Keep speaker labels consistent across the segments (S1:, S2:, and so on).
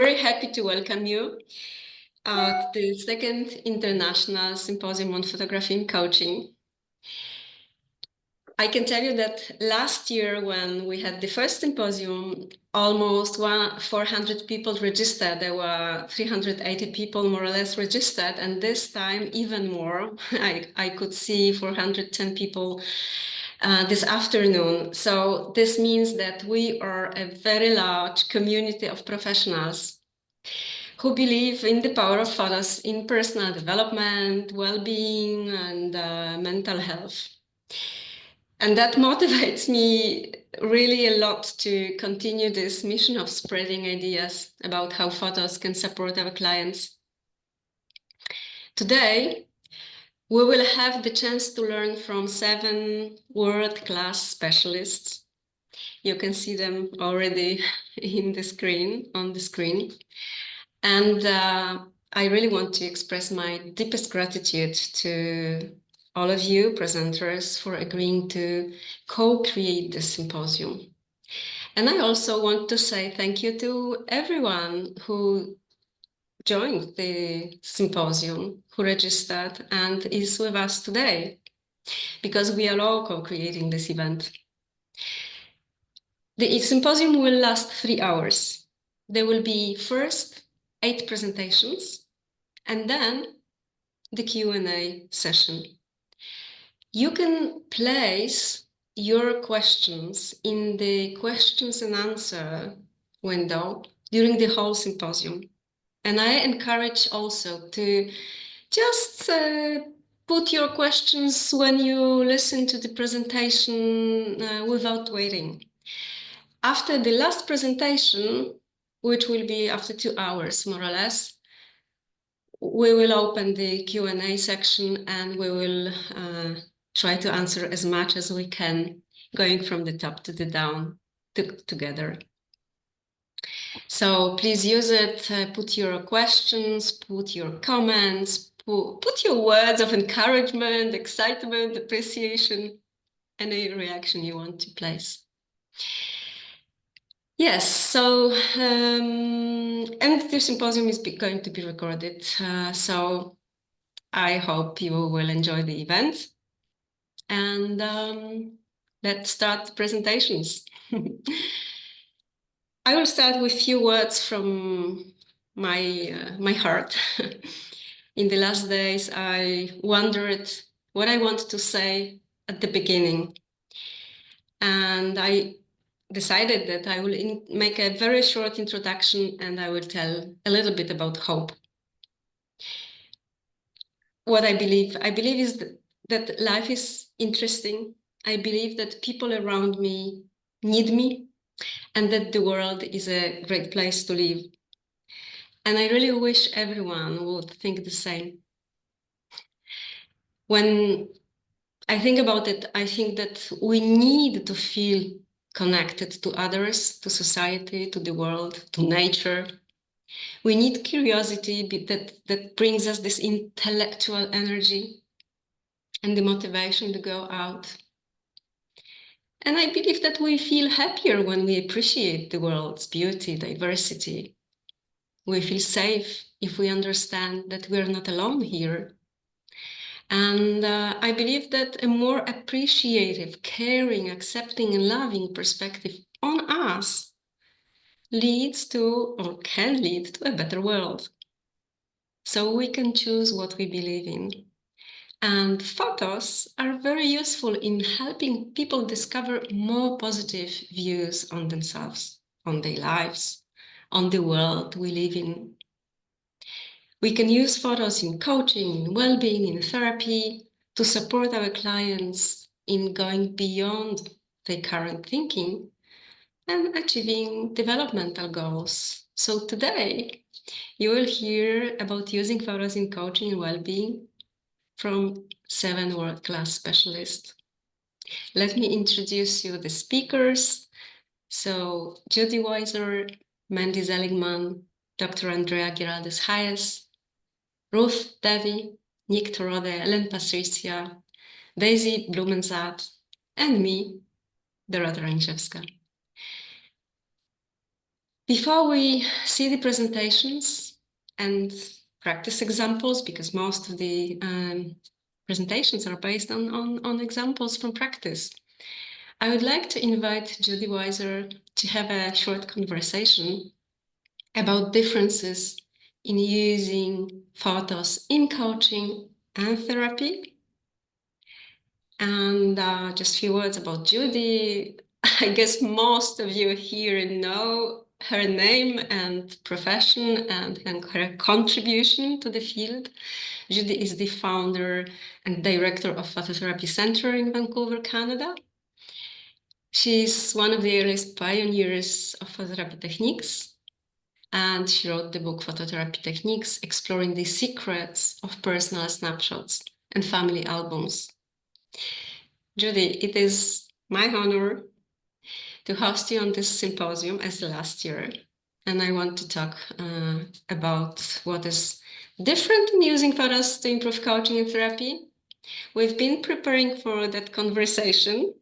S1: Very happy to welcome you at the Second International Symposium on Photography and Coaching. I can tell you that last year when we had the first symposium, almost 400 people registered. There were 380 people more or less registered, and this time even more. I could see 410 people this afternoon. So this means that we are a very large community of professionals who believe in the power of photos in personal development, well-being, and mental health. And that motivates me really a lot to continue this mission of spreading ideas about how photos can support our clients. Today, we will have the chance to learn from 7 world-class specialists. You can see them already on the screen. And I really want to express my deepest gratitude to all of you presenters for agreeing to co-create this symposium. And I also want to say thank you to everyone who joined the symposium, who registered and is with us today, because we are all co-creating this event. The symposium will last 3 hours. There will be first 8 presentations, and then the Q&A session. You can place your questions in the questions and answer window during the whole symposium. And I encourage also to just put your questions when you listen to the presentation without waiting. After the last presentation, which will be after 2 hours, more or less, we will open the Q&A section and we will try to answer as much as we can, going from the top to the down together. So please use it, put your questions, put your comments, put your words of encouragement, excitement, appreciation, any reaction you want to place. Yes, so, and the symposium is going to be recorded, so I hope you will enjoy the event. And let's start the presentations. I will start with a few words from my heart. In the last days, I wondered what I want to say at the beginning. And I decided that I will make a very short introduction and I will tell a little bit about hope. What I believe is that life is interesting. I believe that people around me need me and that the world is a great place to live. And I really wish everyone would think the same. When I think about it, I think that we need to feel connected to others, to society, to the world, to nature. We need curiosity that brings us this intellectual energy and the motivation to go out. And I believe that we feel happier when we appreciate the world's beauty, diversity. We feel safe if we understand that we're not alone here. And I believe that a more appreciative, caring, accepting, and loving perspective on us leads to, or can lead to, a better world. So we can choose what we believe in. And photos are very useful in helping people discover more positive views on themselves, on their lives, on the world we live in. We can use photos in coaching, in well-being, in therapy, to support our clients in going beyond their current thinking and achieving developmental goals. So today, you will hear about using photos in coaching and well-being from 7 world-class specialists. Let me introduce you the speakers. So Judy Weiser, Mandy Seligman, Dr. Andrea Giraldes-Hayes, Ruth Devi, Nick Torode, Ellen Patricia, Daisy Blumenzat, and me, Dorota Raniszewska. Before we see the presentations and practice examples, because most of the presentations are based on examples from practice, I would like to invite Judy Weiser to have a short conversation about differences in using photos in coaching and therapy. And just a few words about Judy. I guess most of you here know her name and profession and her contribution to the field. Judy is the founder and director of Phototherapy Center in Vancouver, Canada. She's one of the earliest pioneers of phototherapy techniques, and she wrote the book Phototherapy Techniques, exploring the secrets of personal snapshots and family albums. Judy, it is my honor to host you on this symposium as last year, and I want to talk about what is different in using photos to improve coaching and therapy. We've been preparing for that conversation.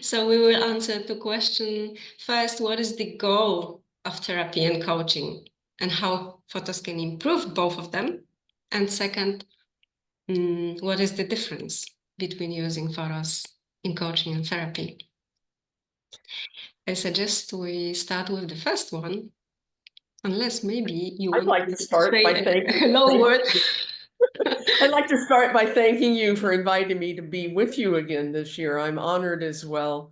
S1: So we will answer the question first, what is the goal of therapy and coaching and how photos can improve both of them? And second, what is the difference between using photos in coaching and therapy? I suggest we start with the first one, unless maybe you
S2: I'd like to start by thanking
S1: a long word.
S2: I'd like to start by thanking you for inviting me to be with you again this year. I'm honored as well.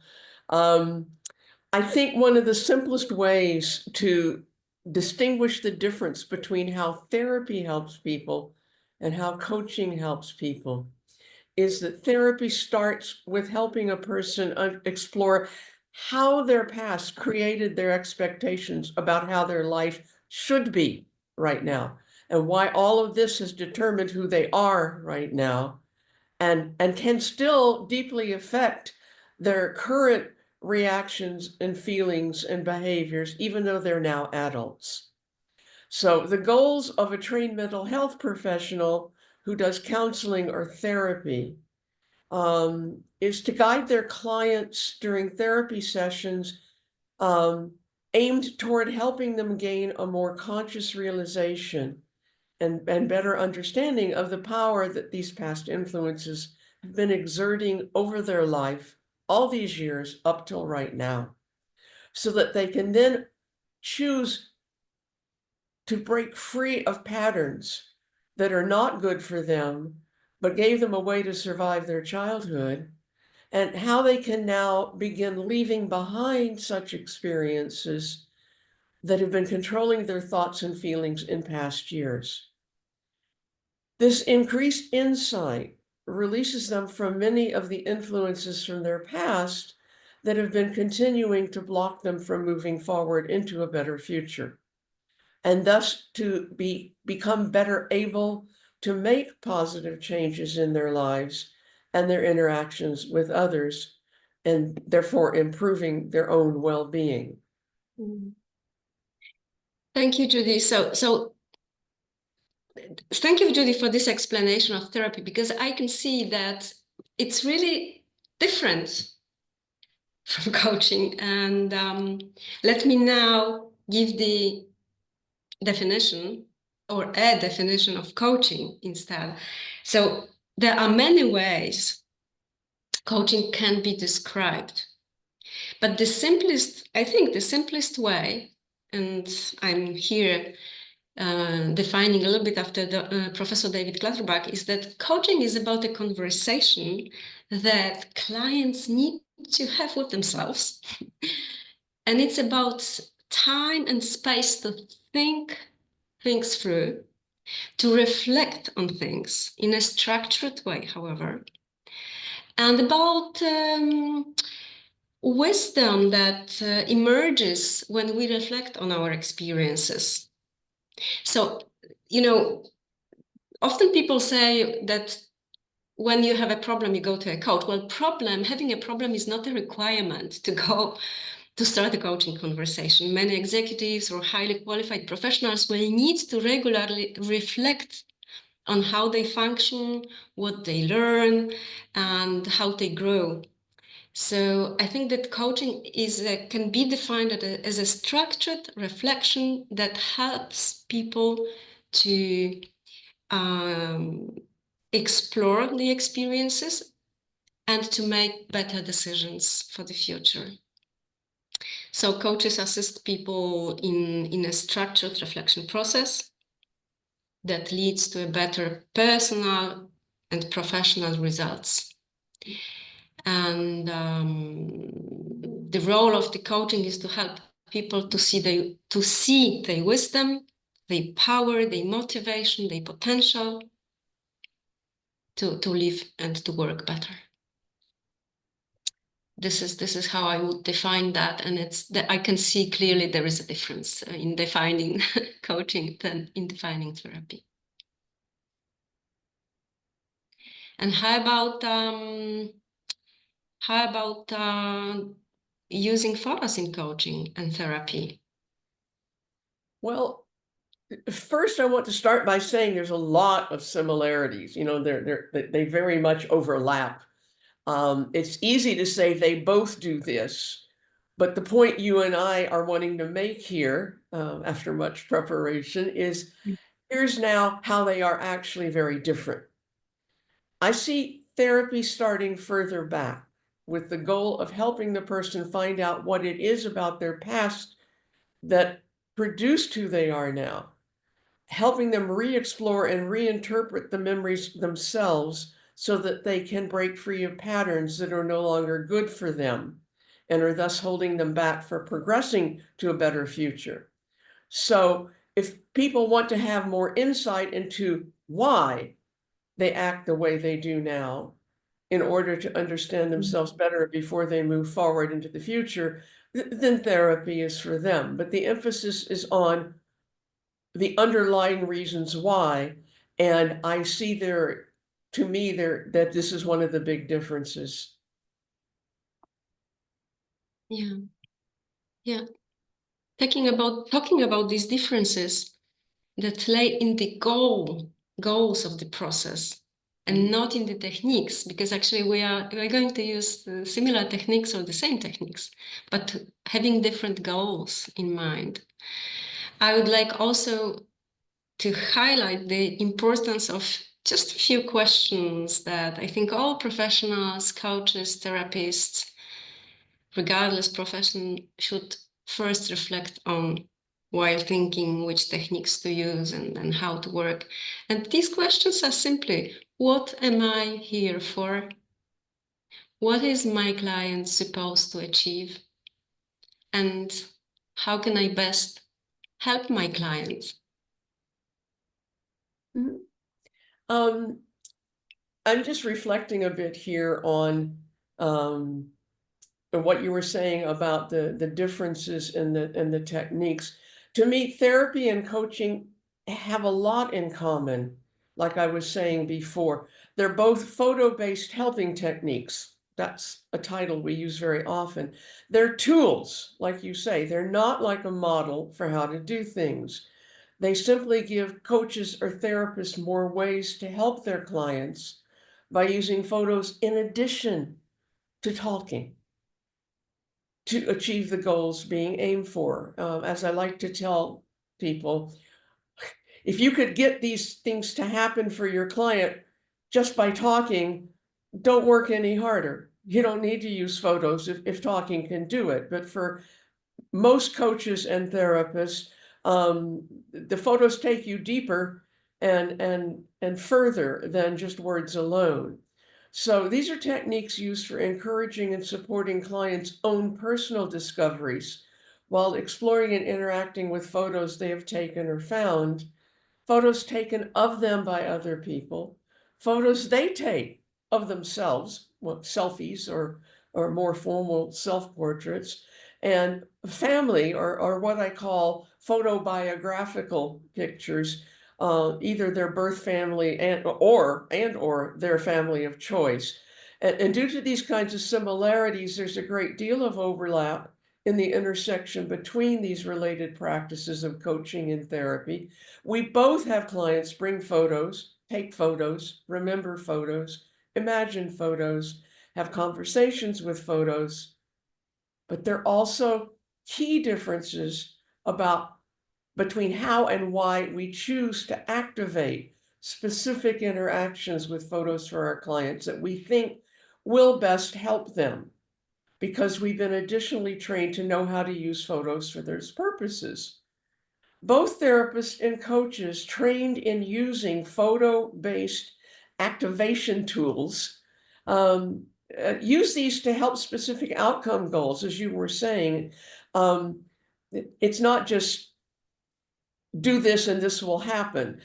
S2: I think one of the simplest ways to distinguish the difference between how therapy helps people and how coaching helps people is that therapy starts with helping a person explore how their past created their expectations about how their life should be right now, and why all of this has determined who they are right now, and can still deeply affect their current reactions and feelings and behaviors, even though they're now adults. So the goals of a trained mental health professional who does counseling or therapy is to guide their clients during therapy sessions aimed toward helping them gain a more conscious realization and better understanding of the power that these past influences have been exerting over their life all these years up till right now, so that they can then choose to break free of patterns that are not good for them, but gave them a way to survive their childhood, and how they can now begin leaving behind such experiences that have been controlling their thoughts and feelings in past years. This increased insight releases them from many of the influences from their past that have been continuing to block them from moving forward into a better future, and thus to become better able to make positive changes in their lives and their interactions with others, and therefore improving their own well-being.
S1: Thank you, Judy. So thank you, Judy, for this explanation of therapy, because I can see that it's really different from coaching. And let me now give the definition, or a definition of coaching instead. So there are many ways coaching can be described, but the simplest, I think the simplest way, and I'm here defining a little bit after Professor David Clutterbuck, is that coaching is about a conversation that clients need to have with themselves. And it's about time and space to think things through, to reflect on things in a structured way, however, and about wisdom that emerges when we reflect on our experiences. So, often people say that when you have a problem, you go to a coach. Well, having a problem is not a requirement to go to start a coaching conversation. Many executives or highly qualified professionals will need to regularly reflect on how they function, what they learn, and how they grow. So I think that coaching can be defined as a structured reflection that helps people to explore the experiences and to make better decisions for the future. So coaches assist people in a structured reflection process that leads to a better personal and professional results. And the role of the coaching is to help people to see their wisdom, their power, their motivation, their potential to live and to work better. This is how I would define that, and it's that I can see clearly there is a difference in defining coaching than in defining therapy. And how about using photos in coaching and therapy?
S2: Well, first, I want to start by saying there's a lot of similarities. You know, they very much overlap. It's easy to say they both do this, but the point you and I are wanting to make here, after much preparation, is here's now how they are actually very different. I see therapy starting further back with the goal of helping the person find out what it is about their past that produced who they are now, helping them re-explore and reinterpret the memories themselves so that they can break free of patterns that are no longer good for them and are thus holding them back for progressing to a better future. So if people want to have more insight into why they act the way they do now in order to understand themselves better before they move forward into the future, then therapy is for them. But the emphasis is on the underlying reasons why. And I see to me, that this is one of the big differences.
S1: Yeah. Yeah. Talking about these differences that lay in the goals of the process and not in the techniques, because actually we are going to use similar techniques or the same techniques, but having different goals in mind. I would like also to highlight the importance of just a few questions that I think all professionals, coaches, therapists, regardless profession, should first reflect on while thinking which techniques to use and how to work. And these questions are simply, what am I here for? What is my client supposed to achieve? And how can I best help my client?
S2: I'm just reflecting a bit here on what you were saying about the differences in the techniques. To me, therapy and coaching have a lot in common. Like I was saying before, they're both photo-based helping techniques. That's a title we use very often. They're tools, like you say. They're not like a model for how to do things. They simply give coaches or therapists more ways to help their clients by using photos in addition to talking to achieve the goals being aimed for. As I like to tell people, if you could get these things to happen for your client just by talking, don't work any harder. You don't need to use photos if talking can do it. But for most coaches and therapists, the photos take you deeper and further than just words alone. So these are techniques used for encouraging and supporting clients' own personal discoveries while exploring and interacting with photos they have taken or found, photos taken of them by other people, photos they take of themselves, well, selfies or more formal self-portraits, and family or what I call photobiographical pictures, either their birth family or their family of choice. And due to these kinds of similarities, there's a great deal of overlap in the intersection between these related practices of coaching and therapy. We both have clients bring photos, take photos, remember photos, imagine photos, have conversations with photos, but there are also key differences between how and why we choose to activate specific interactions with photos for our clients that we think will best help them, because we've been additionally trained to know how to use photos for those purposes. Both therapists and coaches trained in using photo-based activation tools use these to help specific outcome goals, as you were saying. It's not just do this and this will happen.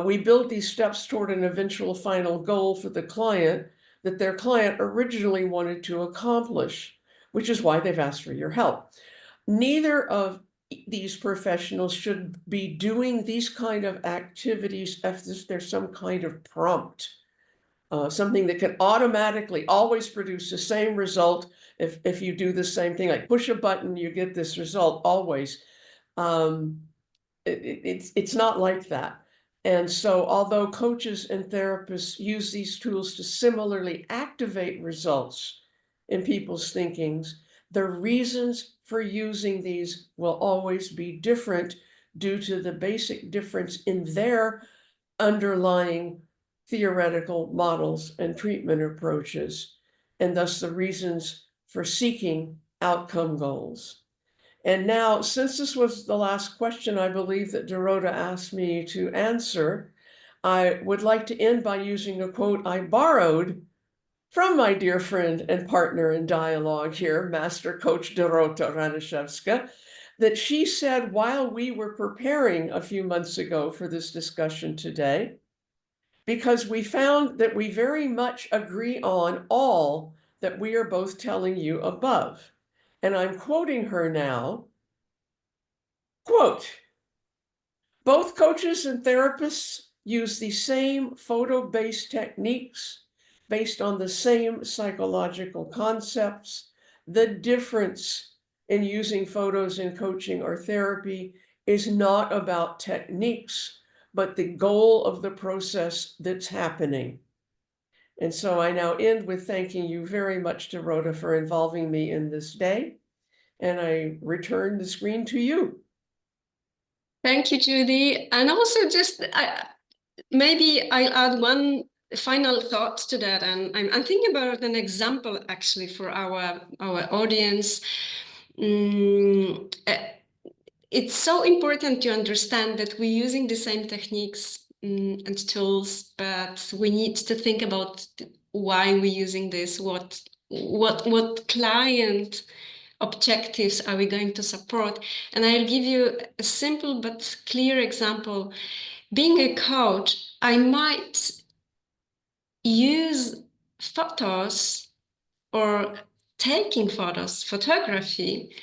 S2: We build these steps toward an eventual final goal for the client that their client originally wanted to accomplish, which is why they've asked for your help. Neither of these professionals should be doing these kind of activities if there's some kind of prompt, something that can automatically always produce the same result. If you do the same thing, like push a button, you get this result always. It's not like that. And so although coaches and therapists use these tools to similarly activate results in people's thinkings, the reasons for using these will always be different due to the basic difference in their underlying theoretical models and treatment approaches, and thus the reasons for seeking outcome goals. And now, since this was the last question I believe that Dorota asked me to answer, I would like to end by using a quote I borrowed from my dear friend and partner in dialogue here, Master Coach Dorota Raniszewska, that she said while we were preparing a few months ago for this discussion today, because we found that we very much agree on all that we are both telling you above. And I'm quoting her now. Quote, both coaches and therapists use the same photo-based techniques based on the same psychological concepts. The difference in using photos in coaching or therapy is not about techniques, but the goal of the process that's happening. And so I now end with thanking you very much, Dorota, for involving me in this day. And I return the screen to you.
S1: Thank you, Judy. And also just maybe I'll add one final thought to that. And I'm thinking about an example actually for our audience. It's so important to understand that we're using the same techniques and tools, but we need to think about why we're using this, what client objectives are we going to support. And I'll give you a simple but clear example. Being a coach, I might use photos or taking photos, photography,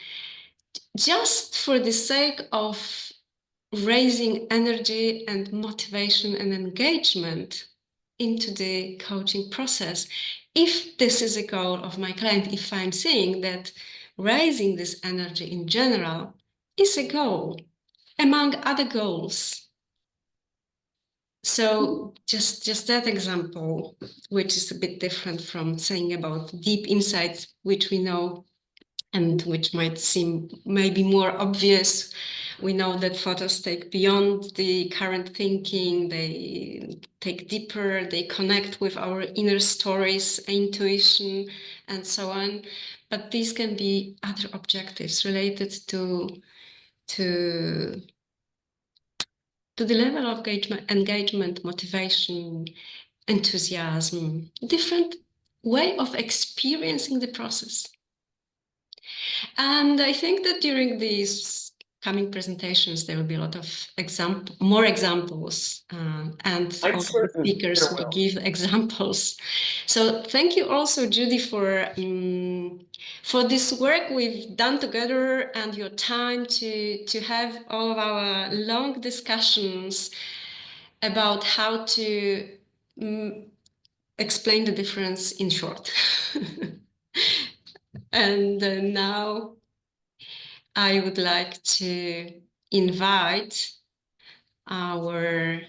S1: just for the sake of raising energy and motivation and engagement into the coaching process. If this is a goal of my client, if I'm seeing that raising this energy in general is a goal among other goals. So just that example, which is a bit different from saying about deep insights, which we know and which might seem maybe more obvious. We know that photos take beyond the current thinking, they take deeper, they connect with our inner stories, intuition, and so on. But these can be other objectives related to the level of engagement, motivation, enthusiasm, different way of experiencing the process. And I think that during these coming presentations, there will be a lot of more examples, and all the speakers will give examples. So thank you also, Judy, for this work we've done together and your time to have all of our long discussions about how to explain the difference in short. And now I would like to invite our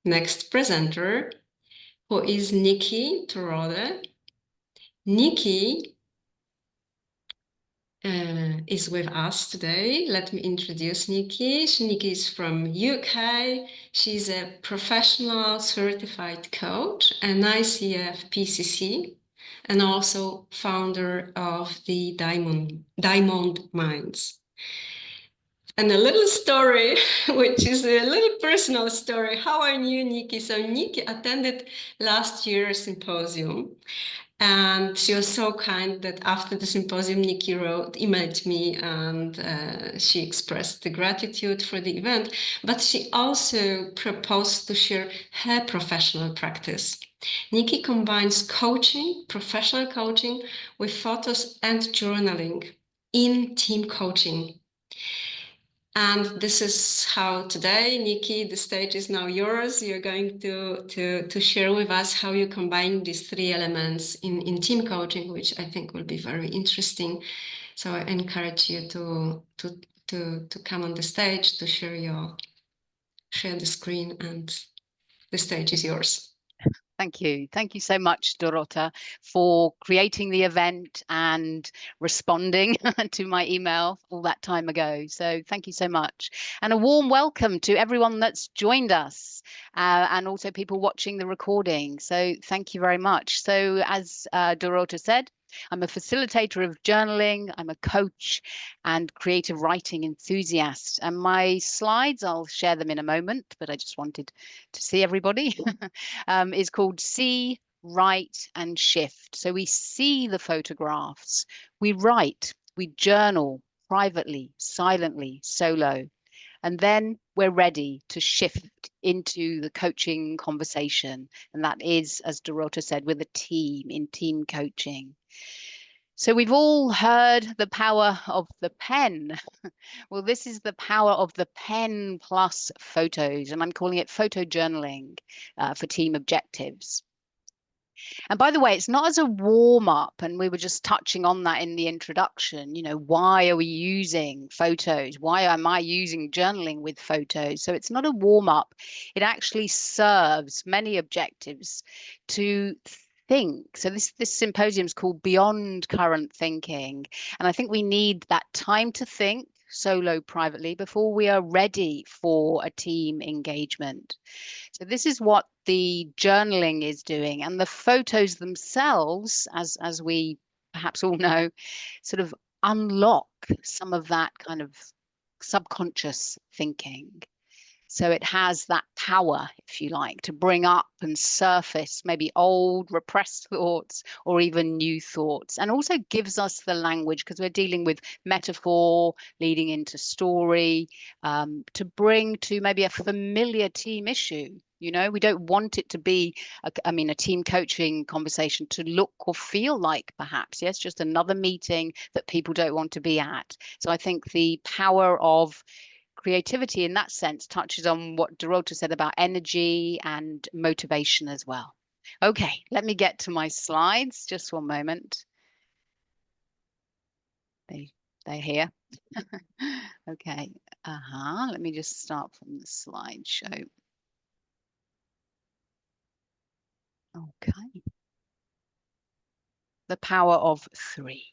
S1: next presenter, who is Nikki Torode. Nikki is with us today. Let me introduce Nikki. Nikki is from UK. She's a professional certified coach, an ICF PCC, and also founder of the Diamond Minds. And a little story, which is a little personal story, how I knew Nikki. So Nikki attended last year's symposium. And she was so kind that after the symposium, Nikki emailed me, and she expressed the gratitude for the event. But she also proposed to share her professional practice. Nikki combines coaching, professional coaching, with photos and journaling in team coaching. And this is how today, Nikki, the stage is now yours. You're going to share with us how you combine these three elements in team coaching, which I think will be very interesting. So I encourage you to come on the stage to share the screen, and the stage is yours.
S3: Thank you. Thank you so much, Dorota, for creating the event and responding to my email all that time ago. So thank you so much. And a warm welcome to everyone that's joined us and also people watching the recording. So thank you very much. So as Dorota said, I'm a facilitator of journaling, I'm a coach and creative writing enthusiast. And my slides, I'll share them in a moment, but I just wanted to see everybody, is called See, Write and Shift. So we see the photographs, we write, we journal privately, silently, solo. And then we're ready to shift into the coaching conversation. And that is, as Dorota said, with a team, in team coaching. So we've all heard the power of the pen. Well, this is the power of the pen plus photos, and I'm calling it photo journaling for team objectives. And by the way, it's not as a warm up, and we were just touching on that in the introduction. You know, why are we using photos? Why am I using journaling with photos? So it's not a warm up. It actually serves many objectives to think. So this symposium is called Beyond Current Thinking. And I think we need that time to think solo privately before we are ready for a team engagement. So this is what the journaling is doing, and the photos themselves, as we perhaps all know, sort of unlock some of that kind of subconscious thinking. So it has that power, if you like, to bring up and surface maybe old repressed thoughts or even new thoughts, and also gives us the language, because we're dealing with metaphor leading into story, to bring to maybe a familiar team issue. You know, we don't want it to be, a team coaching conversation to look or feel like perhaps, yes, just another meeting that people don't want to be at. So I think the power of creativity in that sense touches on what Dorota said about energy and motivation as well. Okay, let me get to my slides. Just one moment. They're here. Okay. Let me just start from the slideshow. Okay. The power of three.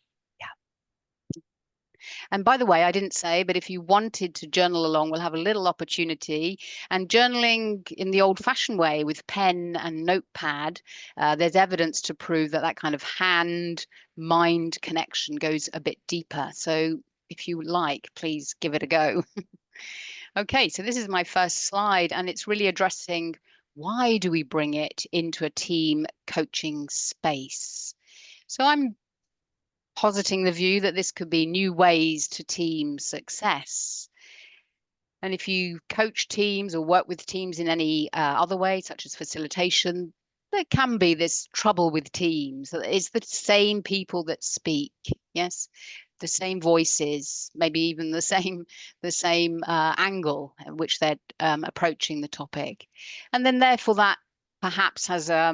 S3: And by the way, I didn't say, but if you wanted to journal along, we'll have a little opportunity. And journaling in the old-fashioned way with pen and notepad, there's evidence to prove that that kind of hand-mind connection goes a bit deeper. So if you like, please give it a go. Okay, so this is my first slide, and it's really addressing why do we bring it into a team coaching space? So I'm positing the view that this could be new ways to team success. And if you coach teams or work with teams in any other way, such as facilitation, there can be this trouble with teams. It's the same people that speak, yes, the same voices, maybe even the same angle at which they're approaching the topic. And then therefore that perhaps has a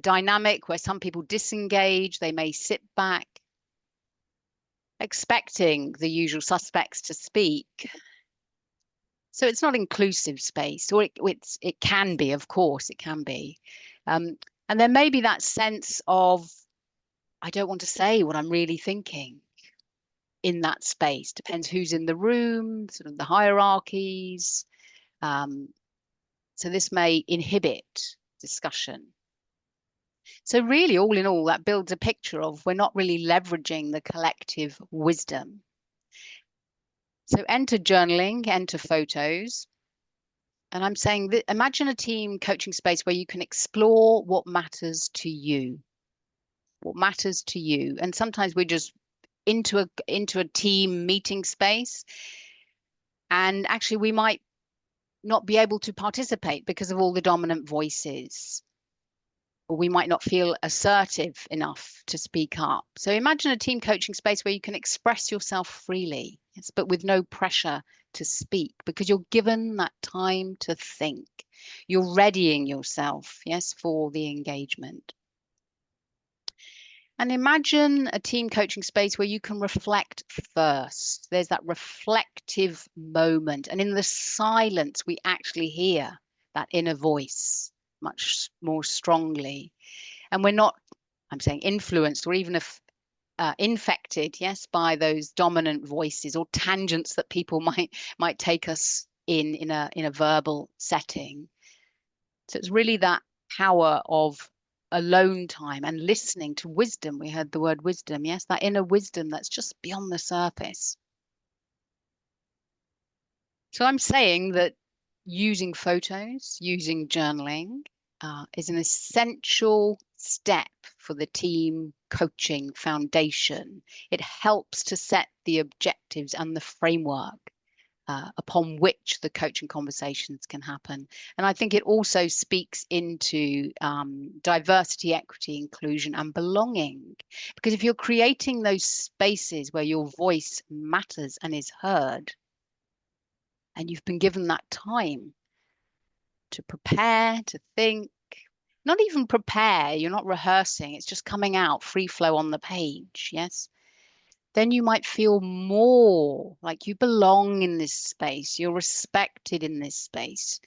S3: dynamic where some people disengage, they may sit back, expecting the usual suspects to speak. So it's not inclusive space, or it can be, of course, it can be. And there may be that sense of I don't want to say what I'm really thinking in that space. Depends who's in the room, sort of the hierarchies. So this may inhibit discussion. So really, all in all, that builds a picture of we're not really leveraging the collective wisdom. So enter journaling, enter photos. And I'm saying that imagine a team coaching space where you can explore what matters to you. What matters to you. And sometimes we're just into a team meeting space. And actually we might not be able to participate because of all the dominant voices. Or we might not feel assertive enough to speak up. So imagine a team coaching space where you can express yourself freely, yes, but with no pressure to speak, because you're given that time to think. You're readying yourself, yes, for the engagement. And imagine a team coaching space where you can reflect first. There's that reflective moment. And in the silence, we actually hear that inner voice much more strongly. And we're not, I'm saying, influenced or even if infected, yes, by those dominant voices or tangents that people might take us in a verbal setting. So it's really that power of alone time and listening to wisdom. We heard the word wisdom, yes, that inner wisdom that's just beyond the surface. So I'm saying that using photos, using journaling is an essential step for the team coaching foundation. It helps to set the objectives and the framework upon which the coaching conversations can happen. And I think it also speaks into diversity, equity, inclusion, and belonging. Because if you're creating those spaces where your voice matters and is heard, and you've been given that time to prepare, to think, not even prepare, you're not rehearsing, it's just coming out free flow on the page, yes? Then you might feel more like you belong in this space, you're respected in this space.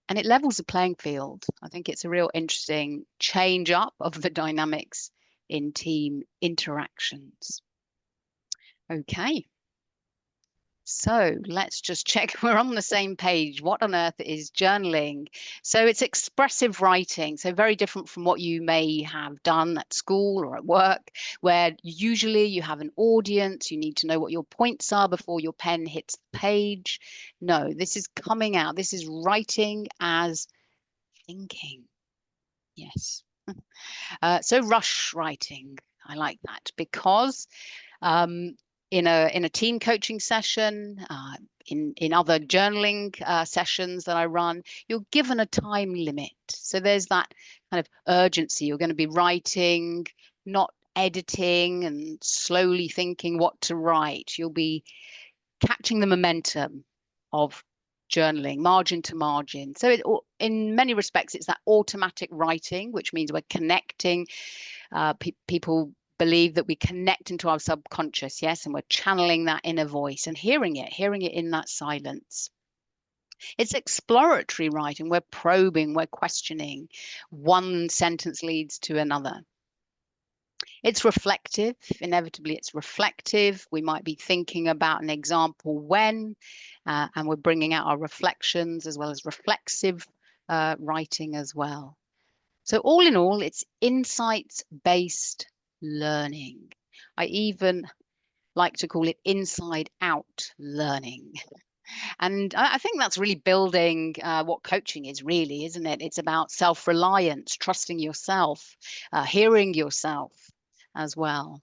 S3: And it levels the playing field. I think it's a real interesting change up of the dynamics in team interactions. Okay. So let's just check we're on the same page. What on earth is journaling? So it's expressive writing. So very different from what you may have done at school or at work, where usually you have an audience. You need to know what your points are before your pen hits the page. No, this is coming out. This is writing as thinking. Yes. So rush writing. I like that because in a team coaching session, in other journaling sessions that I run, you're given a time limit. So there's that kind of urgency. You're going to be writing, not editing and slowly thinking what to write. You'll be catching the momentum of journaling, margin to margin. So in many respects, it's that automatic writing, which means we're connecting. People believe that we connect into our subconscious, yes, and we're channeling that inner voice and hearing it in that silence. It's exploratory writing. We're probing, we're questioning. One sentence leads to another. It's reflective. Inevitably, it's reflective. We might be thinking about an example when, and we're bringing out our reflections as well as reflexive writing as well. So all in all, it's insights-based learning. I even like to call it inside-out learning. And I think that's really building what coaching is really, isn't it? It's about self-reliance, trusting yourself, hearing yourself as well.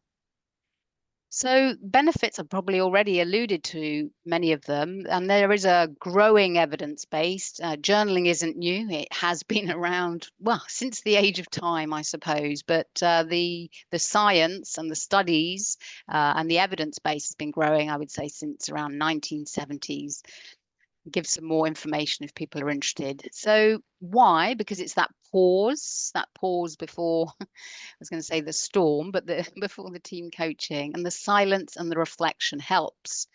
S3: So benefits I've probably already alluded to many of them, and there is a growing evidence-based. Journaling isn't new. It has been around, well, since the age of time, I suppose, but the science and the studies and the evidence base has been growing, I would say, since around 1970s. Give some more information if people are interested. So why? Because it's that pause before, I was going to say the storm, but before the team coaching, and the silence and the reflection helps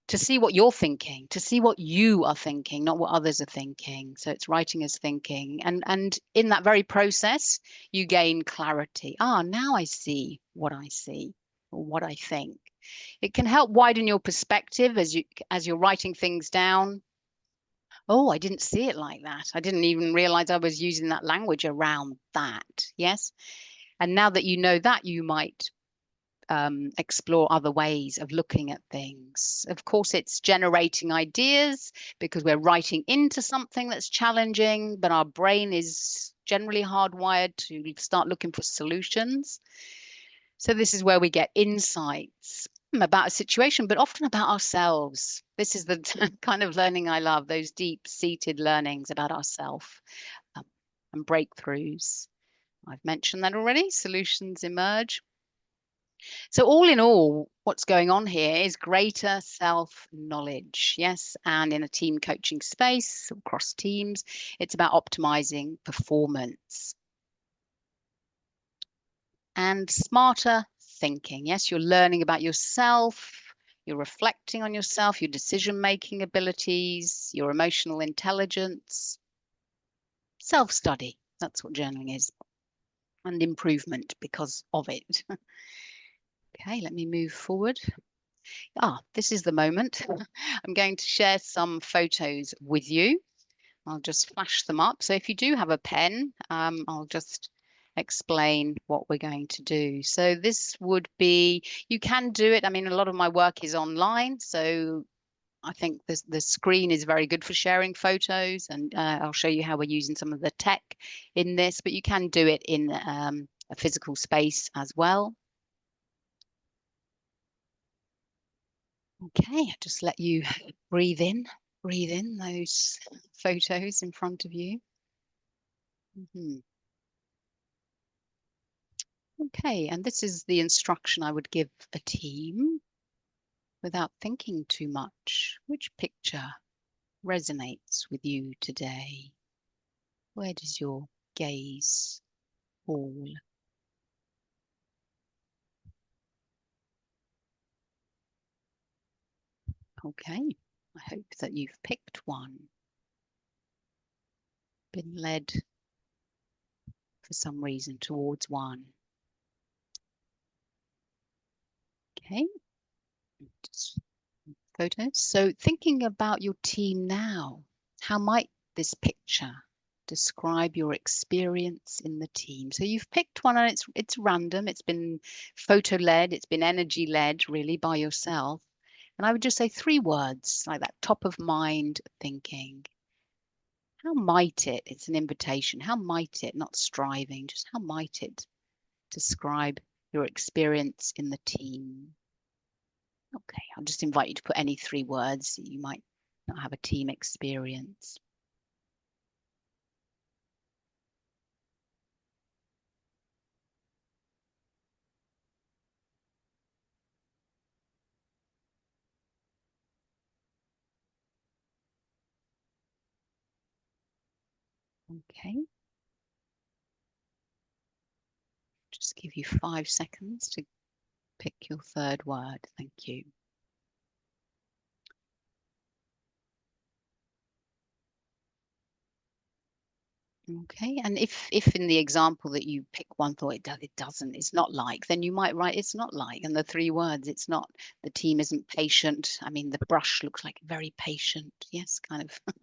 S3: to see what you're thinking, to see what you are thinking, not what others are thinking. So it's writing as thinking. And in that very process, you gain clarity. Now I see, or what I think. It can help widen your perspective as you're writing things down. Oh, I didn't see it like that. I didn't even realize I was using that language around that. Yes. And now that you know that, you might explore other ways of looking at things. Of course, it's generating ideas because we're writing into something that's challenging, but our brain is generally hardwired to start looking for solutions. So this is where we get insights about a situation, but often about ourselves. This is the kind of learning I love, those deep-seated learnings about ourselves and breakthroughs. I've mentioned that already. Solutions emerge. So all in all, what's going on here is greater self-knowledge. Yes, and in a team coaching space, across teams, it's about optimizing performance. And smarter thinking. Yes, you're learning about yourself, you're reflecting on yourself, your decision-making abilities, your emotional intelligence. Self-study, that's what journaling is. And improvement because of it. Okay, let me move forward. This is the moment. I'm going to share some photos with you. I'll just flash them up. So if you do have a pen, I'll just explain what we're going to do. So this would be, you can do it. I mean, a lot of my work is online, so I think the screen is very good for sharing photos, and I'll show you how we're using some of the tech in this, but you can do it in a physical space as well. Okay, I'll just let you breathe in those photos in front of you. Okay, and this is the instruction I would give a team without thinking too much. Which picture resonates with you today? Where does your gaze fall? Okay, I hope that you've picked one, been led for some reason towards one. Okay, just photos. So thinking about your team now, how might this picture describe your experience in the team? So you've picked one and it's random, it's been photo led, it's been energy led really by yourself. And I would just say 3 words like that, top of mind thinking. How might it, it's an invitation, how might it, not striving, just how might it describe your experience in the team? Okay, I'll just invite you to put any 3 words. You might not have a team experience. Okay. Just give you 5 seconds to pick your 3rd word. Thank you. Okay, and if in the example that you pick one thought it doesn't, it's not like, then you might write it's not like, and the 3 words, it's not, the team isn't patient. I mean, the brush looks like very patient. Yes, kind of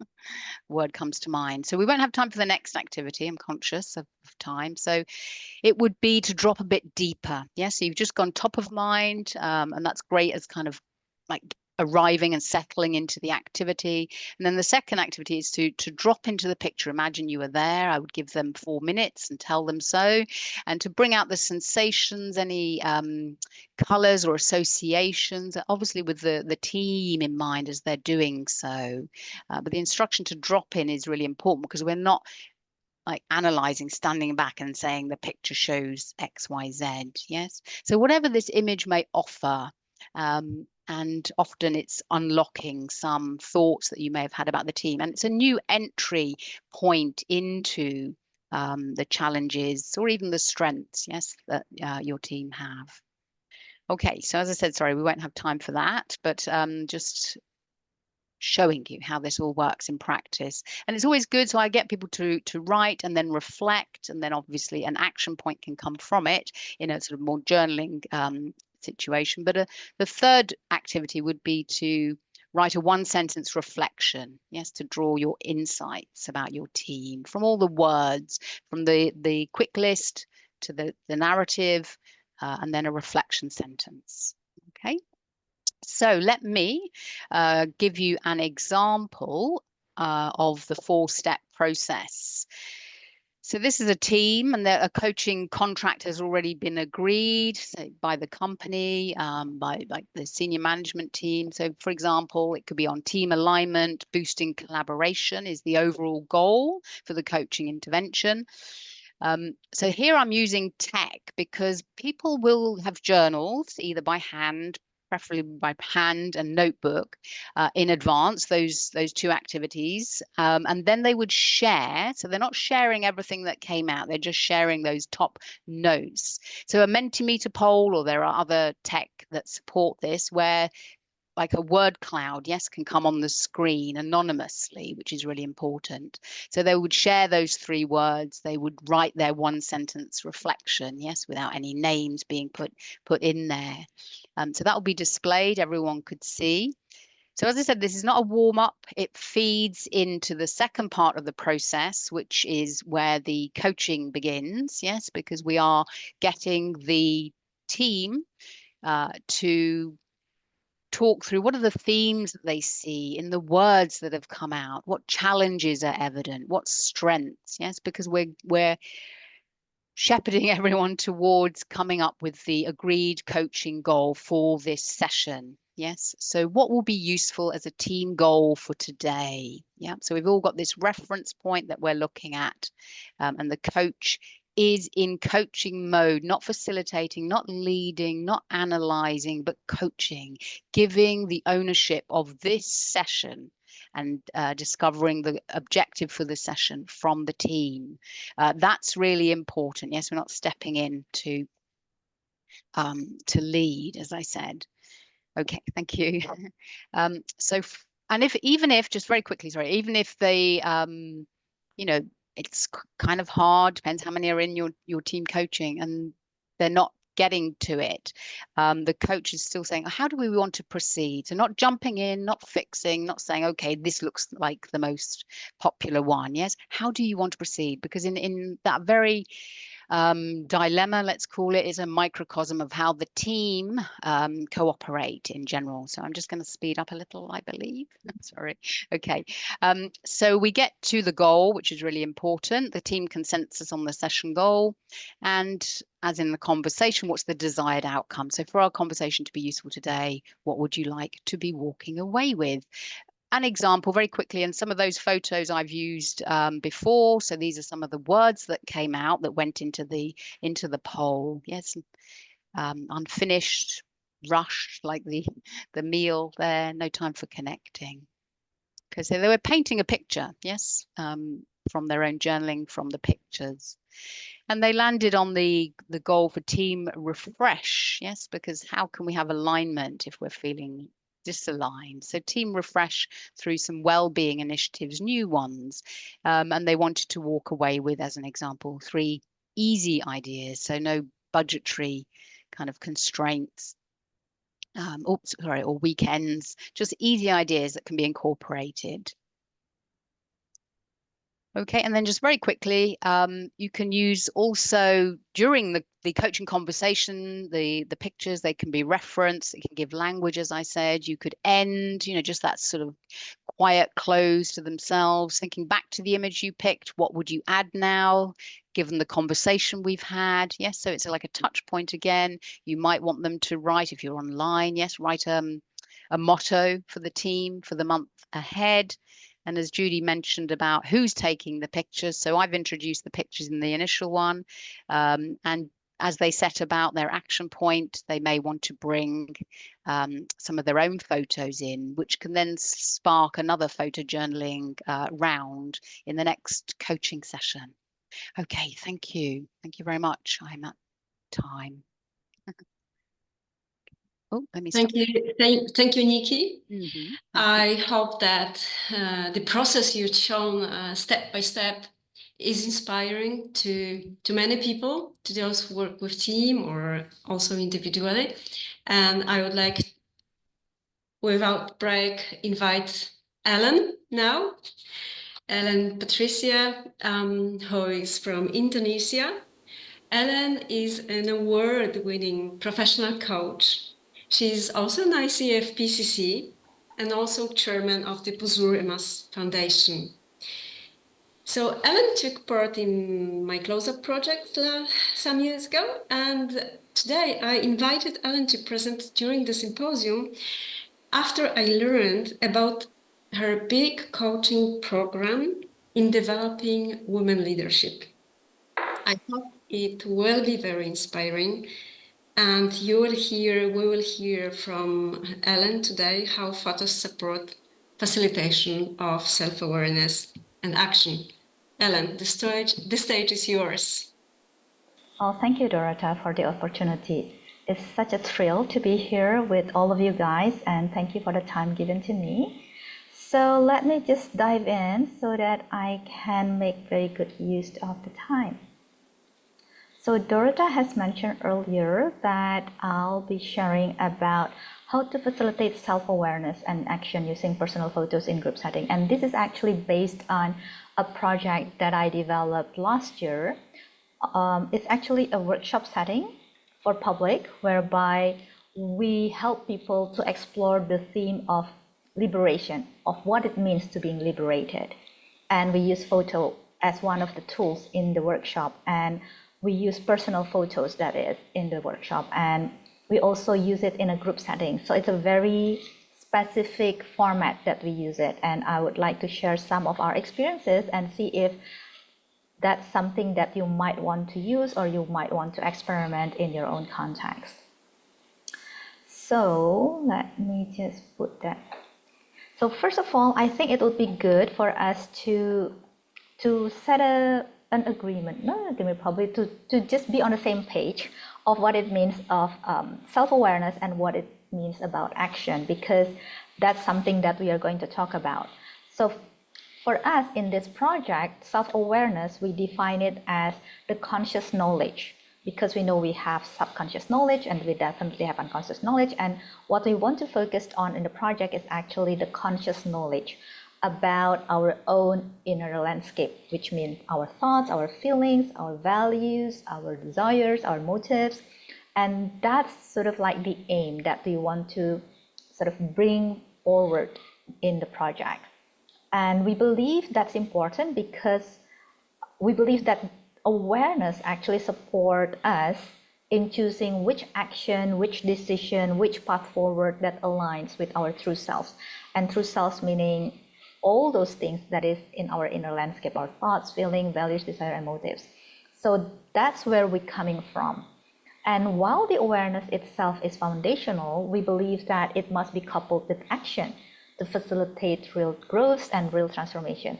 S3: word comes to mind. So we won't have time for the next activity. I'm conscious of time. So it would be to drop a bit deeper. Yes, so you've just gone top of mind, and that's great as kind of like arriving and settling into the activity. And then the second activity is to drop into the picture. Imagine you were there. I would give them 4 minutes and tell them so, and to bring out the sensations, any colors or associations, obviously with the team in mind as they're doing so. But the instruction to drop in is really important because we're not like analyzing, standing back and saying the picture shows X, Y, Z. Yes. So whatever this image may offer, and often it's unlocking some thoughts that you may have had about the team. And it's a new entry point into the challenges or even the strengths, yes, that your team have. Okay, so as I said, sorry, we won't have time for that, but just showing you how this all works in practice. And it's always good. So I get people to write and then reflect, and then obviously an action point can come from it in a sort of more journaling situation. But the third activity would be to write a one-sentence reflection, yes, to draw your insights about your team from all the words, from the quick list to the narrative, and then a reflection sentence. Okay. So let me give you an example of the four-step process. So this is a team, and a coaching contract has already been agreed by the company, by like the senior management team. So for example, it could be on team alignment, boosting collaboration is the overall goal for the coaching intervention. So here I'm using tech because people will have journals either by hand, preferably by hand and notebook in advance, those two activities. And then they would share. So they're not sharing everything that came out. They're just sharing those top notes. So a Mentimeter poll, or there are other tech that support this, where like a word cloud, yes, can come on the screen anonymously, which is really important. So they would share those 3 words. They would write their one sentence reflection, yes, without any names being put in there. So that will be displayed. Everyone could see. So as I said, this is not a warm up. It feeds into the second part of the process, which is where the coaching begins, yes, because we are getting the team to talk through what are the themes that they see in the words that have come out, what challenges are evident, what strengths, yes, because we're shepherding everyone towards coming up with the agreed coaching goal for this session. Yes, so what will be useful as a team goal for today? Yeah, so we've all got this reference point that we're looking at, and the coach is in coaching mode, not facilitating, not leading, not analyzing, but coaching, giving the ownership of this session and discovering the objective for the session from the team. That's really important. Yes, we're not stepping in to lead, as I said. Okay, thank you. So, and even if, just very quickly, sorry, even if they, you know, it's kind of hard, depends how many are in your team coaching and they're not getting to it. The coach is still saying, how do we want to proceed? So not jumping in, not fixing, not saying, okay, this looks like the most popular one. Yes. How do you want to proceed? Because in that very dilemma, let's call it, is a microcosm of how the team cooperate in general. So I'm just going to speed up a little, I believe. Sorry. Okay. So we get to the goal, which is really important, the team consensus on the session goal. And as in the conversation, what's the desired outcome? So for our conversation to be useful today, what would you like to be walking away with? An example very quickly, and some of those photos I've used before. So these are some of the words that came out that went into the poll. Yes, unfinished, rushed, like the meal there, no time for connecting. Because they were painting a picture, yes, from their own journaling from the pictures. And they landed on the goal for team refresh, yes, because how can we have alignment if we're feeling disaligned? So team refresh through some well-being initiatives, new ones, and they wanted to walk away with, as an example, 3 easy ideas. So no budgetary kind of constraints, or weekends, just easy ideas that can be incorporated. Okay, and then just very quickly, you can use also during the coaching conversation, the pictures, they can be referenced, it can give language, as I said. You could end, just that sort of quiet close to themselves, thinking back to the image you picked. What would you add now, given the conversation we've had? Yes, so it's like a touch point again. You might want them to write, if you're online, yes, write a motto for the team for the month ahead. And as Judy mentioned about who's taking the pictures, so I've introduced the pictures in the initial one. And as they set about their action point, they may want to bring some of their own photos in, which can then spark another photo journaling round in the next coaching session. Okay, thank you. Thank you very much. I'm at time. Oh, let me stop.
S1: Thank you, Nikki.
S3: Mhm.
S1: I hope that the process you've shown step by step is inspiring to many people, to those who work with team or also individually. And I would like, without break, invite Ellen now. Ellen Patricia, who is from Indonesia. Ellen is an award-winning professional coach. She's also an ICF PCC and also chairman of the Buzur Emas Foundation. So Ellen took part in my close-up project some years ago, and today I invited Ellen to present during the symposium after I learned about her big coaching program in developing women leadership. I thought it will be very inspiring, and we will hear from Ellen today how photos support facilitation of self-awareness and action. Ellen, the stage is yours.
S4: Oh, thank you, Dorota, for the opportunity. It's such a thrill to be here with all of you guys, and thank you for the time given to me. So let me just dive in so that I can make very good use of the time. So Dorota has mentioned earlier that I'll be sharing about how to facilitate self-awareness and action using personal photos in group setting. And this is actually based on a project that I developed last year. It's actually a workshop setting for public whereby we help people to explore the theme of liberation, of what it means to being liberated. And we use photo as one of the tools in the workshop, and we use personal photos, that is, in the workshop, and we also use it in a group setting. So it's a very specific format that we use it, and I would like to share some of our experiences and see if that's something that you might want to use or you might want to experiment in your own context. So let me just put that. So first of all, I think it would be good for us to set an agreement, not an agreement, probably to just be on the same page of what it means of self-awareness and what it means about action, because that's something that we are going to talk about. So for us in this project, self-awareness, we define it as the conscious knowledge, because we know we have subconscious knowledge and we definitely have unconscious knowledge. And what we want to focus on in the project is actually the conscious knowledge about our own inner landscape, which means our thoughts, our feelings, our values, our desires, our motives. And that's sort of like the aim that we want to sort of bring forward in the project. And we believe that's important because we believe that awareness actually supports us in choosing which action, which decision, which path forward that aligns with our true selves. And true selves meaning all those things that is in our inner landscape, our thoughts, feelings, values, desire, and motives. So that's where we're coming from. And while the awareness itself is foundational, we believe that it must be coupled with action to facilitate real growth and real transformation.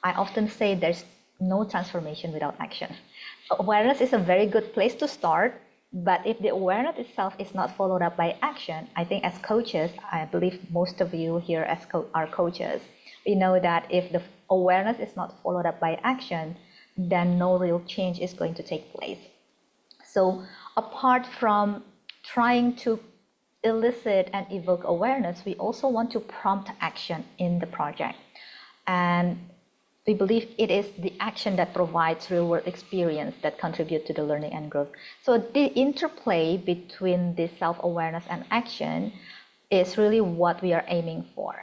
S4: I often say there's no transformation without action. Awareness is a very good place to start, but if the awareness itself is not followed up by action, I think as coaches, I believe most of you here are coaches, we know that if the awareness is not followed up by action, then no real change is going to take place. So apart from trying to elicit and evoke awareness, we also want to prompt action in the project. And we believe it is the action that provides real-world experience that contribute to the learning and growth. So the interplay between this self-awareness and action is really what we are aiming for.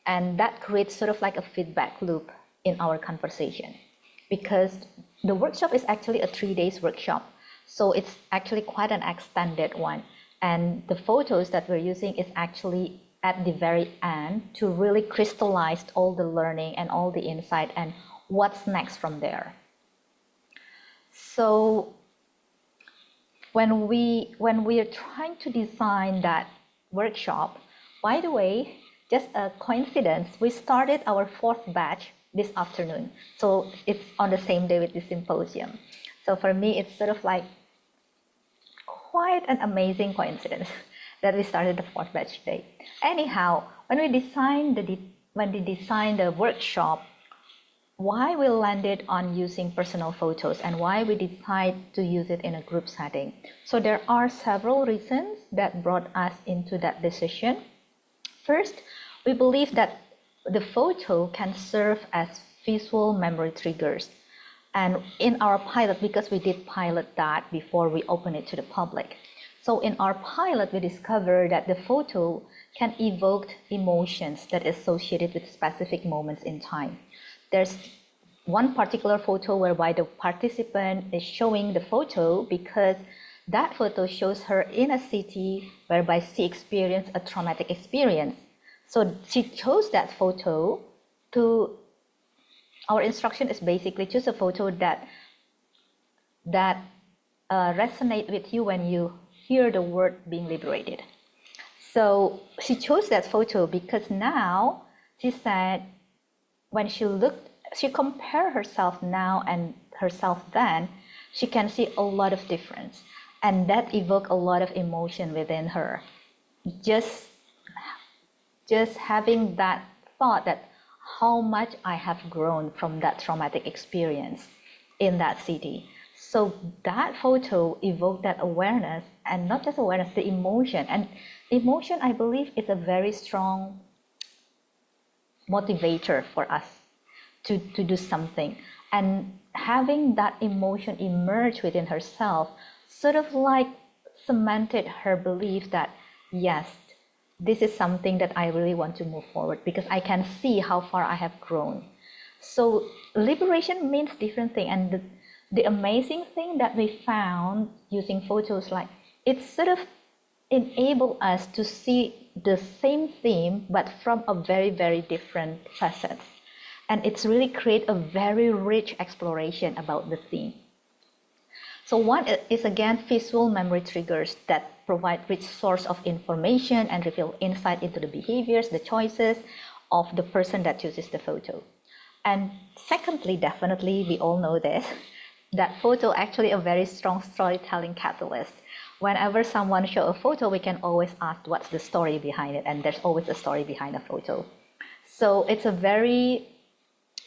S4: And that creates sort of like a feedback loop in our conversation, because the workshop is actually a 3-day workshop. So it's actually quite an extended one. And the photos that we're using is actually at the very end to really crystallize all the learning and all the insight and what's next from there. So when we are trying to design that workshop, by the way, just a coincidence, we started our 4th batch this afternoon. So it's on the same day with the symposium. So for me, it's sort of like quite an amazing coincidence that we started the 4th batch today. Anyhow, when we designed the workshop, why we landed on using personal photos and why we decide to use it in a group setting. So there are several reasons that brought us into that decision. First, we believe that the photo can serve as visual memory triggers. And in our pilot, because we did pilot that before we open it to the public. So in our pilot, we discovered that the photo can evoke emotions that are associated with specific moments in time. There's one particular photo whereby the participant is showing the photo because that photo shows her in a city whereby she experienced a traumatic experience. So she chose that photo to, our instruction is basically choose a photo that resonate with you when you hear the word being liberated. So she chose that photo because now she said when she looked, she compared herself now and herself then, she can see a lot of difference. And that evoked a lot of emotion within her. Just having that thought that how much I have grown from that traumatic experience in that city. So that photo evoked that awareness, and not just awareness, the emotion. And emotion, I believe, is a very strong motivator for us to do something. And having that emotion emerge within herself sort of like cemented her belief that, yes, this is something that I really want to move forward because I can see how far I have grown. So liberation means different thing. And the amazing thing that we found using photos, like it sort of enabled us to see the same theme, but from a very, very different facets. And it's really create a very rich exploration about the theme. So one is again visual memory triggers that provide rich source of information and reveal insight into the behaviors, the choices of the person that chooses the photo. And secondly, definitely, we all know this, that photo actually a very strong storytelling catalyst. Whenever someone shows a photo, we can always ask what's the story behind it, and there's always a story behind a photo. So it's a very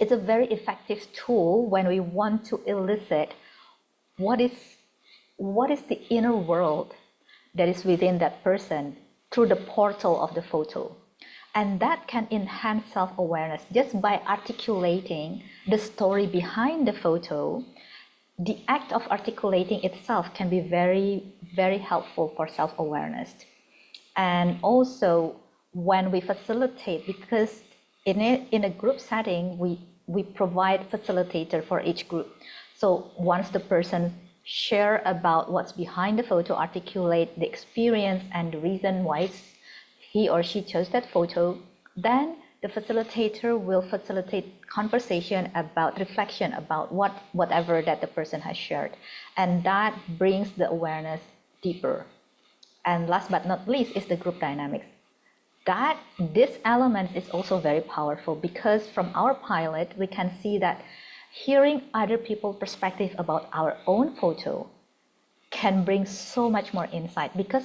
S4: effective tool when we want to elicit what is the inner world that is within that person through the portal of the photo. And that can enhance self-awareness just by articulating the story behind the photo. The act of articulating itself can be very, very helpful for self-awareness. And also when we facilitate, because in a group setting, we provide facilitator for each group. So once the person share about what's behind the photo, articulate the experience and the reason why he or she chose that photo, then the facilitator will facilitate conversation about reflection about whatever that the person has shared. And that brings the awareness deeper. And last but not least is the group dynamics. This element is also very powerful because from our pilot, we can see that hearing other people's perspective about our own photo can bring so much more insight because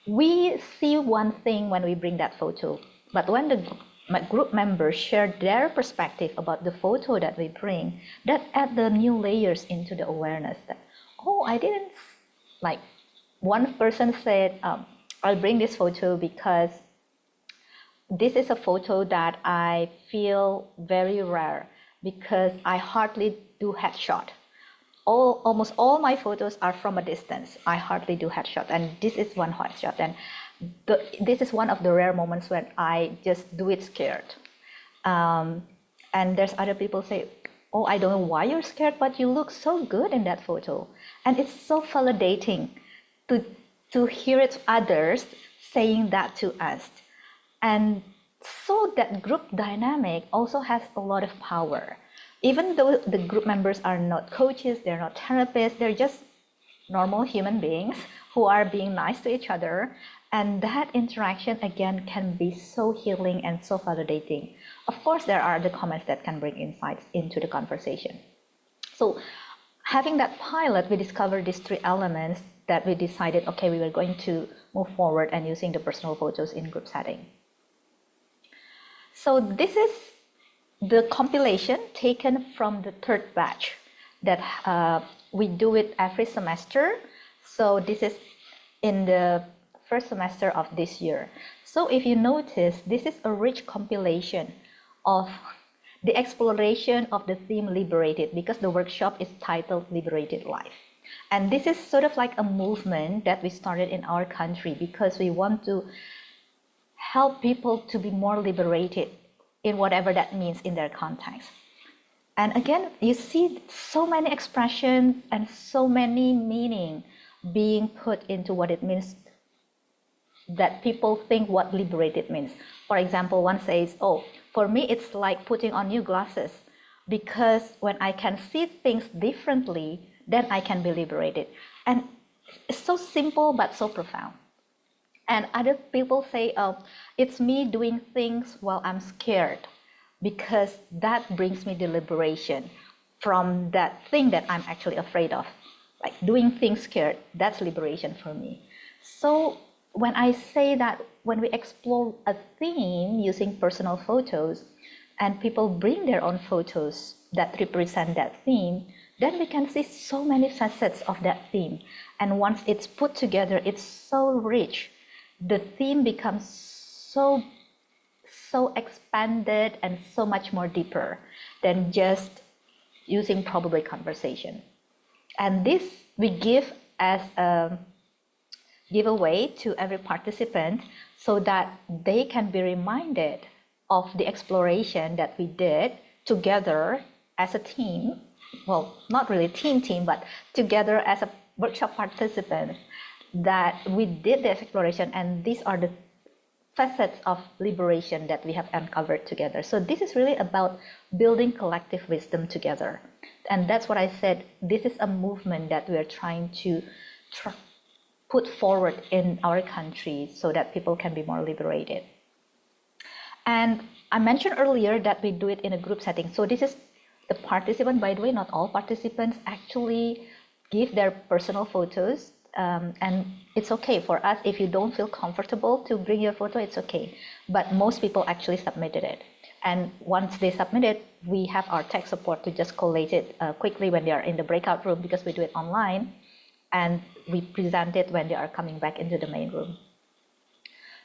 S4: we see one thing when we bring that photo, but when the group members share their perspective about the photo that we bring, that add the new layers into the awareness that, oh, I didn't, like one person said, I'll bring this photo because this is a photo that I feel very rare because I hardly do headshot. Almost all my photos are from a distance. I hardly do headshot, and this is one headshot. And this is one of the rare moments when I just do it scared. And there's other people say, oh, I don't know why you're scared, but you look so good in that photo. And it's so validating to hear it others saying that to us. And so that group dynamic also has a lot of power. Even though the group members are not coaches, they're not therapists, they're just normal human beings who are being nice to each other. And that interaction, again, can be so healing and so validating. Of course, there are the comments that can bring insights into the conversation. So having that pilot, we discovered these 3 elements that we decided, okay, we were going to move forward and using the personal photos in group setting. So this is the compilation taken from the 3rd batch that we do it every semester. So this is in the 1st semester of this year. So if you notice, this is a rich compilation of the exploration of the theme Liberated, because the workshop is titled Liberated Life. And this is sort of like a movement that we started in our country because we want to help people to be more liberated in whatever that means in their context. And again, you see so many expressions and so many meaning being put into what it means, that people think what liberated means. For example, one says, oh, for me, it's like putting on new glasses, because when I can see things differently, then I can be liberated. And it's so simple, but so profound. And other people say, oh, it's me doing things while I'm scared, because that brings me the liberation from that thing that I'm actually afraid of. Like doing things scared, that's liberation for me. So when I say that when we explore a theme using personal photos and people bring their own photos that represent that theme, then we can see so many facets of that theme. And once it's put together, it's so rich. The theme becomes so expanded and so much more deeper than just using probably conversation. And this we give as a giveaway to every participant so that they can be reminded of the exploration that we did together as a team. Well, not really team, but together as a workshop participants, that we did the exploration, and these are the facets of liberation that we have uncovered together. So this is really about building collective wisdom together. And that's what I said, this is a movement that we are trying to put forward in our country so that people can be more liberated. And I mentioned earlier that we do it in a group setting. So this is the participant, by the way, not all participants actually give their personal photos. And it's okay for us, if you don't feel comfortable to bring your photo, it's okay. But most people actually submitted it. And once they submit it, we have our tech support to just collate it quickly when they are in the breakout room, because we do it online. And we present it when they are coming back into the main room.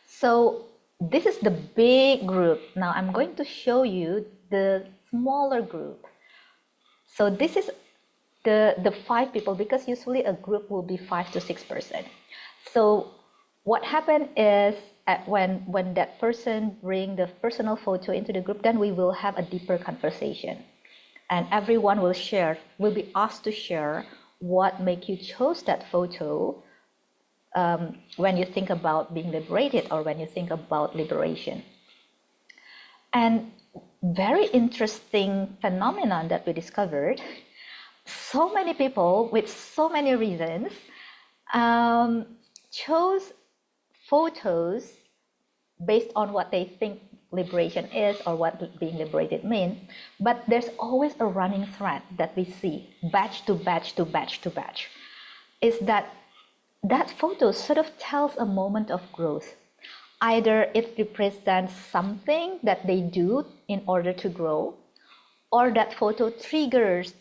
S4: So this is the big group. Now I'm going to show you the smaller group. So this is the 5 people, because usually a group will be 5 to 6 person. So what happened is when that person bring the personal photo into the group, then we will have a deeper conversation. And everyone will be asked to share what make you chose that photo when you think about being liberated or when you think about liberation. And very interesting phenomenon that we discovered, so many people with so many reasons chose photos based on what they think liberation is or what being liberated means. But there's always a running thread that we see, batch to batch to batch to batch, is that photo sort of tells a moment of growth. Either it represents something that they do in order to grow, or that photo triggers,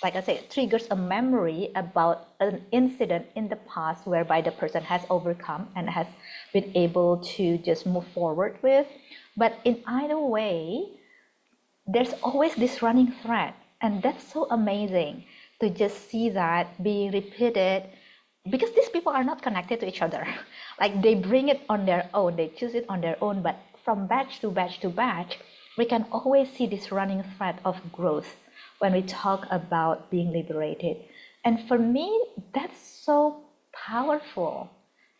S4: like I say, triggers a memory about an incident in the past whereby the person has overcome and has been able to just move forward with. But in either way, there's always this running thread. And that's so amazing to just see that being repeated, because these people are not connected to each other. Like they bring it on their own, they choose it on their own, but from batch to batch to batch, we can always see this running thread of growth when we talk about being liberated. And for me, that's so powerful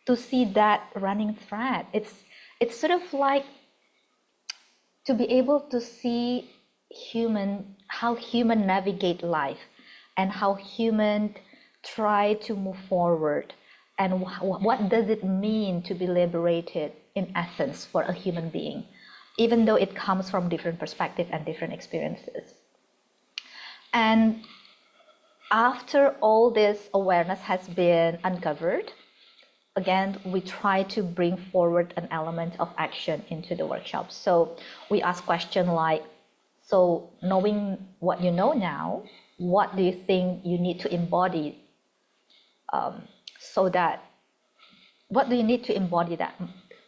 S4: to see that running thread. It's sort of like to be able to see how human navigate life and how human try to move forward, and what does it mean to be liberated in essence for a human being, even though it comes from different perspectives and different experiences. And after all this awareness has been uncovered, again, we try to bring forward an element of action into the workshop. So we ask questions like, so knowing what you know now, what do you think you need to embody so that, what do you need to embody that?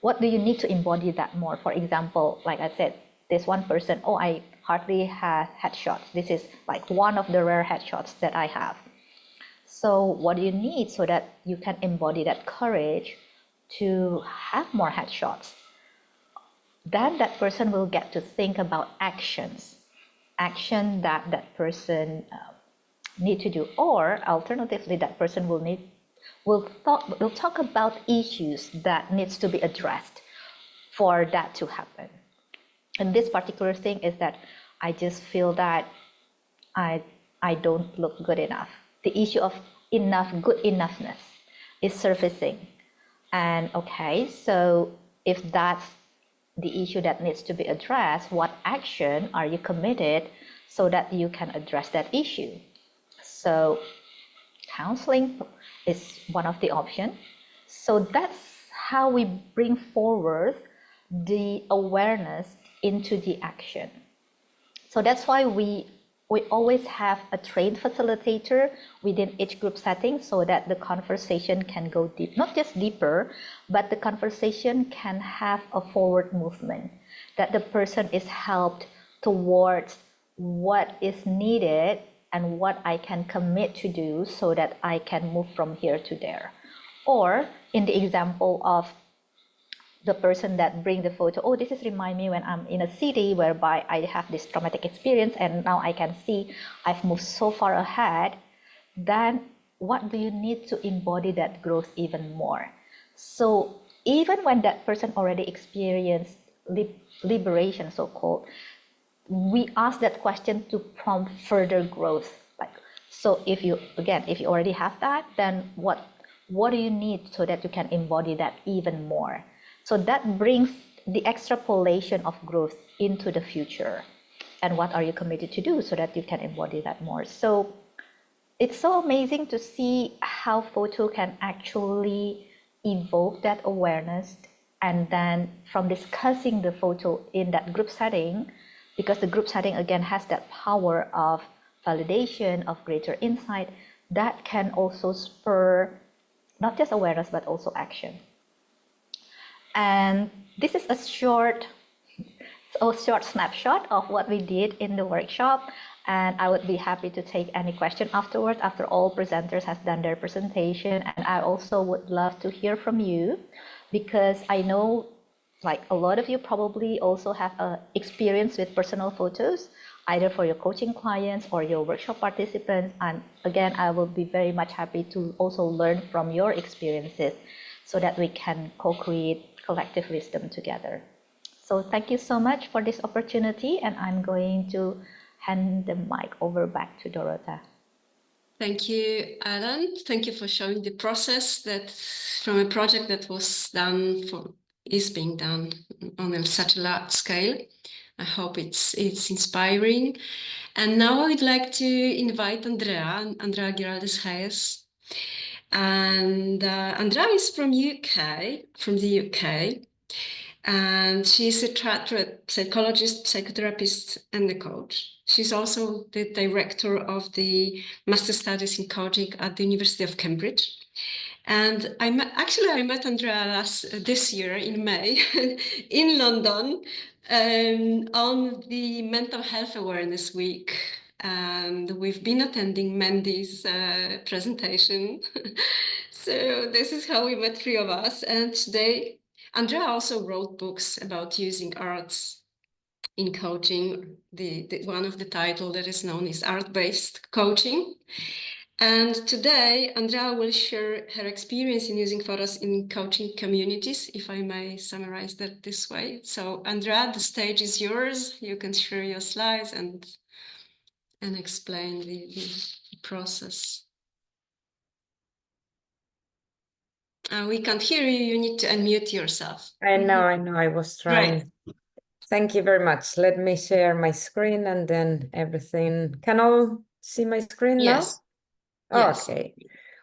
S4: What do you need to embody that more? For example, like I said, this one person, oh, I hardly have headshots. This is like one of the rare headshots that I have. So what do you need so that you can embody that courage to have more headshots? Then that person will get to think about action that that person need to do, or alternatively, that person will talk about issues that needs to be addressed for that to happen. And this particular thing is that I just feel that I don't look good enough. The issue of good enoughness is surfacing. And okay, so if that's the issue that needs to be addressed, what action are you committed so that you can address that issue? So counseling is one of the options. So that's how we bring forward the awareness into the action. So that's why we always have a trained facilitator within each group setting so that the conversation can go deep, not just deeper, but the conversation can have a forward movement, that the person is helped towards what is needed and what I can commit to do so that I can move from here to there. Or in the example of the person that bring the photo, oh, this is remind me when I'm in a city whereby I have this traumatic experience and now I can see I've moved so far ahead, then what do you need to embody that growth even more? So even when that person already experienced liberation, so-called, we ask that question to prompt further growth. Like, so if you already have that, then what do you need so that you can embody that even more? So that brings the extrapolation of growth into the future. And what are you committed to do so that you can embody that more? So it's so amazing to see how photo can actually evoke that awareness. And then from discussing the photo in that group setting, because the group setting again has that power of validation, of greater insight, that can also spur not just awareness, but also action. And this is a short snapshot of what we did in the workshop. And I would be happy to take any question afterwards, after all presenters has done their presentation. And I also would love to hear from you, because I know like a lot of you probably also have experience with personal photos, either for your coaching clients or your workshop participants. And again, I will be very much happy to also learn from your experiences so that we can co-create collective wisdom together. So thank you so much for this opportunity, and I'm going to hand the mic over back to Dorota.
S1: Thank you, Alan. Thank you for showing the process that from a project that was done is being done on such a large scale. I hope it's inspiring. And now I would like to invite Andrea Giraldes-Hayes. And Andrea is from the UK. And she's a psychologist, psychotherapist, and a coach. She's also the director of the Master Studies in Coaching at the University of Cambridge. And I met Andrea this year in May in London on the Mental Health Awareness Week. And we've been attending Mandy's presentation. So this is how we met, three of us. And today, Andrea also wrote books about using arts in coaching. One of the titles that is known is Art-Based Coaching. And today, Andrea will share her experience in using photos in coaching communities, if I may summarize that this way. So Andrea, the stage is yours. You can share your slides and explain the process. We can't hear you. You need to unmute yourself.
S5: I know. I was trying. Right. Thank you very much. Let me share my screen and then everything. Can all see my screen now?
S1: Yes. Yes.
S5: Okay.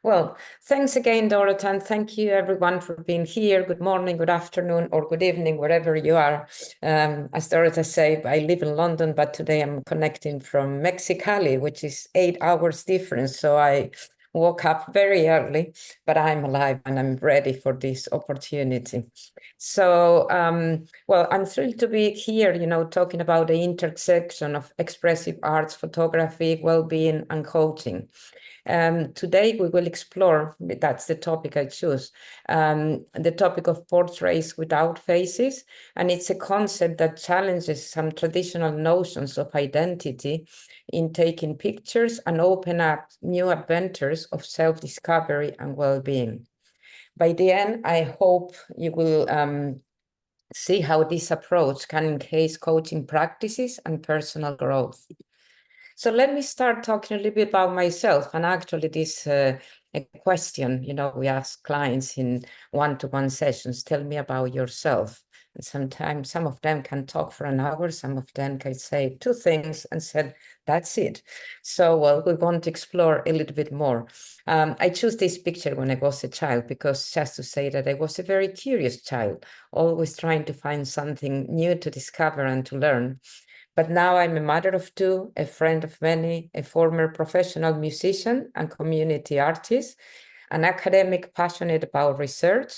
S5: Well, thanks again, Dorota, and thank you everyone for being here. Good morning, good afternoon, or good evening, wherever you are. As Dorota said, I live in London, but today I'm connecting from Mexicali, which is 8 hours difference. So I woke up very early, but I'm alive and I'm ready for this opportunity. So, well, I'm thrilled to be here, talking about the intersection of expressive arts, photography, well-being, and coaching. Today we will explore, that's the topic I choose, the topic of portraits without faces, and it's a concept that challenges some traditional notions of identity in taking pictures and open up new adventures of self-discovery and well-being. By the end, I hope you will see how this approach can enhance coaching practices and personal growth. So let me start talking a little bit about myself. And actually this a question, we ask clients in one-to-one sessions, tell me about yourself. And sometimes some of them can talk for an hour, some of them can say 2 things and said, that's it. So, well, we want to explore a little bit more. I chose this picture when I was a child because just to say that I was a very curious child, always trying to find something new to discover and to learn. But now I'm a mother of 2, a friend of many, a former professional musician and community artist, an academic passionate about research,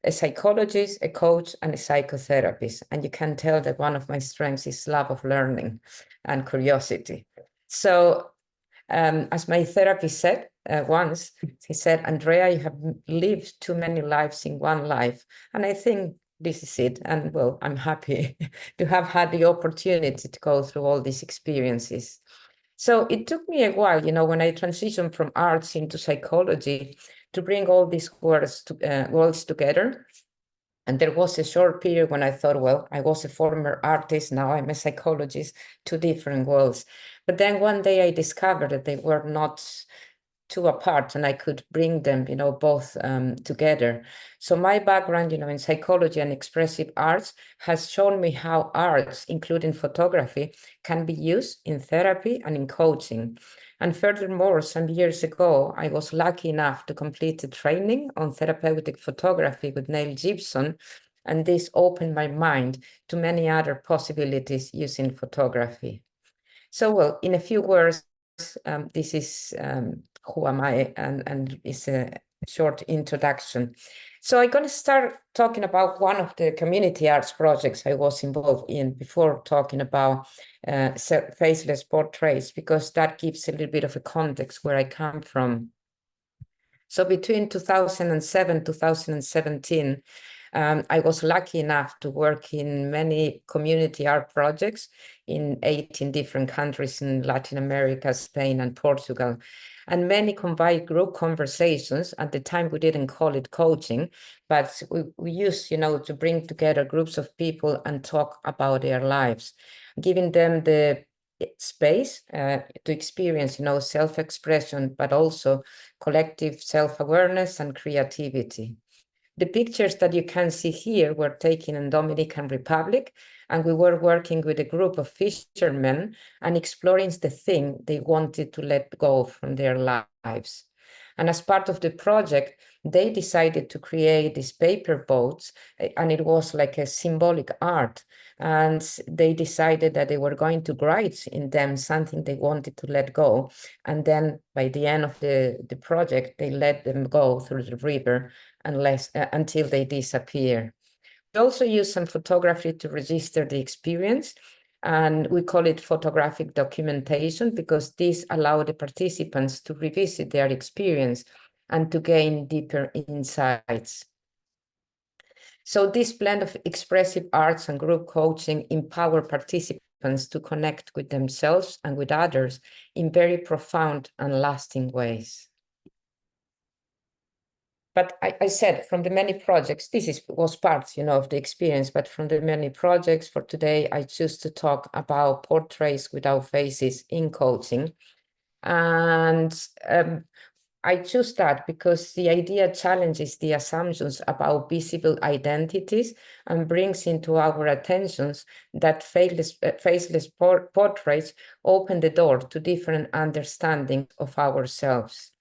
S5: a psychologist, a coach, and a psychotherapist. And you can tell that one of my strengths is love of learning and curiosity. So as my therapist said once, he said, Andrea, you have lived too many lives in one life. And I think this is it. And well, I'm happy to have had the opportunity to go through all these experiences. So it took me a while, when I transitioned from arts into psychology to bring all these worlds together. And there was a short period when I thought, well, I was a former artist, now I'm a psychologist, 2 different worlds. But then one day I discovered that they were not 2 apart and I could bring them, both together. So my background, in psychology and expressive arts has shown me how arts, including photography, can be used in therapy and in coaching. And furthermore, some years ago, I was lucky enough to complete a training on therapeutic photography with Neil Gibson, and this opened my mind to many other possibilities using photography. So, well, in a few words, this is who am I, and it's a short introduction. So I'm going to start talking about one of the community arts projects I was involved in before talking about faceless portraits, because that gives a little bit of a context where I come from. So between 2007, 2017, I was lucky enough to work in many community art projects in 18 different countries in Latin America, Spain, and Portugal. And many combined group conversations. At the time, we didn't call it coaching, but we used, to bring together groups of people and talk about their lives, giving them the space to experience, self-expression, but also collective self-awareness and creativity. The pictures that you can see here were taken in Dominican Republic, and we were working with a group of fishermen and exploring the thing they wanted to let go from their lives. And as part of the project, they decided to create these paper boats, and it was like a symbolic art. And they decided that they were going to write in them something they wanted to let go. And then by the end of the project, they let them go through the river until they disappear. We also use some photography to register the experience, and we call it photographic documentation because this allows the participants to revisit their experience and to gain deeper insights. So this blend of expressive arts and group coaching empower participants to connect with themselves and with others in very profound and lasting ways. But I said from the many projects, this was part, of the experience, but from the many projects for today, I choose to talk about portraits without faces in coaching. And I choose that because the idea challenges the assumptions about visible identities and brings into our attentions that faceless portraits open the door to different understandings of ourselves.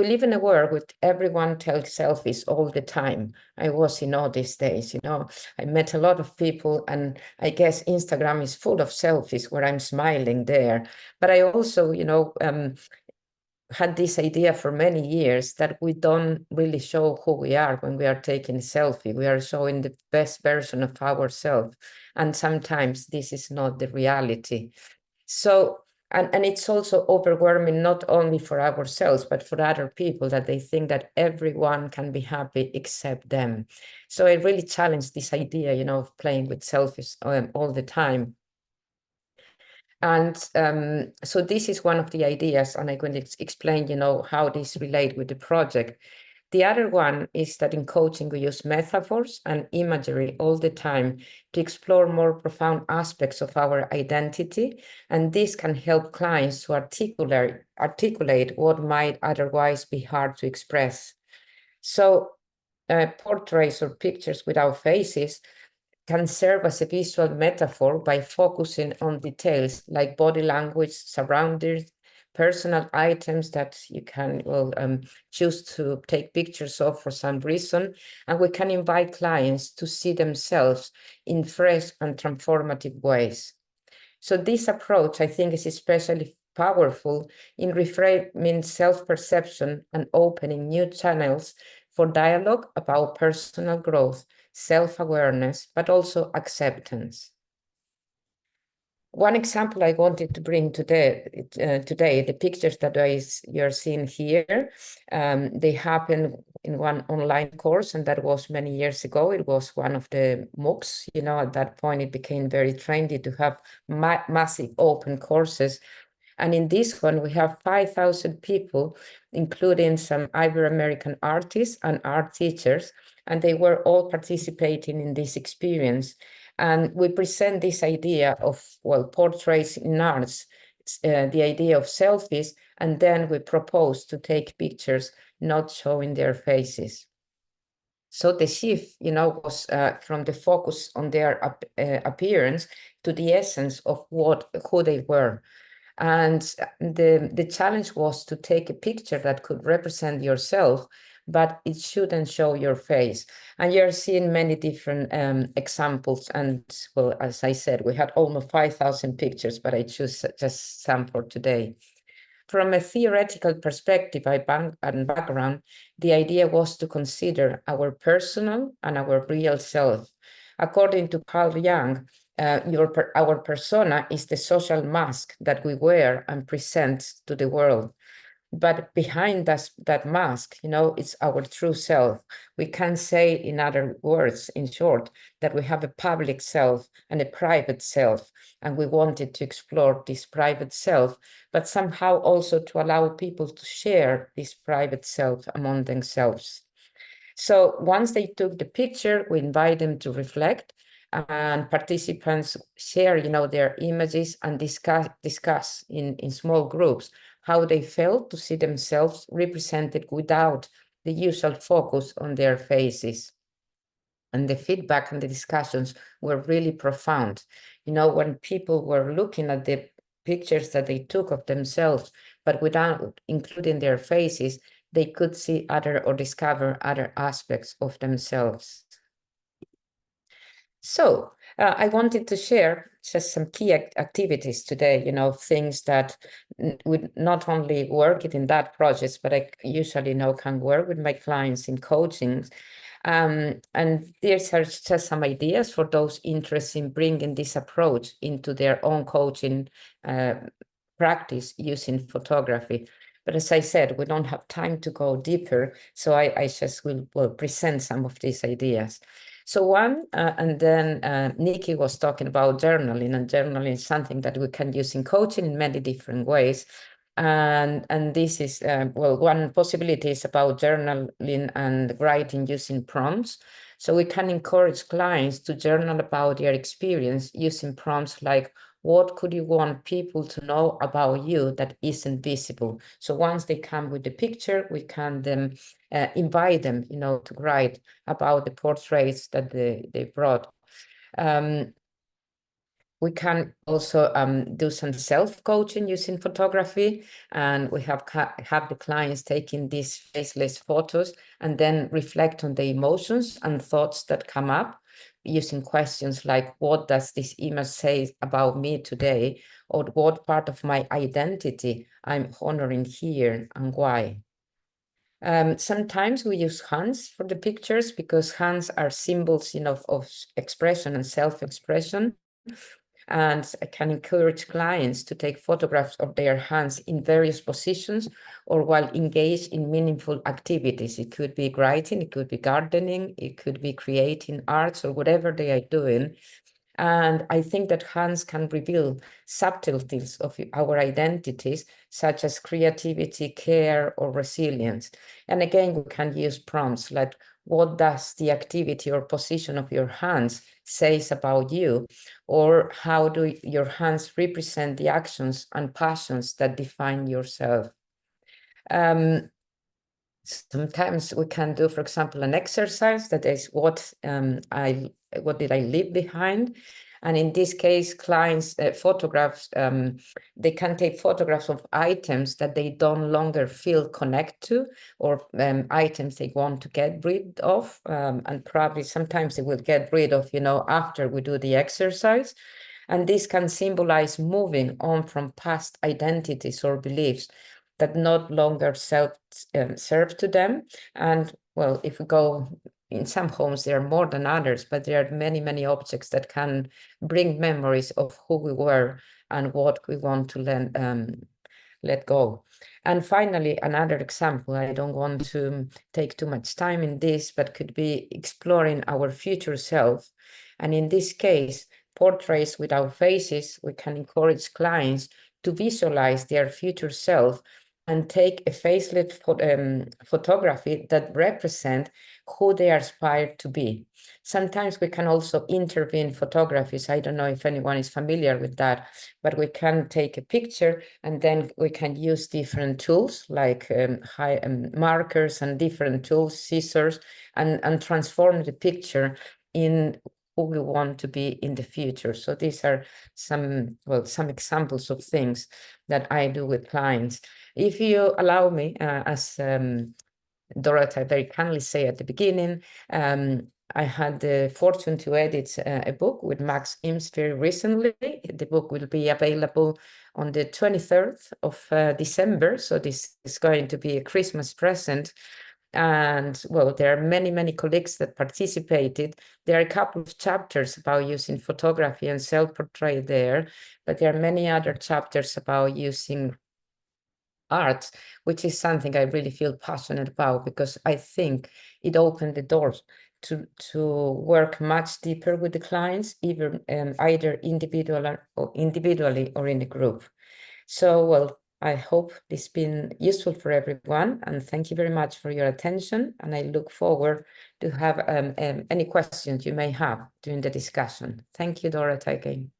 S5: we live in a world where everyone tells selfies all the time. I was in all these days, you know, I met a lot of people, and I guess Instagram is full of selfies where I'm smiling there. But I also, you know, had this idea for many years that we don't really show who we are when we are taking a selfie. We are showing the best version of ourselves. And sometimes this is not the reality. So, and it's also overwhelming, not only for ourselves, but for other people, that they think that everyone can be happy except them. So I really challenge this idea, you know, of playing with selfies all the time. And so this is one of the ideas, and I'm going to explain, you know, how this relate with the project. The other one is that in coaching, we use metaphors and imagery all the time to explore more profound aspects of our identity. And this can help clients to articulate what might otherwise be hard to express. So portraits or pictures without faces can serve as a visual metaphor by focusing on details like body language, surroundings, personal items that you can choose to take pictures of for some reason. And we can invite clients to see themselves in fresh and transformative ways. So this approach, I think, is especially powerful in reframing self-perception and opening new channels for dialogue about personal growth, self-awareness, but also acceptance. One example I wanted to bring today, the pictures that you're seeing here, they happen in one online course, and that was many years ago. It was one of the MOOCs. You know, at that point, it became very trendy to have massive open courses. And in this one, we have 5,000 people, including some Ibero-American artists and art teachers, and they were all participating in this experience. And we present this idea of, well, portraits in arts, the idea of selfies, and then we propose to take pictures not showing their faces. So the shift, you know, was from the focus on their appearance to the essence of who they were. And the challenge was to take a picture that could represent yourself, but it shouldn't show your face. And you're seeing many different examples. And well, as I said, we had almost 5,000 pictures, but I choose just some for today. From a theoretical perspective and background, the idea was to consider our personal and our real self. According to Carl Jung, our persona is the social mask that we wear and present to the world. But behind that mask, you know, it's our true self. We can say, in other words, in short, that we have a public self and a private self. And we wanted to explore this private self, but somehow also to allow people to share this private self among themselves. So once they took the picture, we invite them to reflect, and participants share, you know, their images and discuss in small groups how they felt to see themselves represented without the usual focus on their faces. And the feedback and the discussions were really profound. You know, when people were looking at the pictures that they took of themselves, but without including their faces, they could see other or discover other aspects of themselves. So I wanted to share just some key activities today, you know, things that would not only work in that project, but I usually know can work with my clients in coaching. And these are just some ideas for those interested in bringing this approach into their own coaching practice using photography. But as I said, we don't have time to go deeper, so I just will present some of these ideas. So one, and then Nikki was talking about journaling, and journaling is something that we can use in coaching in many different ways. And this is, well, one possibility is about journaling and writing using prompts. So we can encourage clients to journal about their experience using prompts like, what could you want people to know about you that isn't visible? So once they come with the picture, we can then invite them, you know, to write about the portraits that they brought. We can also do some self-coaching using photography, and we have the clients taking these faceless photos and then reflect on the emotions and thoughts that come up using questions like, what does this image say about me today? Or what part of my identity I'm honoring here and why? Sometimes we use hands for the pictures because hands are symbols, of expression and self-expression. And I can encourage clients to take photographs of their hands in various positions or while engaged in meaningful activities. It could be writing, it could be gardening, it could be creating arts or whatever they are doing. And I think that hands can reveal subtleties of our identities, such as creativity, care, or resilience. And again, we can use prompts like, what does the activity or position of your hands says about you? Or how do your hands represent the actions and passions that define yourself? Sometimes we can do, for example, an exercise that is what did I leave behind? And in this case, clients photographs, they can take photographs of items that they don't longer feel connect to, or items they want to get rid of. And probably sometimes they will get rid of, after we do the exercise. And this can symbolize moving on from past identities or beliefs that not longer serve to them. And well, if we go in some homes, there are more than others, but there are many, many objects that can bring memories of who we were and what we want to let go. And finally, another example, I don't want to take too much time in this, but could be exploring our future self. And in this case, portraits without faces, we can encourage clients to visualize their future self and take a faceless photography that represent who they aspire to be. Sometimes we can also intervene photographies. I don't know if anyone is familiar with that, but we can take a picture and then we can use different tools like markers and different tools, scissors, and transform the picture in who we want to be in the future. So these are some examples of things that I do with clients. If you allow me, as Dorota very kindly said at the beginning, I had the fortune to edit a book with Max Imms very recently. The book will be available on the 23rd of December. So this is going to be a Christmas present. And well, there are many, many colleagues that participated. There are a couple of chapters about using photography and self-portrait there, but there are many other chapters about using art, which is something I really feel passionate about because I think it opened the doors to work much deeper with the clients, even either individually or in a group. So, well, I hope this has been useful for everyone, and thank you very much for your attention. And I look forward to have any questions you may have during the discussion. Thank you, Dorota, again.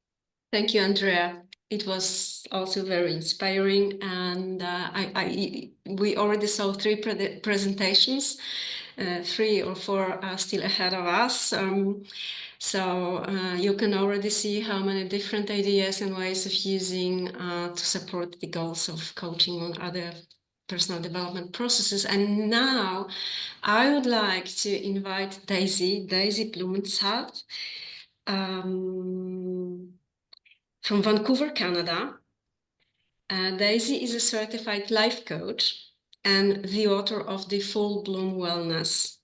S1: Thank you, Andrea. It was also very inspiring, and we already saw 3 presentations. 3 or 4 are still ahead of us. So you can already see how many different ideas and ways of using to support the goals of coaching and other personal development processes. And now I would like to invite Daisy Blumenthal, from Vancouver, Canada. Daisy is a certified life coach and the author of The Full Bloom Wellness.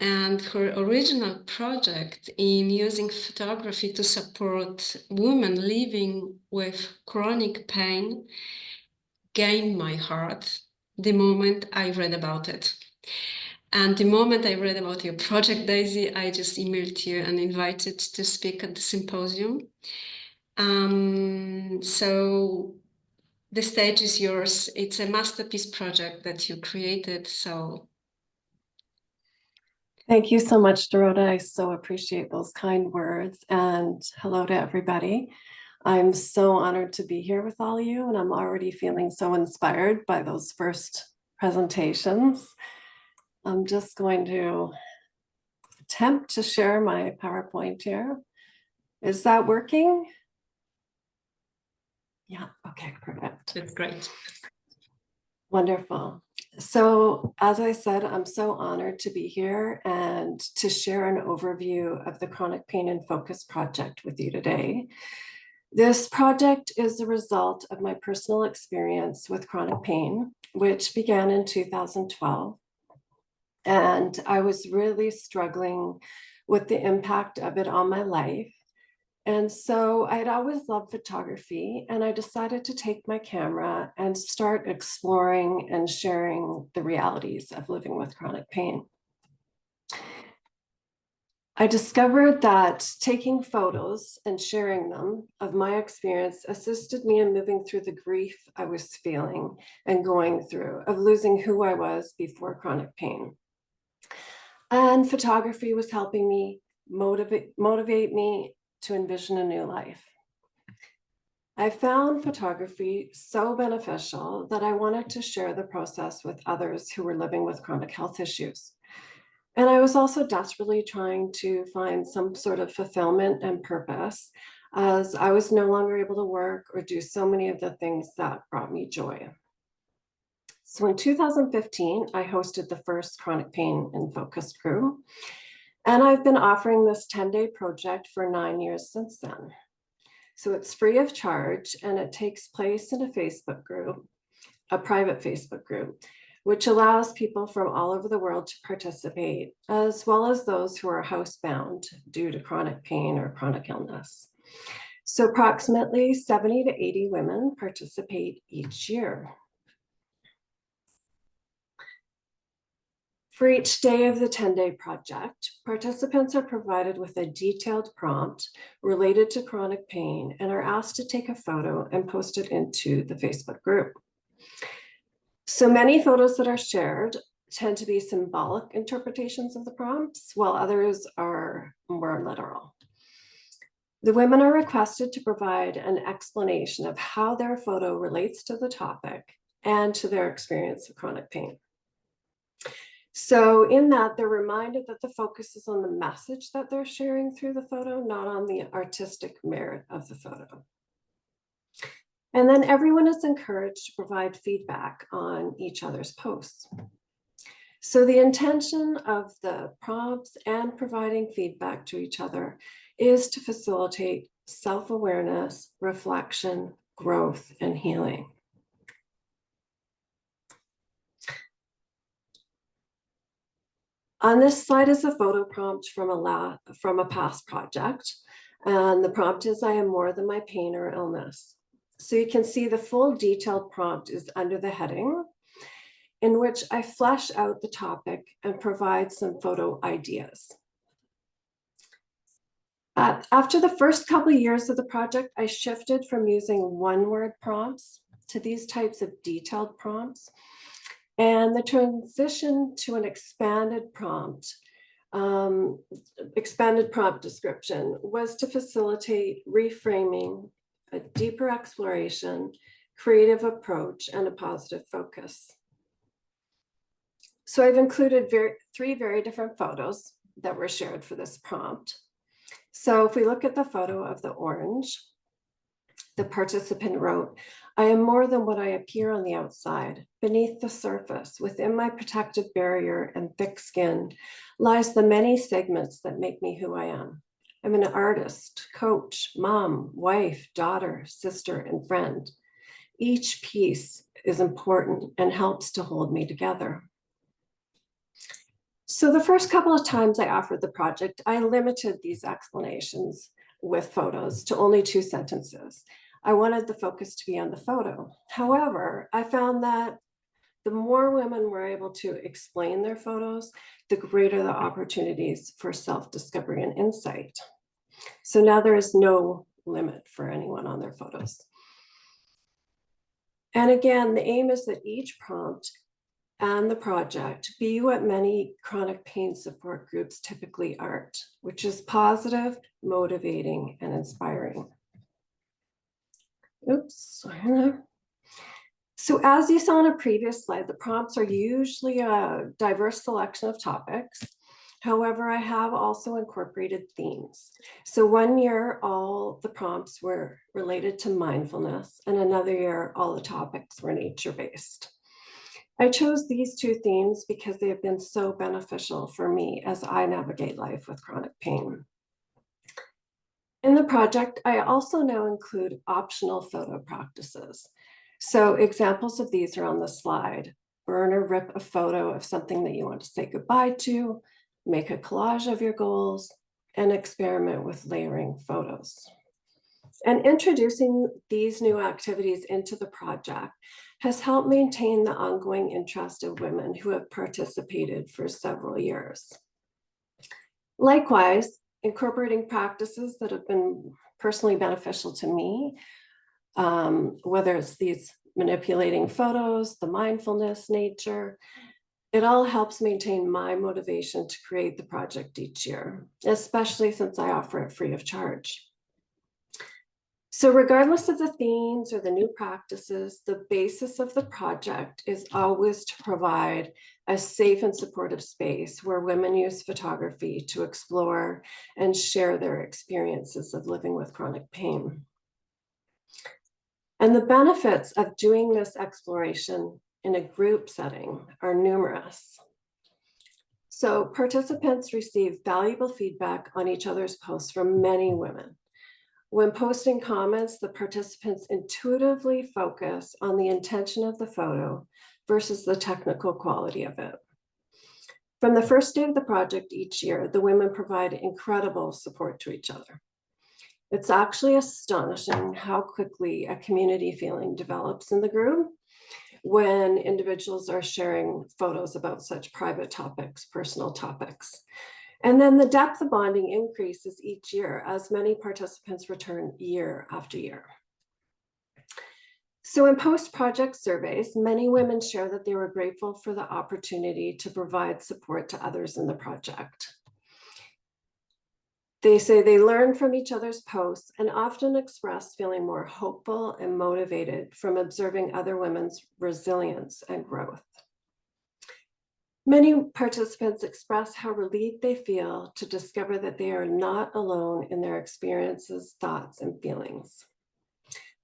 S1: And her original project in using photography to support women living with chronic pain gained my heart the moment I read about it. And the moment I read about your project, Daisy, I just emailed you and invited to speak at the symposium. So the stage is yours. It's a masterpiece project that you created. So
S6: thank you so much, Dorota. I so appreciate those kind words, and hello to everybody. I'm so honored to be here with all of you, and I'm already feeling so inspired by those first presentations. I'm just going to attempt to share my PowerPoint here. Is that working? Yeah, okay, perfect.
S1: That's great.
S6: Wonderful. So as I said, I'm so honored to be here and to share an overview of the Chronic Pain in Focus project with you today. This project is the result of my personal experience with chronic pain, which began in 2012. And I was really struggling with the impact of it on my life. And so I'd always loved photography, and I decided to take my camera and start exploring and sharing the realities of living with chronic pain. I discovered that taking photos and sharing them of my experience assisted me in moving through the grief I was feeling and going through of losing who I was before chronic pain. And photography was helping me motivate me to envision a new life. I found photography so beneficial that I wanted to share the process with others who were living with chronic health issues. And I was also desperately trying to find some sort of fulfillment and purpose, as I was no longer able to work or do so many of the things that brought me joy. So in 2015, I hosted the first Chronic Pain in Focus crew. And I've been offering this 10-day project for 9 years since then. So it's free of charge, and it takes place in a Facebook group, a private Facebook group, which allows people from all over the world to participate, as well as those who are housebound due to chronic pain or chronic illness. So approximately 70 to 80 women participate each year. For each day of the 10-day project, participants are provided with a detailed prompt related to chronic pain and are asked to take a photo and post it into the Facebook group. So many photos that are shared tend to be symbolic interpretations of the prompts, while others are more literal. The women are requested to provide an explanation of how their photo relates to the topic and to their experience of chronic pain. So in that, they're reminded that the focus is on the message that they're sharing through the photo, not on the artistic merit of the photo. And then everyone is encouraged to provide feedback on each other's posts. So the intention of the prompts and providing feedback to each other is to facilitate self-awareness, reflection, growth, and healing. On this slide is a photo prompt from a past project. And the prompt is, I am more than my pain or illness. So you can see the full detailed prompt is under the heading, in which I flesh out the topic and provide some photo ideas. After the first couple of years of the project, I shifted from using one-word prompts to these types of detailed prompts. And the transition to an expanded prompt description was to facilitate reframing, a deeper exploration, creative approach, and a positive focus. So I've included three very different photos that were shared for this prompt. So if we look at the photo of the orange, the participant wrote, I am more than what I appear on the outside. Beneath the surface, within my protective barrier and thick skin, lies the many segments that make me who I am. I'm an artist, coach, mom, wife, daughter, sister, and friend. Each piece is important and helps to hold me together. So the first couple of times I offered the project, I limited these explanations with photos to only 2 sentences. I wanted the focus to be on the photo. However, I found that the more women were able to explain their photos, the greater the opportunities for self-discovery and insight. So now there is no limit for anyone on their photos. And again, the aim is that each prompt and the project be what many chronic pain support groups typically aren't, which is positive, motivating, and inspiring. Oops. So as you saw on a previous slide, the prompts are usually a diverse selection of topics. However, I have also incorporated themes. So one year, all the prompts were related to mindfulness, and another year, all the topics were nature-based. I chose these two themes because they have been so beneficial for me as I navigate life with chronic pain. In the project, I also now include optional photo practices. So examples of these are on the slide. Burn or rip a photo of something that you want to say goodbye to, make a collage of your goals, and experiment with layering photos. And introducing these new activities into the project has helped maintain the ongoing interest of women who have participated for several years. Likewise, incorporating practices that have been personally beneficial to me, whether it's these manipulating photos, the mindfulness, nature, it all helps maintain my motivation to create the project each year, especially since I offer it free of charge. So regardless of the themes or the new practices, the basis of the project is always to provide a safe and supportive space where women use photography to explore and share their experiences of living with chronic pain. And the benefits of doing this exploration in a group setting are numerous. So participants receive valuable feedback on each other's posts from many women. When posting comments, the participants intuitively focus on the intention of the photo versus the technical quality of it. From the first day of the project each year, the women provide incredible support to each other. It's actually astonishing how quickly a community feeling develops in the group when individuals are sharing photos about such private topics, personal topics. And then the depth of bonding increases each year as many participants return year after year. So in post-project surveys, many women share that they were grateful for the opportunity to provide support to others in the project. They say they learn from each other's posts and often express feeling more hopeful and motivated from observing other women's resilience and growth. Many participants express how relieved they feel to discover that they are not alone in their experiences, thoughts, and feelings.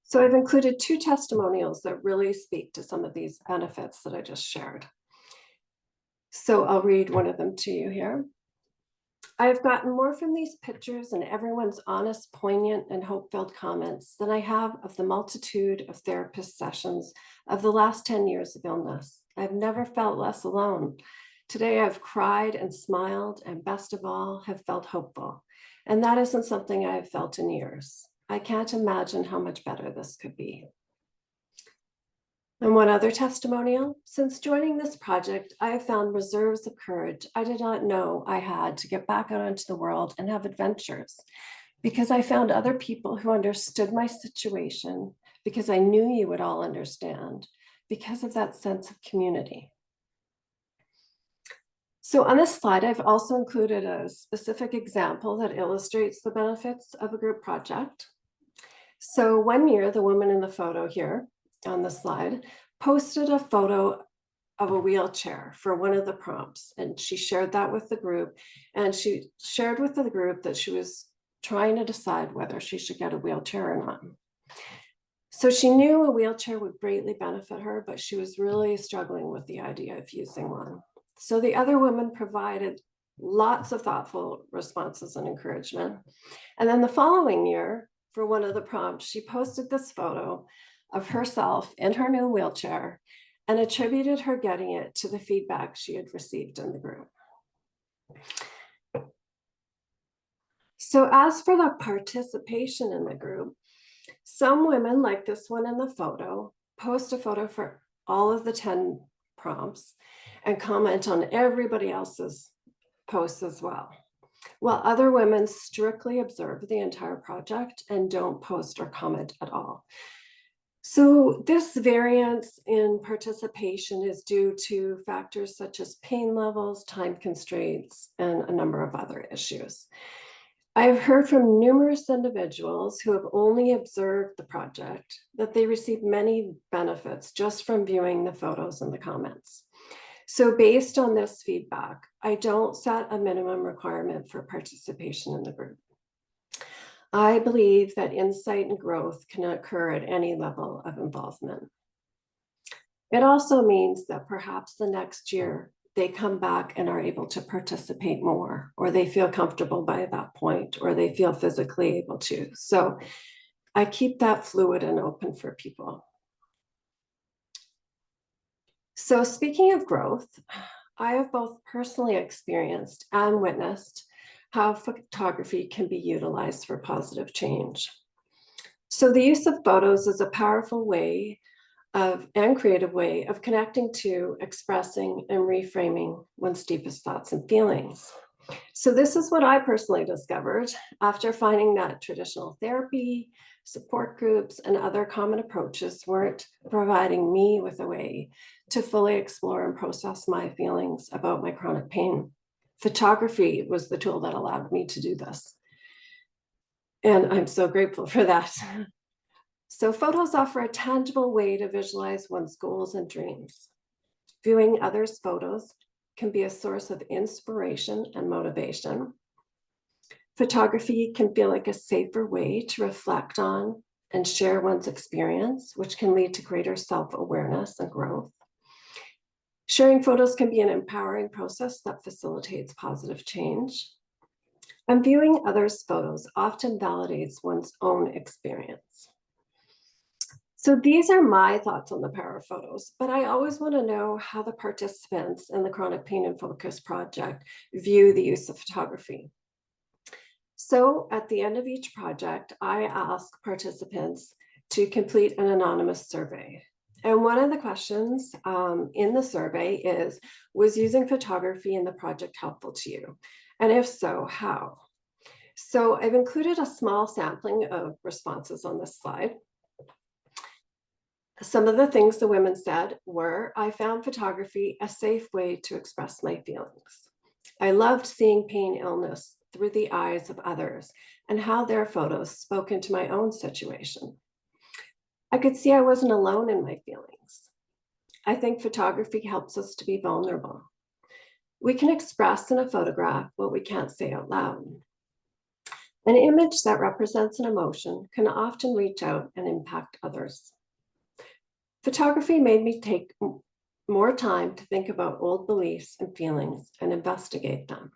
S6: So I've included two testimonials that really speak to some of these benefits that I just shared. So I'll read one of them to you here. I've gotten more from these pictures and everyone's honest, poignant, and hope-filled comments than I have of the multitude of therapist sessions of the last 10 years of illness. I've never felt less alone. Today I've cried and smiled, and best of all, have felt hopeful. And that isn't something I've felt in years. I can't imagine how much better this could be. And one other testimonial, since joining this project, I have found reserves of courage I did not know I had to get back out into the world and have adventures, because I found other people who understood my situation, because I knew you would all understand, because of that sense of community. So on this slide, I've also included a specific example that illustrates the benefits of a group project. So one year, the woman in the photo here on the slide posted a photo of a wheelchair for one of the prompts, and she shared that with the group, and she shared with the group that she was trying to decide whether she should get a wheelchair or not. So she knew a wheelchair would greatly benefit her, but she was really struggling with the idea of using one. So the other women provided lots of thoughtful responses and encouragement. And then the following year, for one of the prompts, she posted this photo of herself in her new wheelchair and attributed her getting it to the feedback she had received in the group. So as for the participation in the group, some women, like this one in the photo, post a photo for all of the 10 prompts and comment on everybody else's posts as well, while other women strictly observe the entire project and don't post or comment at all. So this variance in participation is due to factors such as pain levels, time constraints, and a number of other issues. I've heard from numerous individuals who have only observed the project that they receive many benefits just from viewing the photos and the comments. So based on this feedback, I don't set a minimum requirement for participation in the group. I believe that insight and growth can occur at any level of involvement. It also means that perhaps the next year they come back and are able to participate more, or they feel comfortable by that point, or they feel physically able to. So I keep that fluid and open for people. So speaking of growth, I have both personally experienced and witnessed how photography can be utilized for positive change. So the use of photos is a powerful way and creative way of connecting to, expressing, and reframing one's deepest thoughts and feelings. So this is what I personally discovered after finding that traditional therapy, support groups, and other common approaches weren't providing me with a way to fully explore and process my feelings about my chronic pain. Photography was the tool that allowed me to do this. And I'm so grateful for that. So photos offer a tangible way to visualize one's goals and dreams. Viewing others' photos can be a source of inspiration and motivation. Photography can feel like a safer way to reflect on and share one's experience, which can lead to greater self-awareness and growth. Sharing photos can be an empowering process that facilitates positive change. And viewing others' photos often validates one's own experience. So these are my thoughts on the power of photos, but I always want to know how the participants in the Chronic Pain in Focus project view the use of photography. So at the end of each project, I ask participants to complete an anonymous survey. And one of the questions in the survey is, was using photography in the project helpful to you? And if so, how? So I've included a small sampling of responses on this slide. Some of the things the women said were, I found photography a safe way to express my feelings. I loved seeing pain illness through the eyes of others and how their photos spoke into my own situation. I could see I wasn't alone in my feelings. I think photography helps us to be vulnerable. We can express in a photograph what we can't say out loud. An image that represents an emotion can often reach out and impact others. Photography made me take more time to think about old beliefs and feelings and investigate them.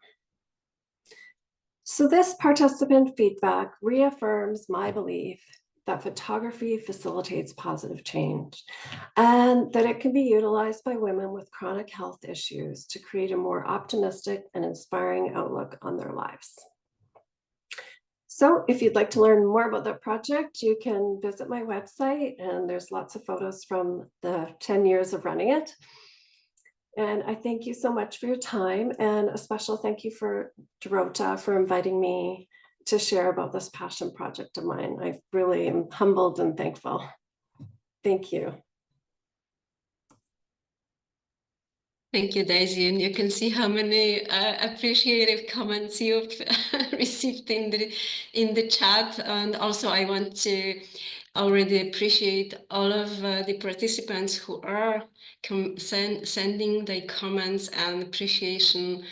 S6: So this participant feedback reaffirms my belief that photography facilitates positive change and that it can be utilized by women with chronic health issues to create a more optimistic and inspiring outlook on their lives. So if you'd like to learn more about the project, you can visit my website, and there's lots of photos from the 10 years of running it. And I thank you so much for your time, and a special thank you for Dorota for inviting me to share about this passion project of mine. I really am humbled and thankful. Thank you.
S1: Thank you, Daisy. And you can see how many appreciative comments you've received in the chat. And also, I want to already appreciate all of the participants who are sending their comments and appreciation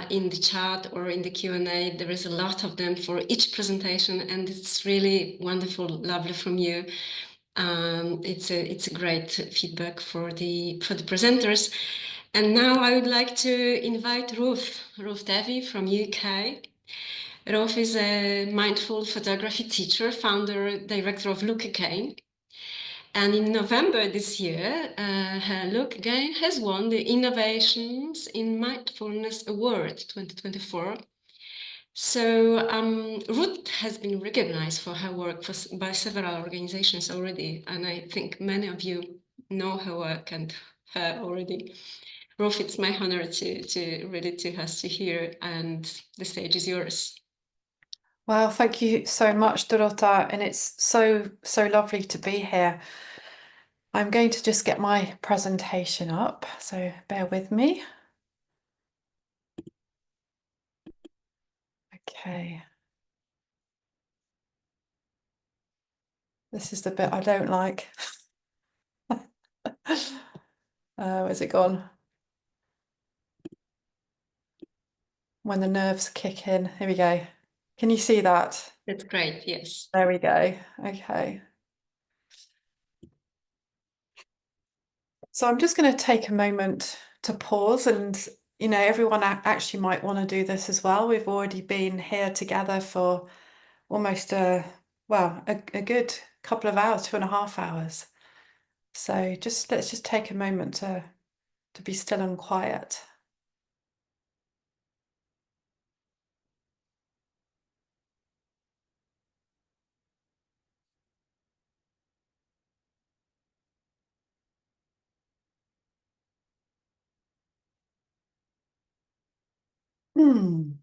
S1: in the chat or in the Q&A. There is a lot of them for each presentation, and it's really wonderful, lovely from you. It's a great feedback for the presenters. And now I would like to invite Ruth Devi from UK. Ruth is a mindful photography teacher, founder, director of Look Again. And in November this year, her Look Again has won the Innovations in Mindfulness Award 2024. So Ruth has been recognized for her work by several organizations already, and I think many of you know her work and her already. Ruth, it's my honor to read it to us to hear, and the stage is yours.
S7: Well, thank you so much, Dorota, and it's so lovely to be here. I'm going to just get my presentation up, so bear with me. Okay. This is the bit I don't like. Where's it gone? when the nerves kick in. Here we go. Can you see that?
S1: That's great, yes.
S7: There we go. Okay. So I'm just going to take a moment to pause, and everyone actually might want to do this as well. We've already been here together for almost a good couple of hours, 2.5 hours. So let's just take a moment to be still and quiet.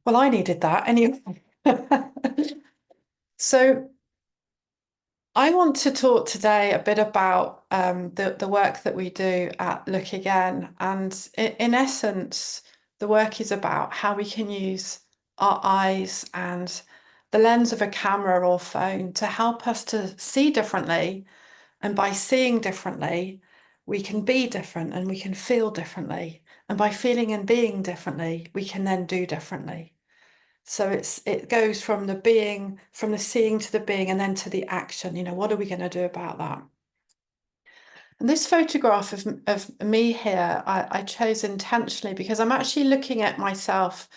S7: Well, I needed that anyway. So I want to talk today a bit about the work that we do at Look Again. And in essence, the work is about how we can use our eyes and the lens of a camera or phone to help us to see differently. And by seeing differently, we can be different and we can feel differently. And by feeling and being differently, we can then do differently. So it goes from the seeing to the being, and then to the action. What are we going to do about that? And this photograph of me here, I chose intentionally because I'm actually looking at myself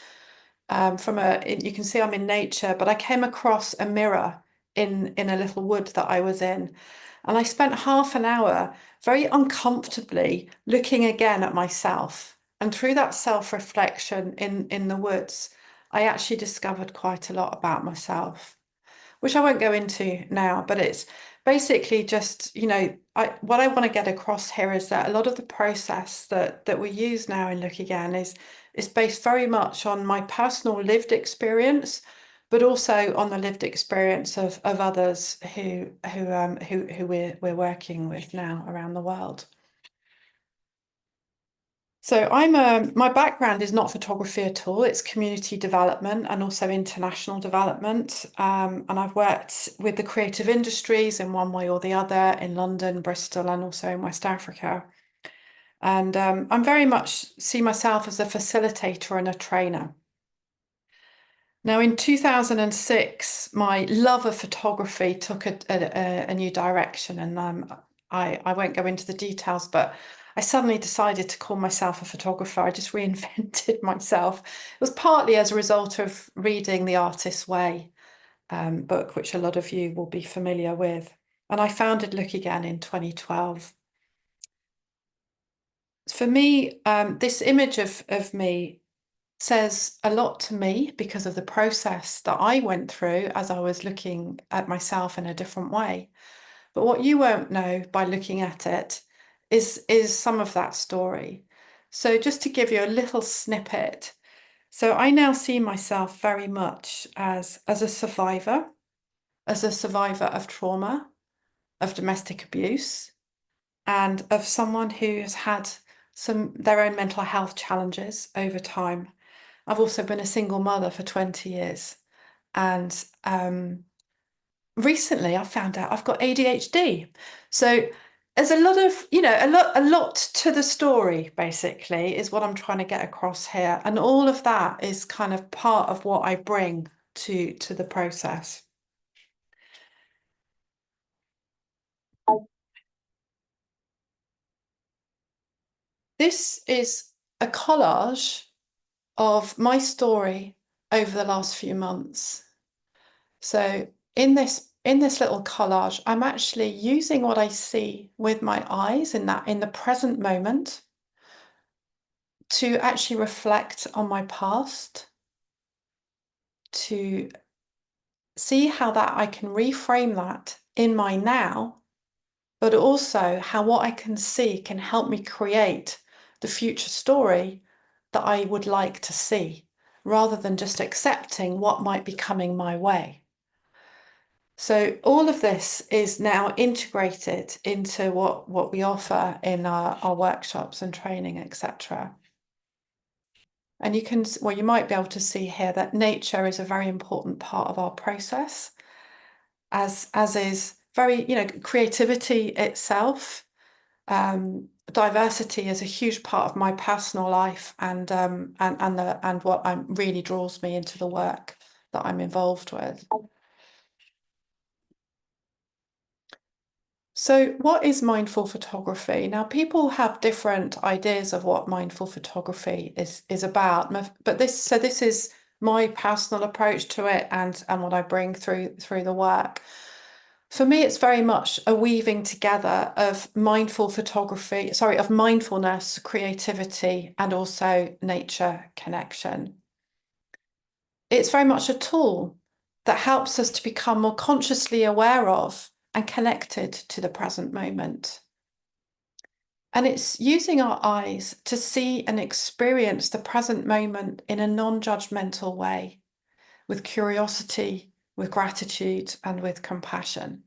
S7: you can see I'm in nature, but I came across a mirror in a little wood that I was in. And I spent half an hour very uncomfortably looking again at myself. And through that self-reflection in the woods, I actually discovered quite a lot about myself, which I won't go into now, but it's basically just, what I want to get across here is that a lot of the process that we use now in Look Again is based very much on my personal lived experience, but also on the lived experience of others who we're working with now around the world. So my background is not photography at all. It's community development and also international development. And I've worked with the creative industries in one way or the other in London, Bristol, and also in West Africa. And I'm very much see myself as a facilitator and a trainer. Now, in 2006, my love of photography took a new direction, and I won't go into the details, but I suddenly decided to call myself a photographer. I just reinvented myself. It was partly as a result of reading The Artist's Way book, which a lot of you will be familiar with. And I founded Look Again in 2012. For me, this image of me says a lot to me because of the process that I went through as I was looking at myself in a different way. But what you won't know by looking at it is some of that story. So just to give you a little snippet. So I now see myself very much as a survivor of trauma, of domestic abuse, and of someone who has had their own mental health challenges over time. I've also been a single mother for 20 years. And recently I found out I've got ADHD. So there's a lot of, a lot to the story, basically, is what I'm trying to get across here. And all of that is kind of part of what I bring to the process. This is a collage of my story over the last few months. So in this little collage, I'm actually using what I see with my eyes in the present moment to actually reflect on my past, to see how that I can reframe that in my now, but also how what I can see can help me create the future story that I would like to see, rather than just accepting what might be coming my way. So all of this is now integrated into what we offer in our workshops and training, etc. And you might be able to see here that nature is a very important part of our process, as is very, creativity itself. diversity is a huge part of my personal life, and what really draws me into the work that I'm involved with. So what is mindful photography? Now, people have different ideas of what mindful photography is about, but this is my personal approach to it, and what I bring through the work. For me, it's very much a weaving together of mindfulness, creativity, and also nature connection. It's very much a tool that helps us to become more consciously aware of and connected to the present moment. And it's using our eyes to see and experience the present moment in a non-judgmental way, with curiosity, with gratitude, and with compassion.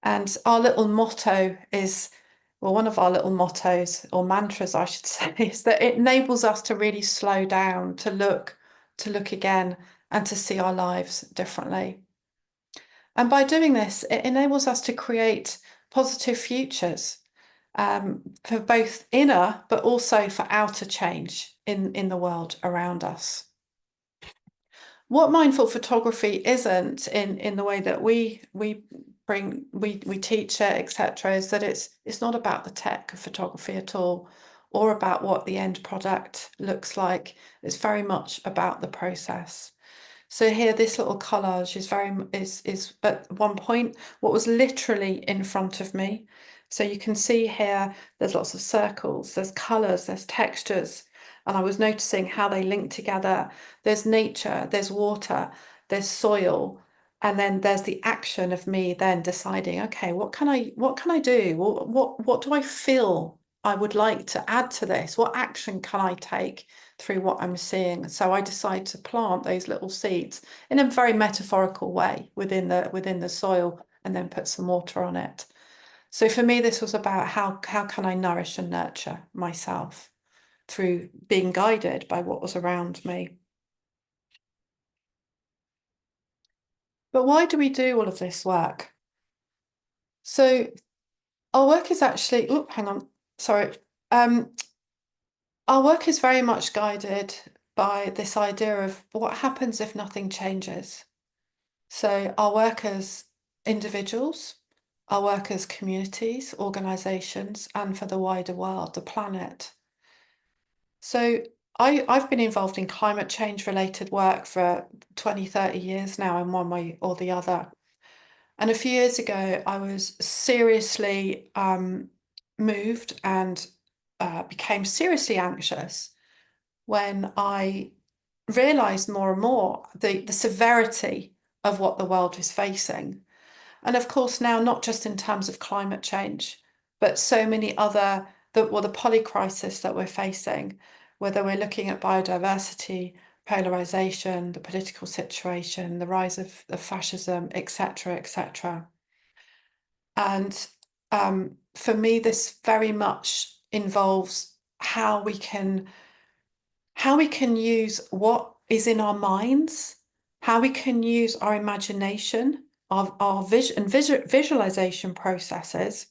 S7: And our little motto is, well, one of our little mottos, or mantras, I should say, is that it enables us to really slow down, to look again, and to see our lives differently. And by doing this, it enables us to create positive futures for both inner, but also for outer change in the world around us. What mindful photography isn't, in the way that we teach it, etc., is that it's not about the tech of photography at all, or about what the end product looks like. It's very much about the process. So here, this little collage is at one point what was literally in front of me. So you can see here, there's lots of circles, there's colours, there's textures, and I was noticing how they link together. There's nature, there's water, there's soil, and then there's the action of me then deciding, okay, what can I do? What do I feel I would like to add to this? What action can I take through what I'm seeing? So I decide to plant those little seeds in a very metaphorical way within the soil, and then put some water on it. So for me, this was about how can I nourish and nurture myself through being guided by what was around me. But why do we do all of this work? So our work is actually, our work is very much guided by this idea of what happens if nothing changes. So our work as individuals, our work as communities, organisations, and for the wider world, the planet. So I've been involved in climate change related work for 20, 30 years now, in one way or the other. And a few years ago, I was seriously moved and became seriously anxious when I realised more and more the severity of what the world is facing. And of course, now, not just in terms of climate change, but so many other, the polycrisis that we're facing, whether we're looking at biodiversity, polarization, the political situation, the rise of fascism, etc., etc. And for me, this very much involves how we can use what is in our minds, how we can use our imagination, our visualization processes,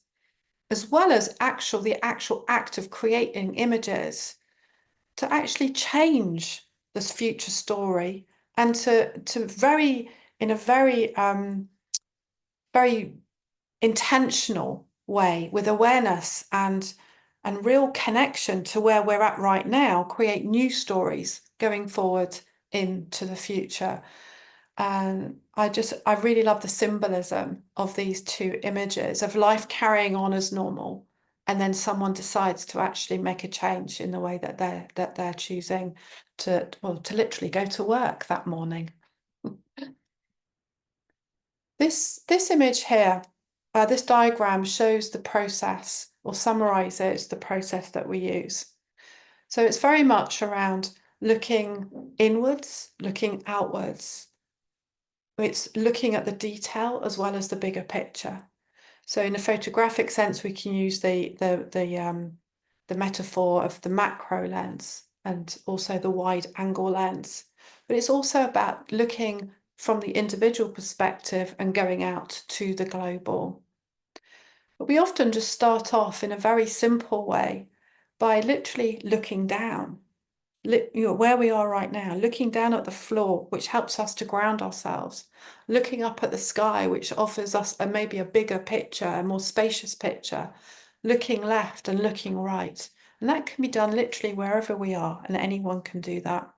S7: as well as the actual act of creating images, to actually change this future story, and in a very intentional way, with awareness and real connection to where we're at right now, create new stories going forward into the future. And I really love the symbolism of these two images of life carrying on as normal, and then someone decides to actually make a change in the way that they're choosing to literally go to work that morning. This image here, this diagram shows the process, or summarises the process that we use. So it's very much around looking inwards, looking outwards. It's looking at the detail as well as the bigger picture. So in a photographic sense, we can use the metaphor of the macro lens, and also the wide angle lens. But it's also about looking from the individual perspective and going out to the global. But we often just start off in a very simple way by literally looking down, where we are right now, looking down at the floor, which helps us to ground ourselves, looking up at the sky, which offers us maybe a bigger picture, a more spacious picture, looking left and looking right. And that can be done literally wherever we are, and anyone can do that.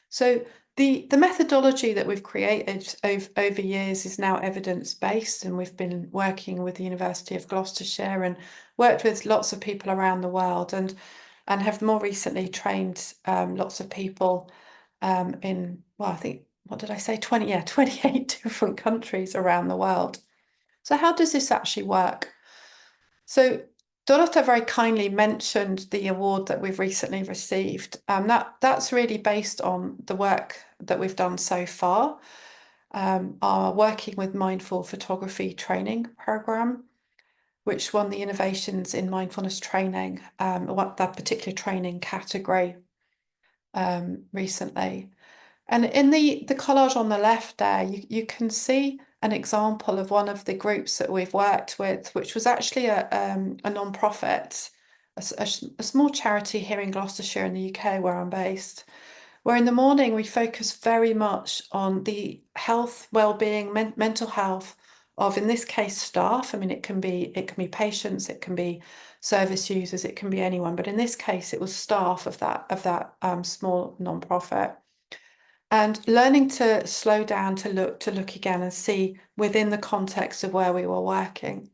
S7: So the methodology that we've created over years is now evidence-based, and we've been working with the University of Gloucestershire and worked with lots of people around the world, and have more recently trained lots of people in, well, I think, what did I say, 28 different countries around the world. So how does this actually work? So Dorota very kindly mentioned the award that we've recently received. That's really based on the work that we've done so far, our Working with Mindful Photography training program, which won the Innovations in Mindfulness Training, that particular training category recently. And in the collage on the left there, you can see an example of one of the groups that we've worked with, which was actually a non-profit, a small charity here in Gloucestershire in the UK, where I'm based, where in the morning we focus very much on the health, well-being, mental health of, in this case, staff. I mean, it can be patients, it can be service users, it can be anyone, but in this case, it was staff of that small non-profit. And learning to slow down, to look again and see within the context of where we were working.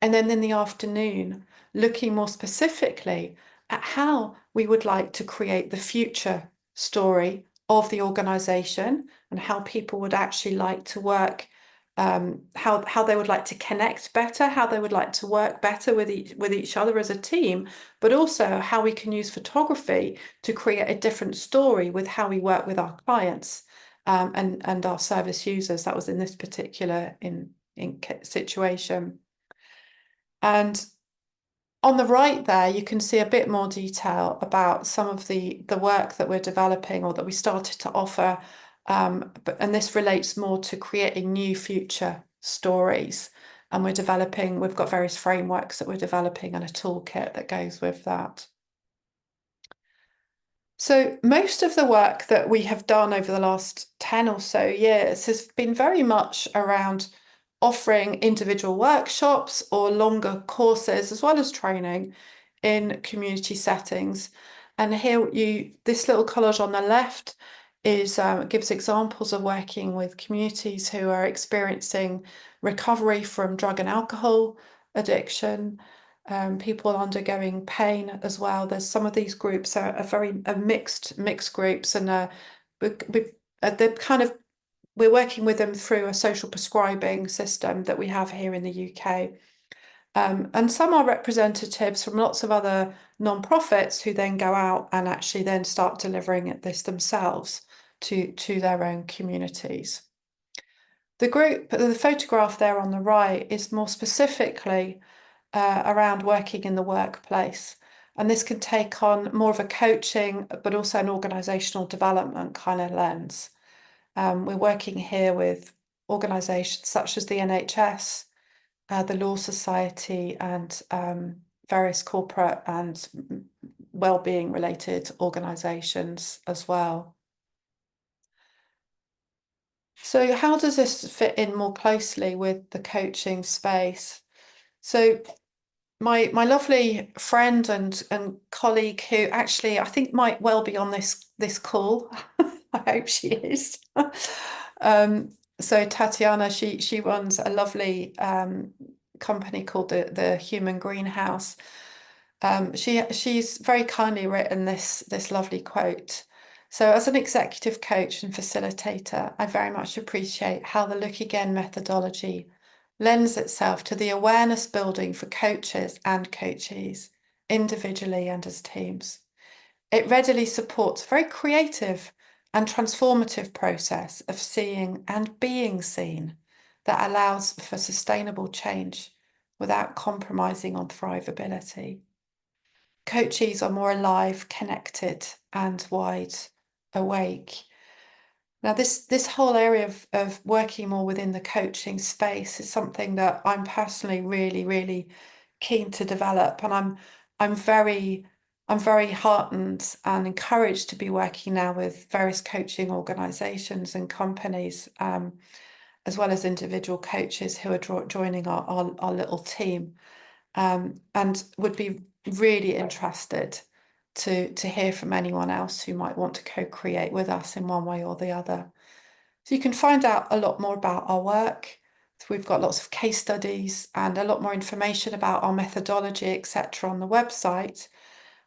S7: And then in the afternoon, looking more specifically at how we would like to create the future story of the organisation, and how people would actually like to work, how they would like to connect better, how they would like to work better with each other as a team, but also how we can use photography to create a different story with how we work with our clients and our service users. That was in this particular situation. And on the right there, you can see a bit more detail about some of the work that we're developing, or that we started to offer. And this relates more to creating new future stories. And we've got various frameworks that we're developing and a toolkit that goes with that. So most of the work that we have done over the last 10 or so years has been very much around offering individual workshops or longer courses, as well as training in community settings. And here this little collage on the left gives examples of working with communities who are experiencing recovery from drug and alcohol addiction, people undergoing pain as well. There's some of these groups are very mixed groups, and we're working with them through a social prescribing system that we have here in the UK. And some are representatives from lots of other non-profits who then go out and actually then start delivering this themselves to their own communities. The photograph there on the right is more specifically around working in the workplace. And this can take on more of a coaching, but also an organisational development kind of lens. We're working here with organisations such as the NHS, the Law Society, and various corporate and well-being related organisations as well. So how does this fit in more closely with the coaching space? So my lovely friend and colleague, who actually I think might well be on this call, I hope she is. So Tatiana, she runs a lovely company called the Human Greenhouse. She's very kindly written this lovely quote. So as an executive coach and facilitator, I very much appreciate how the Look Again methodology lends itself to the awareness building for coaches and coachees, individually and as teams. It readily supports a very creative and transformative process of seeing and being seen that allows for sustainable change without compromising on thrivability. Coachees are more alive, connected, and wide awake. Now, this whole area of working more within the coaching space is something that I'm personally really, really keen to develop, and I'm very heartened and encouraged to be working now with various coaching organisations and companies, as well as individual coaches who are joining our little team, and would be really interested to hear from anyone else who might want to co-create with us in one way or the other. So you can find out a lot more about our work. So we've got lots of case studies and a lot more information about our methodology, etc., on the website.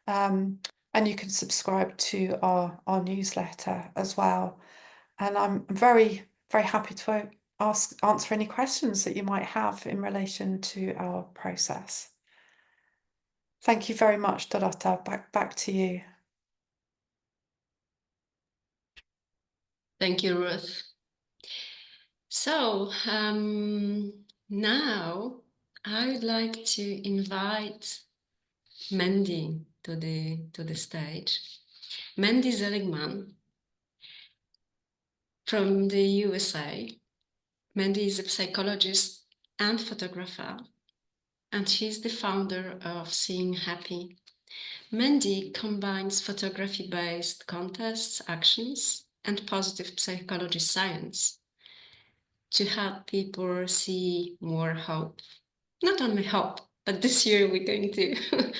S7: And you can subscribe to our newsletter as well. And I'm very, very happy to answer any questions that you might have in relation to our process. Thank you very much, Dorota. Back to you.
S1: Thank you, Ruth. So now I would like to invite Mandy to the stage. Mandy Seligman from the USA. Mandy is a psychologist and photographer, and she's the founder of Seeing Happy. Mandy combines photography-based contests, actions, and positive psychology science to help people see more hope. Not only hope, but this year we're going to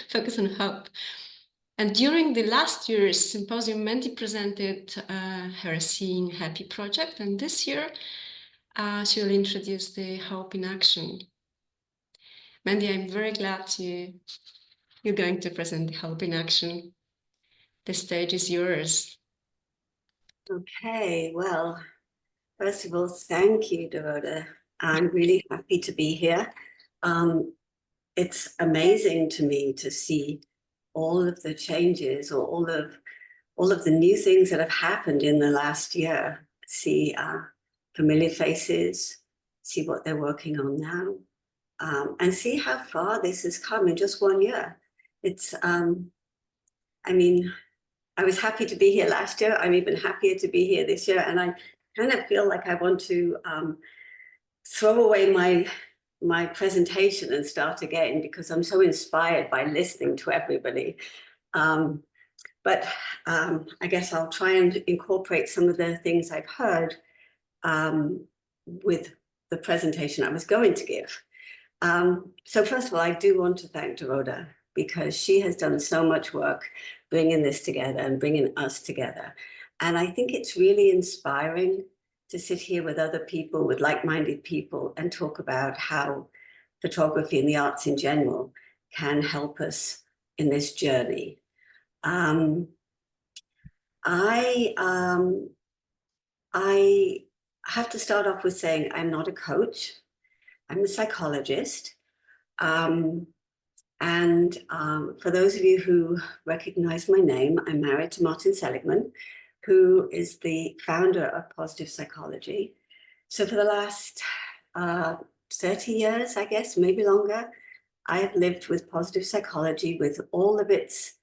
S1: focus on hope. And during the last year's symposium, Mandy presented her Seeing Happy project, and this year she will introduce the Hope in Action. Mandy, I'm very glad you're going to present the Hope in Action. The stage is yours.
S8: Okay, well, first of all, thank you, Dorota. I'm really happy to be here. It's amazing to me to see all of the changes or all of the new things that have happened in the last year. See familiar faces, see what they're working on now, and see how far this has come in just 1 year. It's, I mean, I was happy to be here last year. I'm even happier to be here this year. And I kind of feel like I want to throw away my presentation and start again, because I'm so inspired by listening to everybody. But I guess I'll try and incorporate some of the things I've heard with the presentation I was going to give. So first of all, I do want to thank Dorota, because she has done so much work bringing this together and bringing us together. And I think it's really inspiring to sit here with other people, with like-minded people, and talk about how photography and the arts in general can help us in this journey. I have to start off with saying I'm not a coach. I'm a psychologist. For those of you who recognize my name, I'm married to Martin Seligman, who is the founder of Positive Psychology. So for the last 30 years, I guess, maybe longer, I have lived with positive psychology, with all of its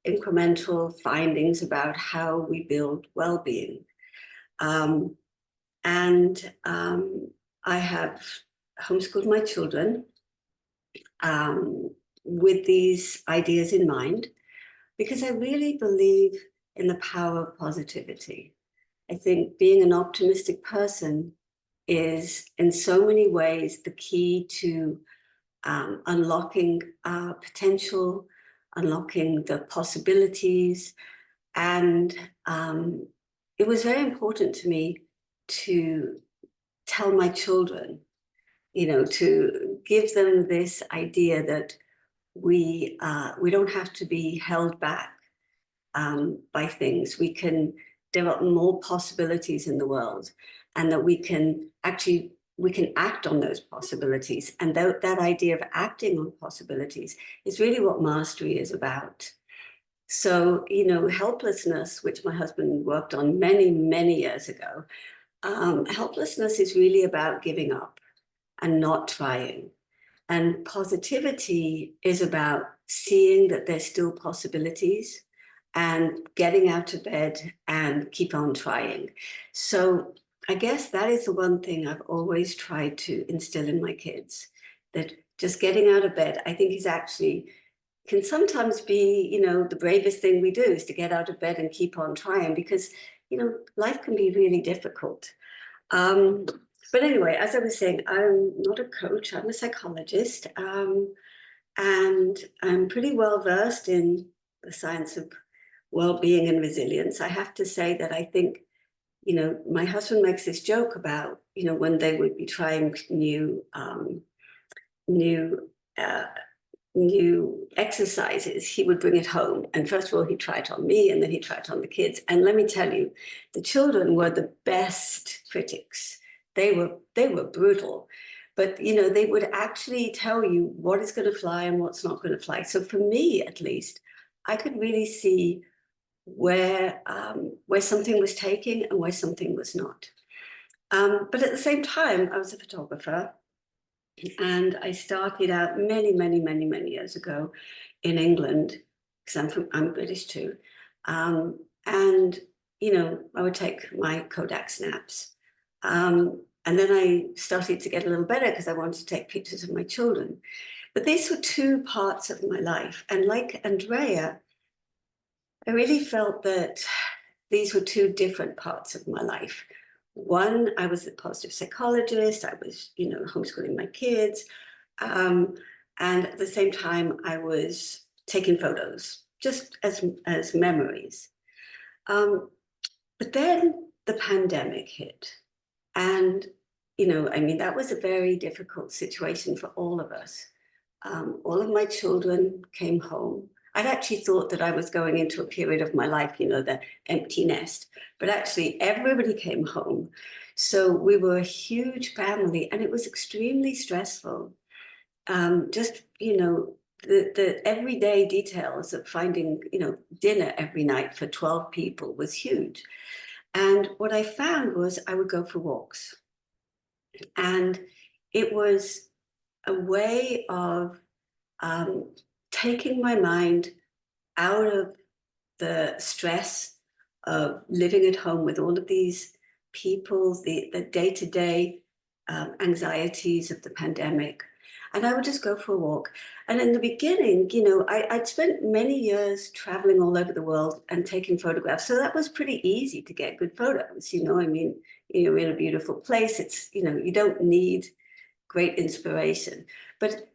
S8: incremental findings about how we build well-being. I have homeschooled my children with these ideas in mind, because I really believe in the power of positivity. I think being an optimistic person is in so many ways the key to unlocking our potential, unlocking the possibilities. And it was very important to me to tell my children, to give them this idea that we don't have to be held back by things. We can develop more possibilities in the world, and that we can act on those possibilities. And that idea of acting on possibilities is really what mastery is about. So, helplessness, which my husband worked on many, many years ago, helplessness is really about giving up and not trying. And positivity is about seeing that there's still possibilities and getting out of bed and keep on trying. So I guess that is the one thing I've always tried to instill in my kids, that just getting out of bed, I think, is actually can sometimes be, you know, the bravest thing we do is to get out of bed and keep on trying, because, you know, life can be really difficult. But anyway, as I was saying, I'm not a coach, I'm a psychologist, and I'm pretty well versed in the science of well-being and resilience. I have to say that I think, you know, my husband makes this joke about, you know, when they would be trying new exercises, he would bring it home. And first of all, he'd try it on me, and then he'd try it on the kids. And let me tell you, the children were the best critics. They were brutal. But, you know, they would actually tell you what is going to fly and what's not going to fly. So for me, at least, I could really see where something was taking and where something was not. But at the same time, I was a photographer, and I started out many years ago in England, because I'm British too. And, you know, I would take my Kodak snaps. And then I started to get a little better because I wanted to take pictures of my children. But these were two parts of my life. And like Andrea, I really felt that these were two different parts of my life. One, I was a positive psychologist. I was, you know, homeschooling my kids. And at the same time, I was taking photos, just as memories. But then the pandemic hit. And, you know, I mean, that was a very difficult situation for all of us. All of my children came home. I'd actually thought that I was going into a period of my life, you know, the empty nest, but actually everybody came home. So we were a huge family, and it was extremely stressful. Just, you know, the everyday details of finding, you know, dinner every night for 12 people was huge. And what I found was I would go for walks. And it was a way of taking my mind out of the stress of living at home with all of these people, the day-to-day anxieties of the pandemic. And I would just go for a walk. And in the beginning, you know, I'd spent many years traveling all over the world and taking photographs. So that was pretty easy to get good photos. You know, I mean, you're in a beautiful place. It's, you know, you don't need great inspiration. But,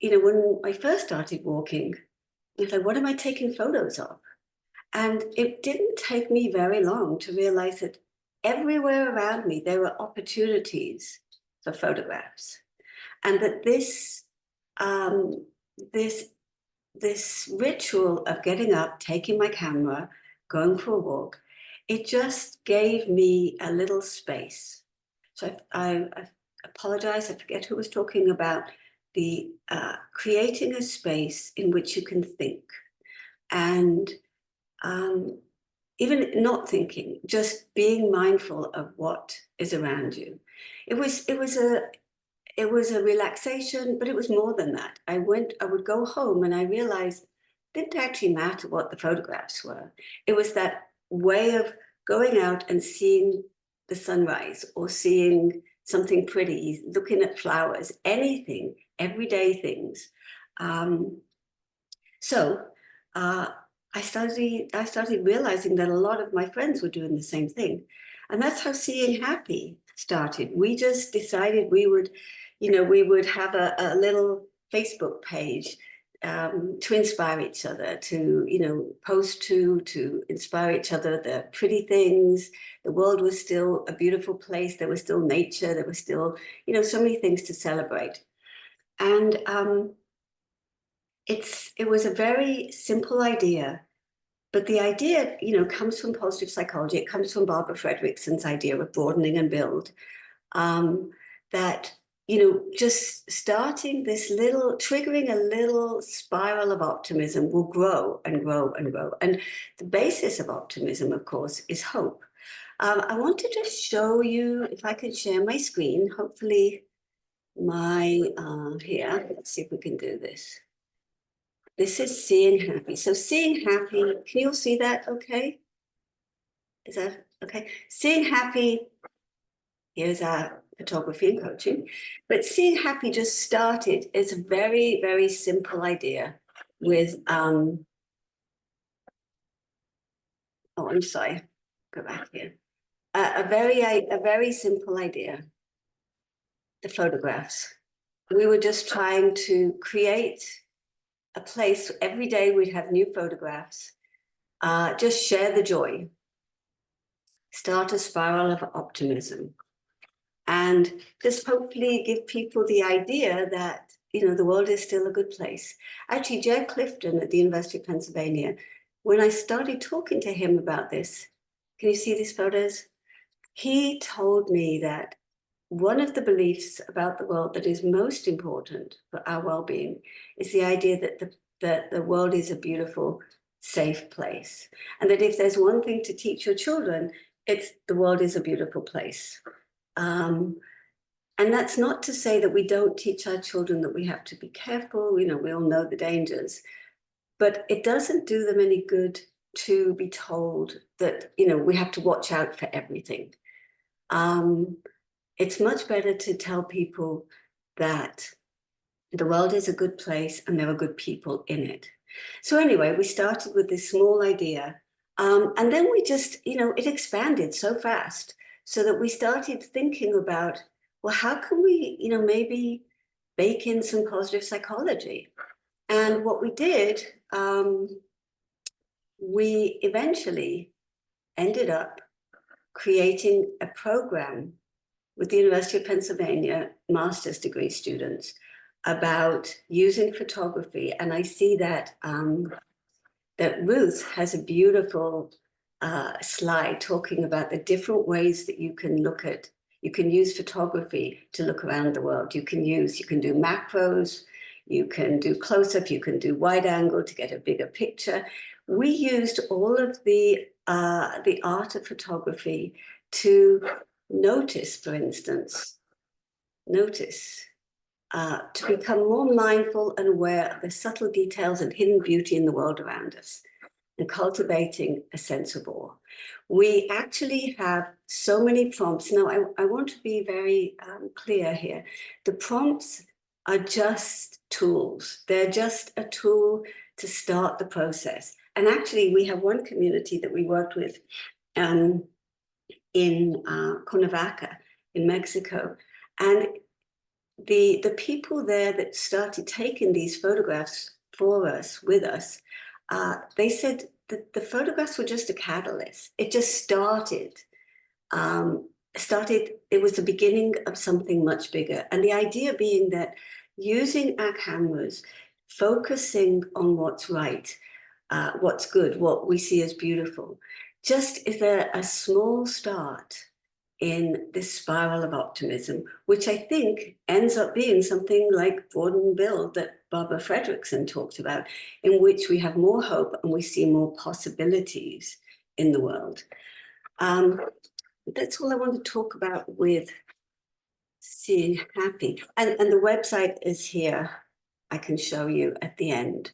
S8: you know, when I first started walking, I was like, what am I taking photos of? And it didn't take me very long to realize that everywhere around me, there were opportunities for photographs. And that this ritual of getting up, taking my camera, going for a walk, it just gave me a little space. So I apologize, I forget who was talking about the creating a space in which you can think. And even not thinking, just being mindful of what is around you. It was a relaxation, but it was more than that. I would go home and I realized it didn't actually matter what the photographs were. It was that way of going out and seeing the sunrise, or seeing something pretty, looking at flowers, anything, everyday things. So I started realizing that a lot of my friends were doing the same thing. And that's how Seeing Happy started. We just decided we would, you know, we would have a little Facebook page to inspire each other, to, you know, post to inspire each other, the pretty things. The world was still a beautiful place. There was still nature. There was still, you know, so many things to celebrate. And it was a very simple idea. But the idea, you know, comes from positive psychology. It comes from Barbara Fredrickson's idea of broadening and build. That, you know, just starting this little, triggering a little spiral of optimism will grow and grow and grow. And the basis of optimism, of course, is hope. I want to just show you, if I could share my screen, hopefully here, let's see if we can do this. This is seeing happy. So seeing happy, can you all see that okay? Is that okay? Seeing happy, here's our photography and coaching, but seeing happy just started as a very, very simple idea with, oh, I'm sorry, go back here. A very simple idea, the photographs. We were just trying to create a place every day we'd have new photographs, just share the joy, start a spiral of optimism, and just hopefully give people the idea that, you know, the world is still a good place. Actually, Jack Clifton at the University of Pennsylvania, when I started talking to him about this, can you see these photos? He told me that one of the beliefs about the world that is most important for our well-being is the idea that the world is a beautiful, safe place. And that if there's one thing to teach your children, it's the world is a beautiful place. And that's not to say that we don't teach our children that we have to be careful, you know, we all know the dangers, but it doesn't do them any good to be told that, you know, we have to watch out for everything. It's much better to tell people that the world is a good place and there are good people in it. So anyway, we started with this small idea, and then we just, you know, it expanded so fast so that we started thinking about, well, how can we, you know, maybe bake in some positive psychology? And what we did, we eventually ended up creating a program with the University of Pennsylvania master's degree students about using photography. And I see that, that Ruth has a beautiful slide talking about the different ways that you can use photography to look around the world. You can do macros, you can do close-up, you can do wide angle to get a bigger picture. We used all of the art of photography to notice, for instance, to become more mindful and aware of the subtle details and hidden beauty in the world around us and cultivating a sense of awe. We actually have so many prompts. Now, I want to be very clear here. The prompts are just tools. They're just a tool to start the process. And actually, we have one community that we worked with in Cuernavaca, in Mexico. And the people there that started taking these photographs for us, with us, they said that the photographs were just a catalyst. It just started, it was the beginning of something much bigger. And the idea being that using our cameras, focusing on what's right, what's good, what we see as beautiful, just is a small start in this spiral of optimism, which I think ends up being something like Broaden Build that Barbara Fredrickson talked about, in which we have more hope and we see more possibilities in the world. That's all I want to talk about with seeing happy. And the website is here. I can show you at the end.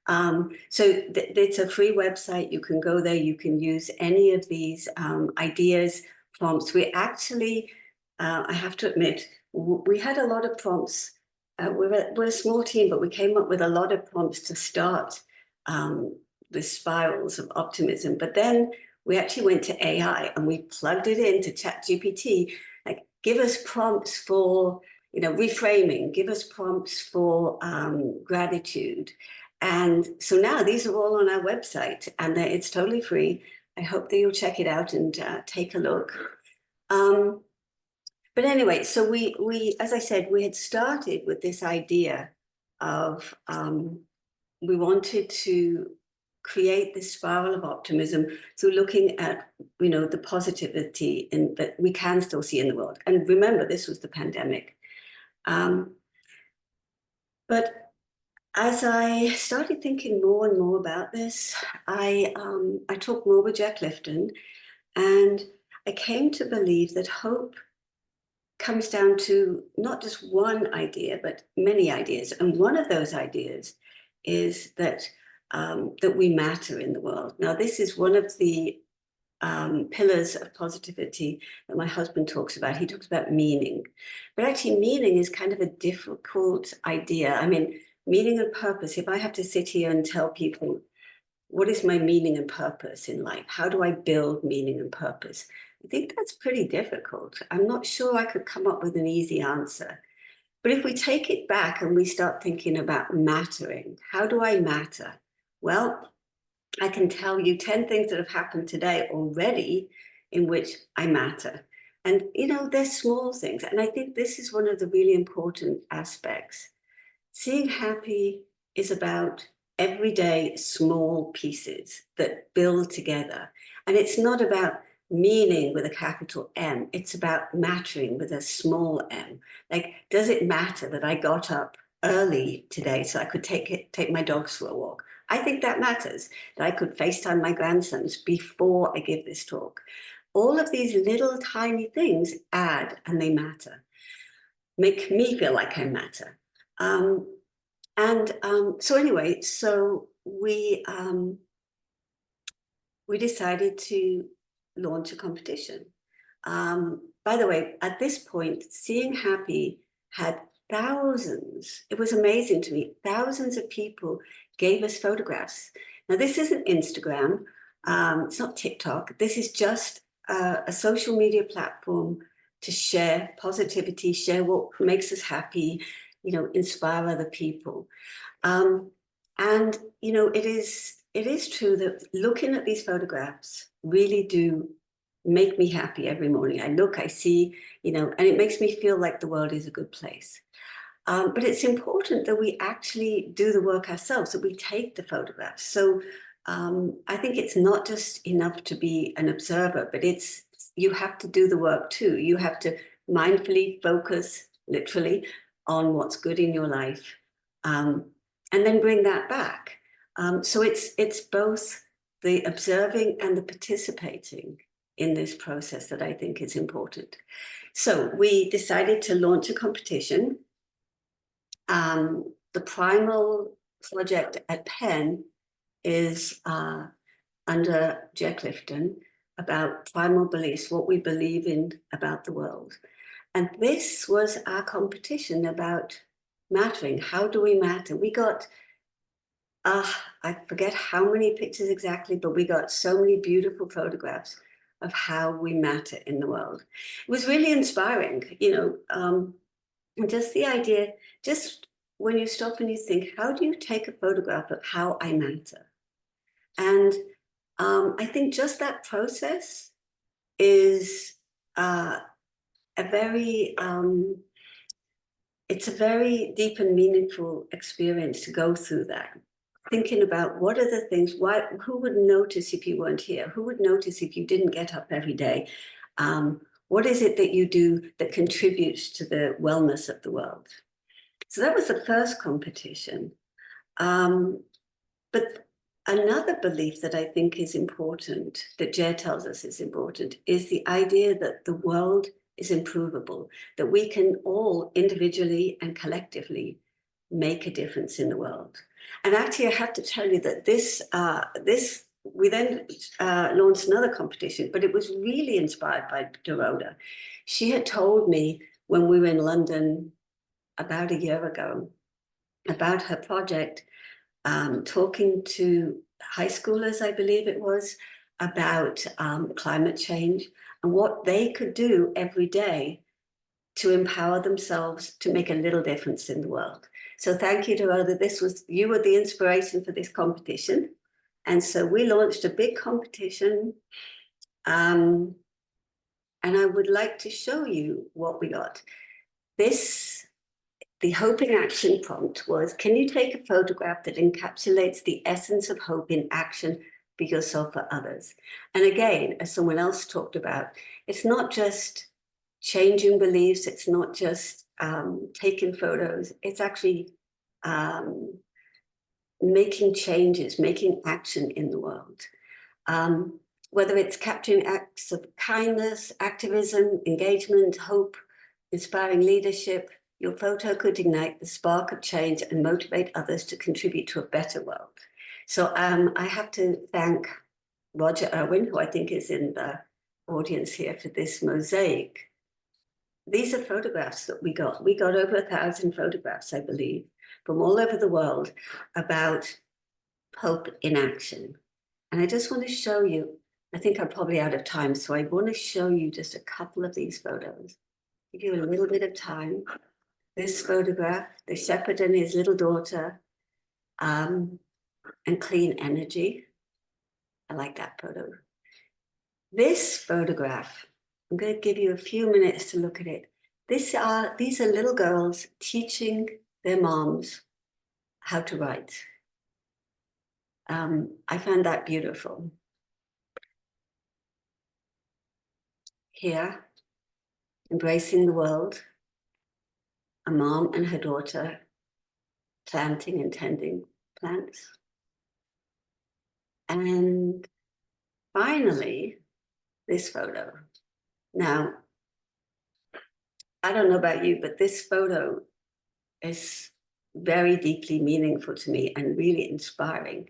S8: So it's a free website. You can go there. You can use any of these ideas, prompts. We actually, I have to admit, we had a lot of prompts. We're a small team, but we came up with a lot of prompts to start the spirals of optimism. But then we actually went to AI and we plugged it into ChatGPT. Like, give us prompts for, you know, reframing. Give us prompts for gratitude. And so now these are all on our website, and it's totally free. I hope that you'll check it out and take a look. But anyway, so we, as I said, we had started with this idea of we wanted to create this spiral of optimism through looking at, you know, the positivity that we can still see in the world. And remember, this was the pandemic. But as I started thinking more and more about this, I talked more with Jack Clifton, and I came to believe that hope comes down to not just one idea, but many ideas. And one of those ideas is that that we matter in the world. Now, this is one of the pillars of positivity that my husband talks about. He talks about meaning, but actually meaning is kind of a difficult idea. I mean, meaning and purpose, if I have to sit here and tell people, what is my meaning and purpose in life? How do I build meaning and purpose? I think that's pretty difficult. I'm not sure I could come up with an easy answer. But if we take it back and we start thinking about mattering, how do I matter? Well, I can tell you 10 things that have happened today already in which I matter. And, you know, they're small things. And I think this is one of the really important aspects. Seeing happy is about everyday small pieces that build together. And it's not about meaning with a capital M. It's about mattering with a small m. Like, does it matter that I got up early today so I could take my dogs for a walk? I think that matters, that I could FaceTime my grandsons before I give this talk. All of these little tiny things add and they matter, make me feel like I matter. So anyway, so we decided to launch a competition. By the way, at this point, Seeing Happy had thousands, it was amazing to me, thousands of people gave us photographs. Now, this isn't Instagram, it's not TikTok, this is just a social media platform to share positivity, share what makes us happy, you know, inspire other people. And, you know, it is true that looking at these photographs really do make me happy every morning. I look, I see, you know, and it makes me feel like the world is a good place. But it's important that we actually do the work ourselves, that we take the photographs. So I think it's not just enough to be an observer, but you have to do the work too. You have to mindfully focus, literally, on what's good in your life, and then bring that back. So it's both the observing and the participating in this process that I think is important. So we decided to launch a competition. The primal project at Penn is under Jay Clifton about primal beliefs, what we believe in about the world. And this was our competition about mattering. How do we matter? We got, I forget how many pictures exactly, but we got so many beautiful photographs of how we matter in the world. It was really inspiring, you know, and just the idea, just when you stop and you think, how do you take a photograph of how I matter? And I think just that process is it's a very deep and meaningful experience to go through that. Thinking about what are the things, who would notice if you weren't here? Who would notice if you didn't get up every day? What is it that you do that contributes to the wellness of the world? So that was the first competition. But another belief that I think is important, that Jay tells us is important, is the idea that the world is improvable, that we can all individually and collectively make a difference in the world. And actually, I have to tell you that we then launched another competition, but it was really inspired by Dorota. She had told me when we were in London about a year ago about her project, talking to high schoolers, I believe it was, about climate change and what they could do every day to empower themselves to make a little difference in the world. So thank you, Dorota. You were the inspiration for this competition. And so we launched a big competition. And I would like to show you what we got. The Hope in Action prompt was, can you take a photograph that encapsulates the essence of hope in action for yourself or others? And again, as someone else talked about, it's not just changing beliefs, it's not just taking photos, it's actually making changes, making action in the world. Whether it's capturing acts of kindness, activism, engagement, hope, inspiring leadership, Your photo could ignite the spark of change and motivate others to contribute to a better world. So I have to thank Roger Irwin, who I think is in the audience here, for this mosaic. These are photographs that we got. We got over 1,000 photographs, I believe, from all over the world about hope in action. And I just want to show you, I think I'm probably out of time, so I want to show you just a couple of these photos. Give you a little bit of time. This photograph, the shepherd and his little daughter, and clean energy. I like that photo. This photograph, I'm going to give you a few minutes to look at it. These are little girls teaching their moms how to write. I found that beautiful. Here, embracing the world, a mom and her daughter planting and tending plants. And finally, this photo. Now, I don't know about you, but this photo is very deeply meaningful to me and really inspiring.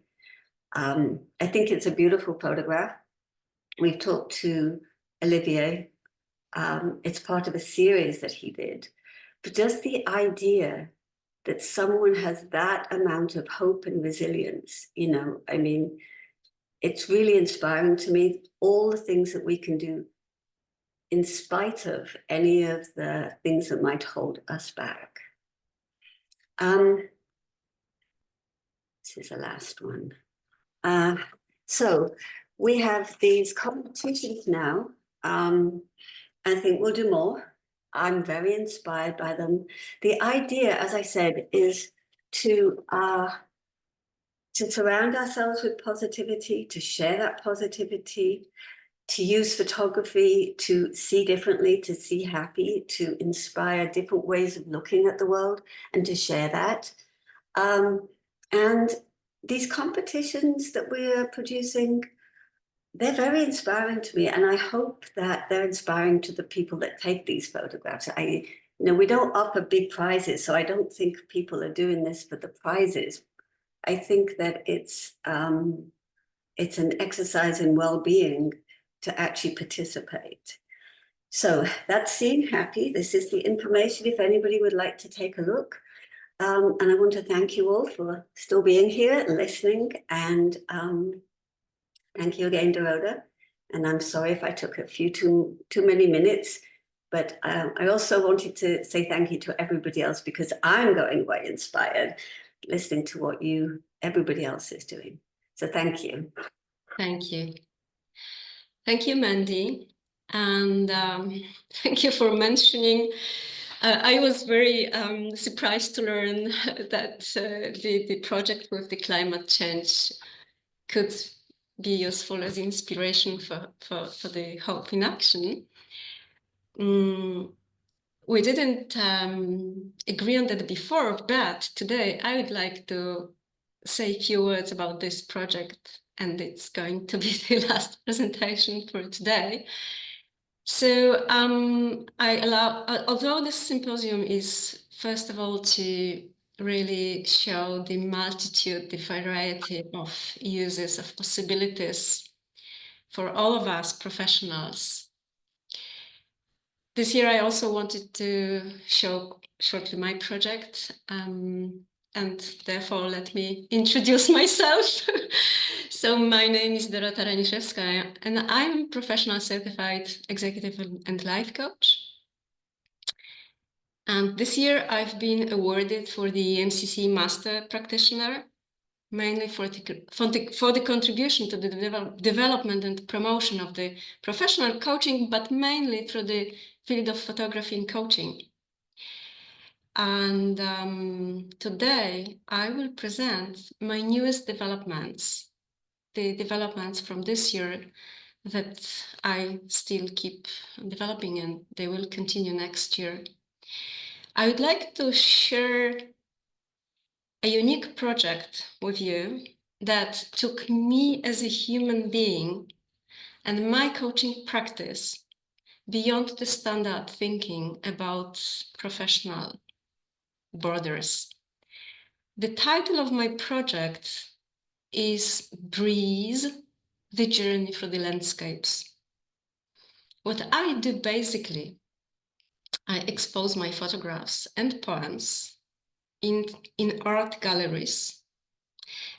S8: I think it's a beautiful photograph. We've talked to Olivier. It's part of a series that he did. But just the idea that someone has that amount of hope and resilience, you know, I mean, it's really inspiring to me, all the things that we can do in spite of any of the things that might hold us back. This is the last one. So we have these competitions now. I think we'll do more. I'm very inspired by them. The idea, as I said, is to surround ourselves with positivity, to share that positivity, to use photography to see differently, to see happy, to inspire different ways of looking at the world and to share that. And these competitions that we're producing, they're very inspiring to me, and I hope that they're inspiring to the people that take these photographs. You know, we don't offer big prizes, so I don't think people are doing this for the prizes. I think that it's an exercise in well-being to actually participate. So that's Seeing Happy. This is the information if anybody would like to take a look. And I want to thank you all for still being here and listening. And thank you again, Dorota. And I'm sorry if I took a few too many minutes, but I also wanted to say thank you to everybody else because I'm going away inspired listening to what everybody else is doing. So thank you.
S1: Thank you. Thank you, Mandy. And thank you for mentioning. I was very surprised to learn that the project with the climate change could be useful as inspiration for the Hope in Action. We didn't agree on that before, but today I would like to say a few words about this project, and it's going to be the last presentation for today. So although this symposium is, first of all, to really show the multitude, the variety of uses of possibilities for all of us professionals. This year, I also wanted to show shortly my project, and therefore let me introduce myself. So my name is Dorota Raniszewska, and I'm a professional certified executive and life coach. And this year, I've been awarded for the MCC Master Practitioner, mainly for the contribution to the development and promotion of the professional coaching, but mainly through the field of photography and coaching. And today I will present my newest developments, the developments from this year that I still keep developing, and they will continue next year. I would like to share a unique project with you that took me as a human being and my coaching practice beyond the standard thinking about professional borders. The title of my project is Breathe, the Journey through the Landscapes. What I do basically, I expose my photographs and poems in art galleries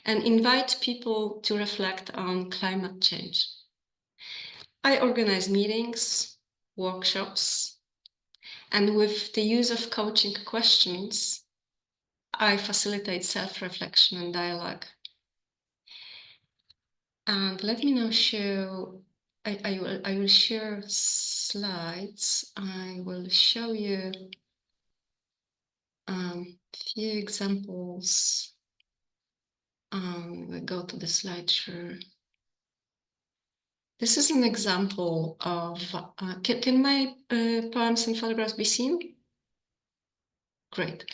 S1: and invite people to reflect on climate change. I organize meetings, workshops, and with the use of coaching questions, I facilitate self-reflection and dialogue. And let me now show, I will share slides. I will show you a few examples. We go to the slideshow. This is an example of, can my poems and photographs be seen? Great.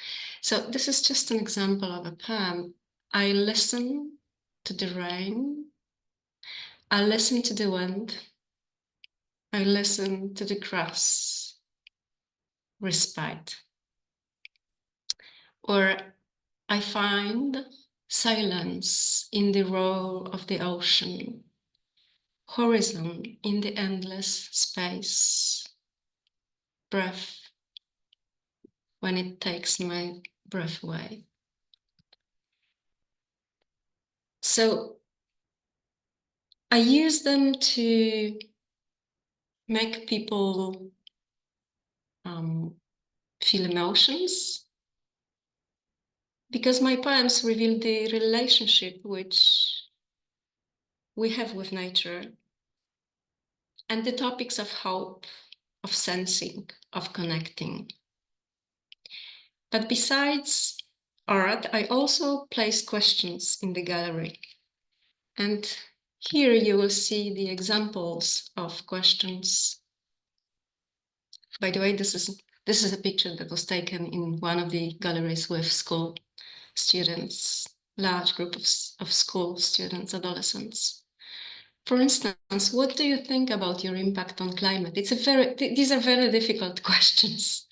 S1: So this is just an example of a poem. I listen to the rain. I listen to the wind. I listen to the grass. Respite. Or I find silence in the roar of the ocean. Horizon in the endless space. Breath when it takes my breath away. So I use them to make people feel emotions, because my poems reveal the relationship which we have with nature and the topics of hope, of sensing, of connecting. But besides art, I also place questions in the gallery. And here you will see the examples of questions. By the way, this is a picture that was taken in one of the galleries with school students, large group of school students, adolescents. For instance, what do you think about your impact on climate? These are very difficult questions,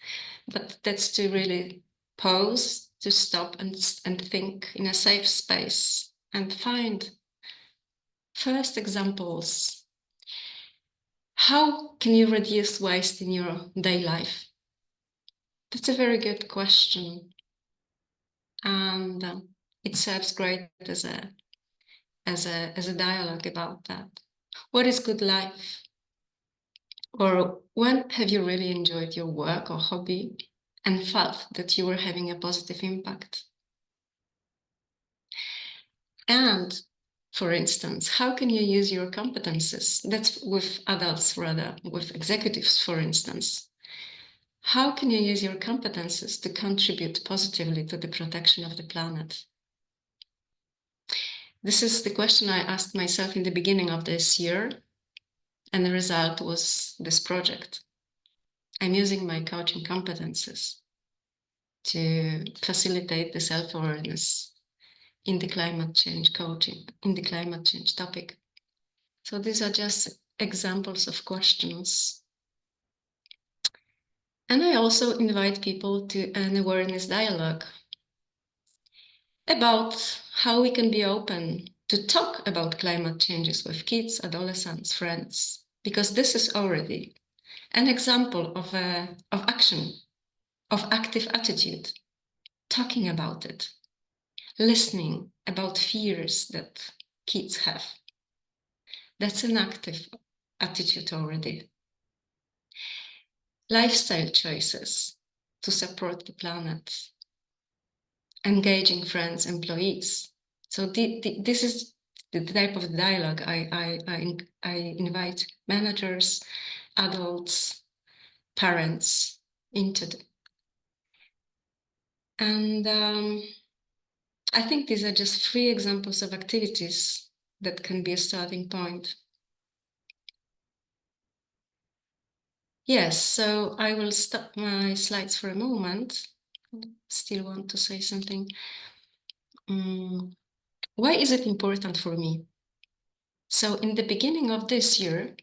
S1: but that's to really pause, to stop and think in a safe space and find first examples. How can you reduce waste in your day life? That's a very good question. And it serves great as a dialogue about that. What is good life? Or when have you really enjoyed your work or hobby and felt that you were having a positive impact? And for instance, how can you use your competences? That's with adults rather, with executives, for instance. How can you use your competences to contribute positively to the protection of the planet? This is the question I asked myself in the beginning of this year, and the result was this project. I'm using my coaching competences to facilitate the self-awareness in the climate change coaching, in the climate change topic. So these are just examples of questions. And I also invite people to an awareness dialogue about how we can be open to talk about climate changes with kids, adolescents, friends, because this is already an example of action, of active attitude, talking about it, listening about fears that kids have. That's an active attitude already. Lifestyle choices to support the planet, engaging friends, employees. So this is the type of dialogue I invite managers, adults, parents into. And I think these are just 3 examples of activities that can be a starting point. Yes, so I will stop my slides for a moment. Still want to say something. Why is it important for me? So in the beginning of this year,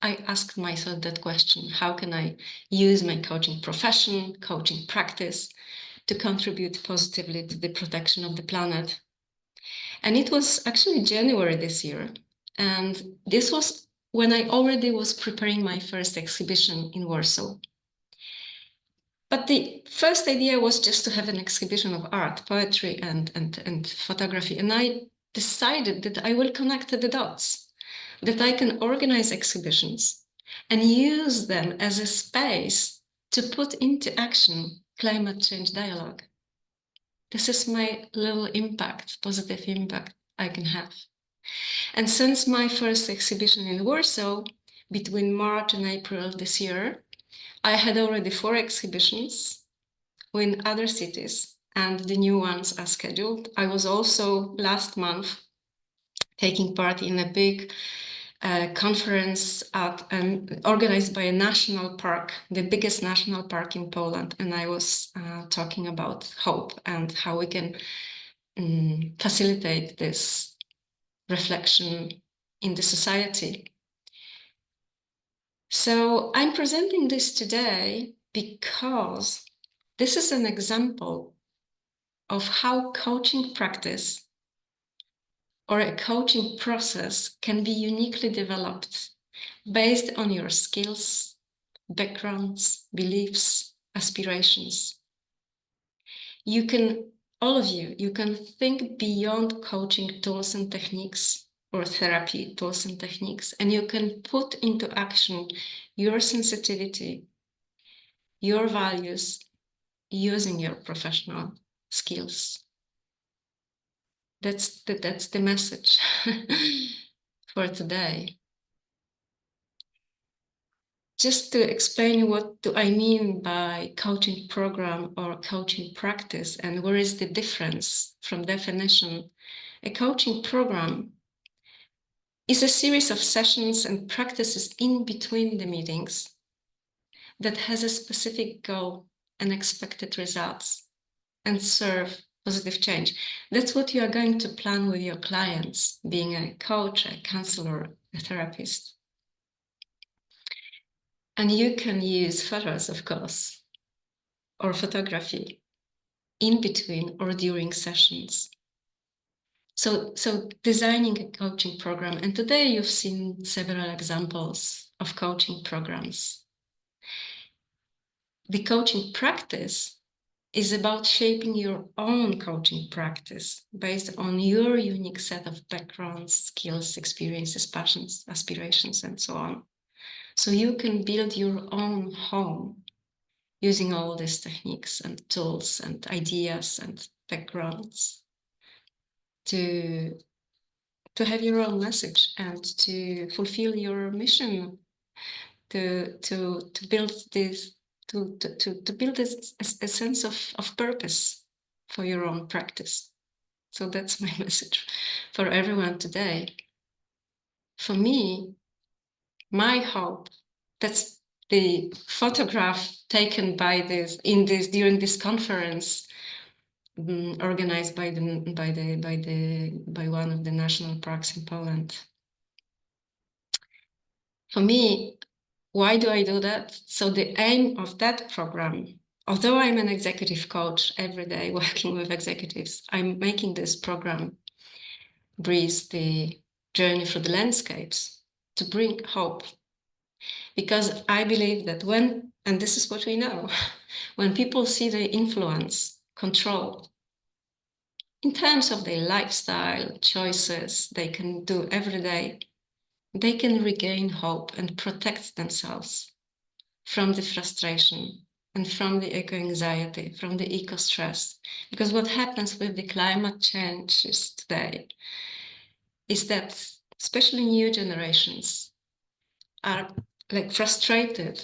S1: I asked myself that question: how can I use my coaching profession, coaching practice to contribute positively to the protection of the planet. And it was actually January this year. And this was when I already was preparing my first exhibition in Warsaw. But the first idea was just to have an exhibition of art, poetry, and photography. And I decided that I will connect the dots, that I can organize exhibitions and use them as a space to put into action climate change dialogue. This is my little impact, positive impact I can have. And since my first exhibition in Warsaw, between March and April this year, I had already 4 exhibitions in other cities, and the new ones are scheduled. I was also last month taking part in a big conference organized by a national park, the biggest national park in Poland. And I was talking about hope and how we can facilitate this reflection in the society. So I'm presenting this today because this is an example of how coaching practice or a coaching process can be uniquely developed based on your skills, backgrounds, beliefs, aspirations. You can, all of you, you can think beyond coaching tools and techniques or therapy tools and techniques, and you can put into action your sensitivity, your values, using your professional skills. That's the message for today. Just to explain what do I mean by coaching program or coaching practice and where is the difference from definition. A coaching program is a series of sessions and practices in between the meetings that has a specific goal and expected results and serve positive change. That's what you are going to plan with your clients, being a coach, a counselor, a therapist. And you can use photos, of course, or photography in between or during sessions. So designing a coaching program, and today you've seen several examples of coaching programs. The coaching practice is about shaping your own coaching practice based on your unique set of backgrounds, skills, experiences, passions, aspirations, and so on. So you can build your own home using all these techniques and tools and ideas and backgrounds to have your own message and to fulfill your mission, to build this, to build this a sense of purpose for your own practice. So that's my message for everyone today. For me, my hope, that's the photograph taken by during this conference organized by one of the national parks in Poland. For me, why do I do that? So the aim of that program, although I'm an executive coach every day working with executives, I'm making this program Breeze, the journey through the landscapes, to bring hope. Because I believe that when, and this is what we know, when people see the influence, control, in terms of their lifestyle choices they can do every day, they can regain hope and protect themselves from the frustration and from the eco-anxiety, from the eco-stress. Because what happens with the climate changes today is that especially new generations are like frustrated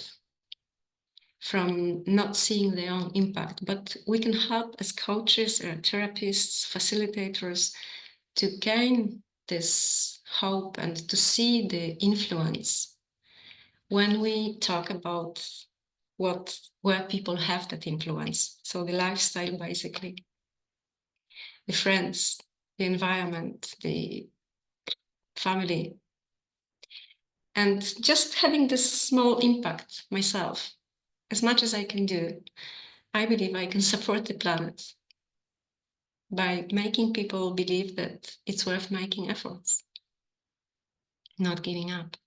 S1: from not seeing their own impact. But we can help as coaches or therapists, facilitators, to gain this hope and to see the influence when we talk about where people have that influence. So the lifestyle, basically, the friends, the environment, the family, and just having this small impact myself, as much as I can do, I believe I can support the planet by making people believe that it's worth making efforts, not giving up.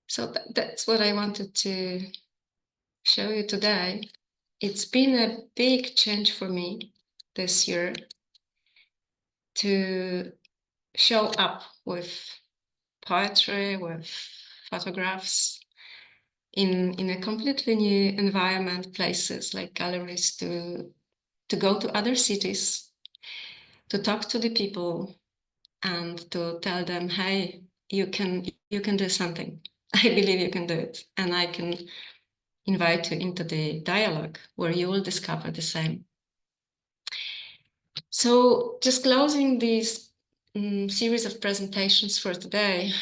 S1: So that's what I wanted to show you today. It's been a big change for me this year to show up with poetry, with photographs in a completely new environment, places like galleries, to go to other cities, to talk to the people and to tell them, hey, you can do something. I believe you can do it. And I can invite you into the dialogue where you will discover the same. So just closing this series of presentations for today,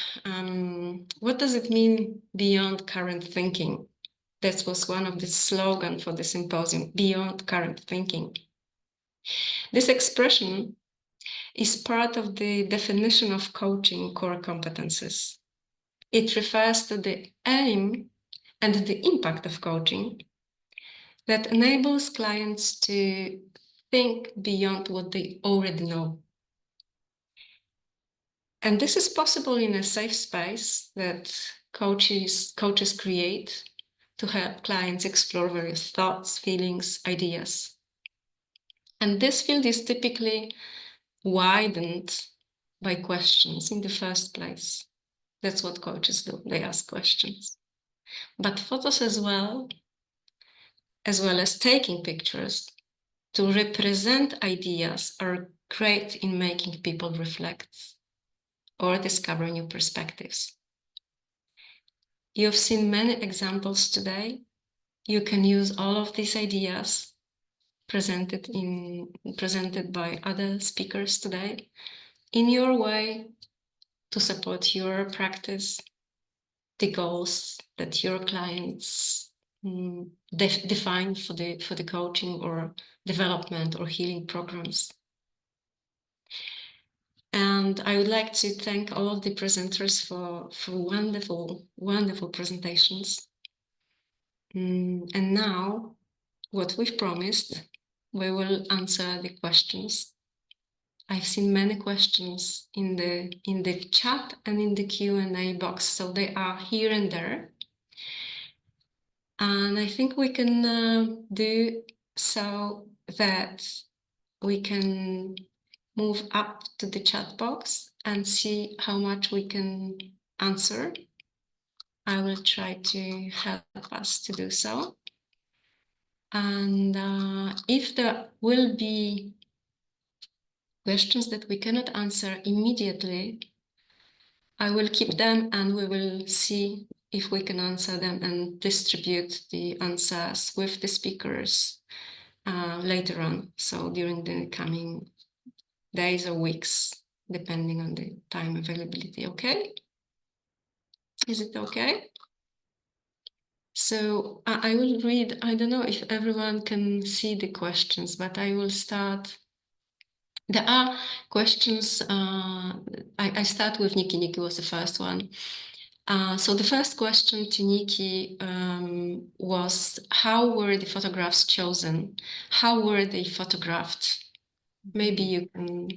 S1: what does it mean beyond current thinking? That was one of the slogans for the symposium, beyond current thinking. This expression is part of the definition of coaching core competences. It refers to the aim and the impact of coaching that enables clients to think beyond what they already know. And this is possible in a safe space that coaches create to help clients explore various thoughts, feelings, ideas. And this field is typically widened by questions in the first place. That's what coaches do, they ask questions. But photos as well as taking pictures to represent ideas are great in making people reflect or discover new perspectives. You've seen many examples today. You can use all of these ideas presented by other speakers today in your way to support your practice, the goals that your clients define for the coaching or development or healing programs. And I would like to thank all of the presenters for wonderful, wonderful presentations. And now, what we've promised, we will answer the questions. I've seen many questions in the chat and in the Q&A box, so they are here and there. And I think we can do so that we can move up to the chat box and see how much we can answer. I will try to help us to do so. And if there will be questions that we cannot answer immediately, I will keep them and we will see if we can answer them and distribute the answers with the speakers later on. So during the coming days or weeks, depending on the time availability, okay? Is it okay? So I will read, I don't know if everyone can see the questions, but I will start. There are questions, I start with Nikki. Nikki was the first one. So the first question to Nikki was, how were the photographs chosen? How were they photographed? Maybe you can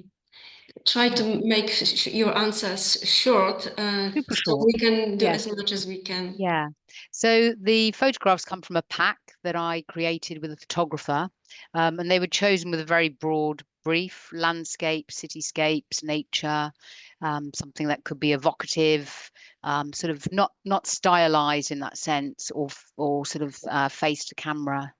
S1: try to make your answers short,
S3: Super
S1: so
S3: short.
S1: we can do
S3: Yeah.
S1: as much as we can.
S3: Yeah. So the photographs come from a pack that I created with a photographer, and they were chosen with a very broad brief: landscape, cityscapes, nature, something that could be evocative, sort of not stylized in that sense, or sort of face to camera.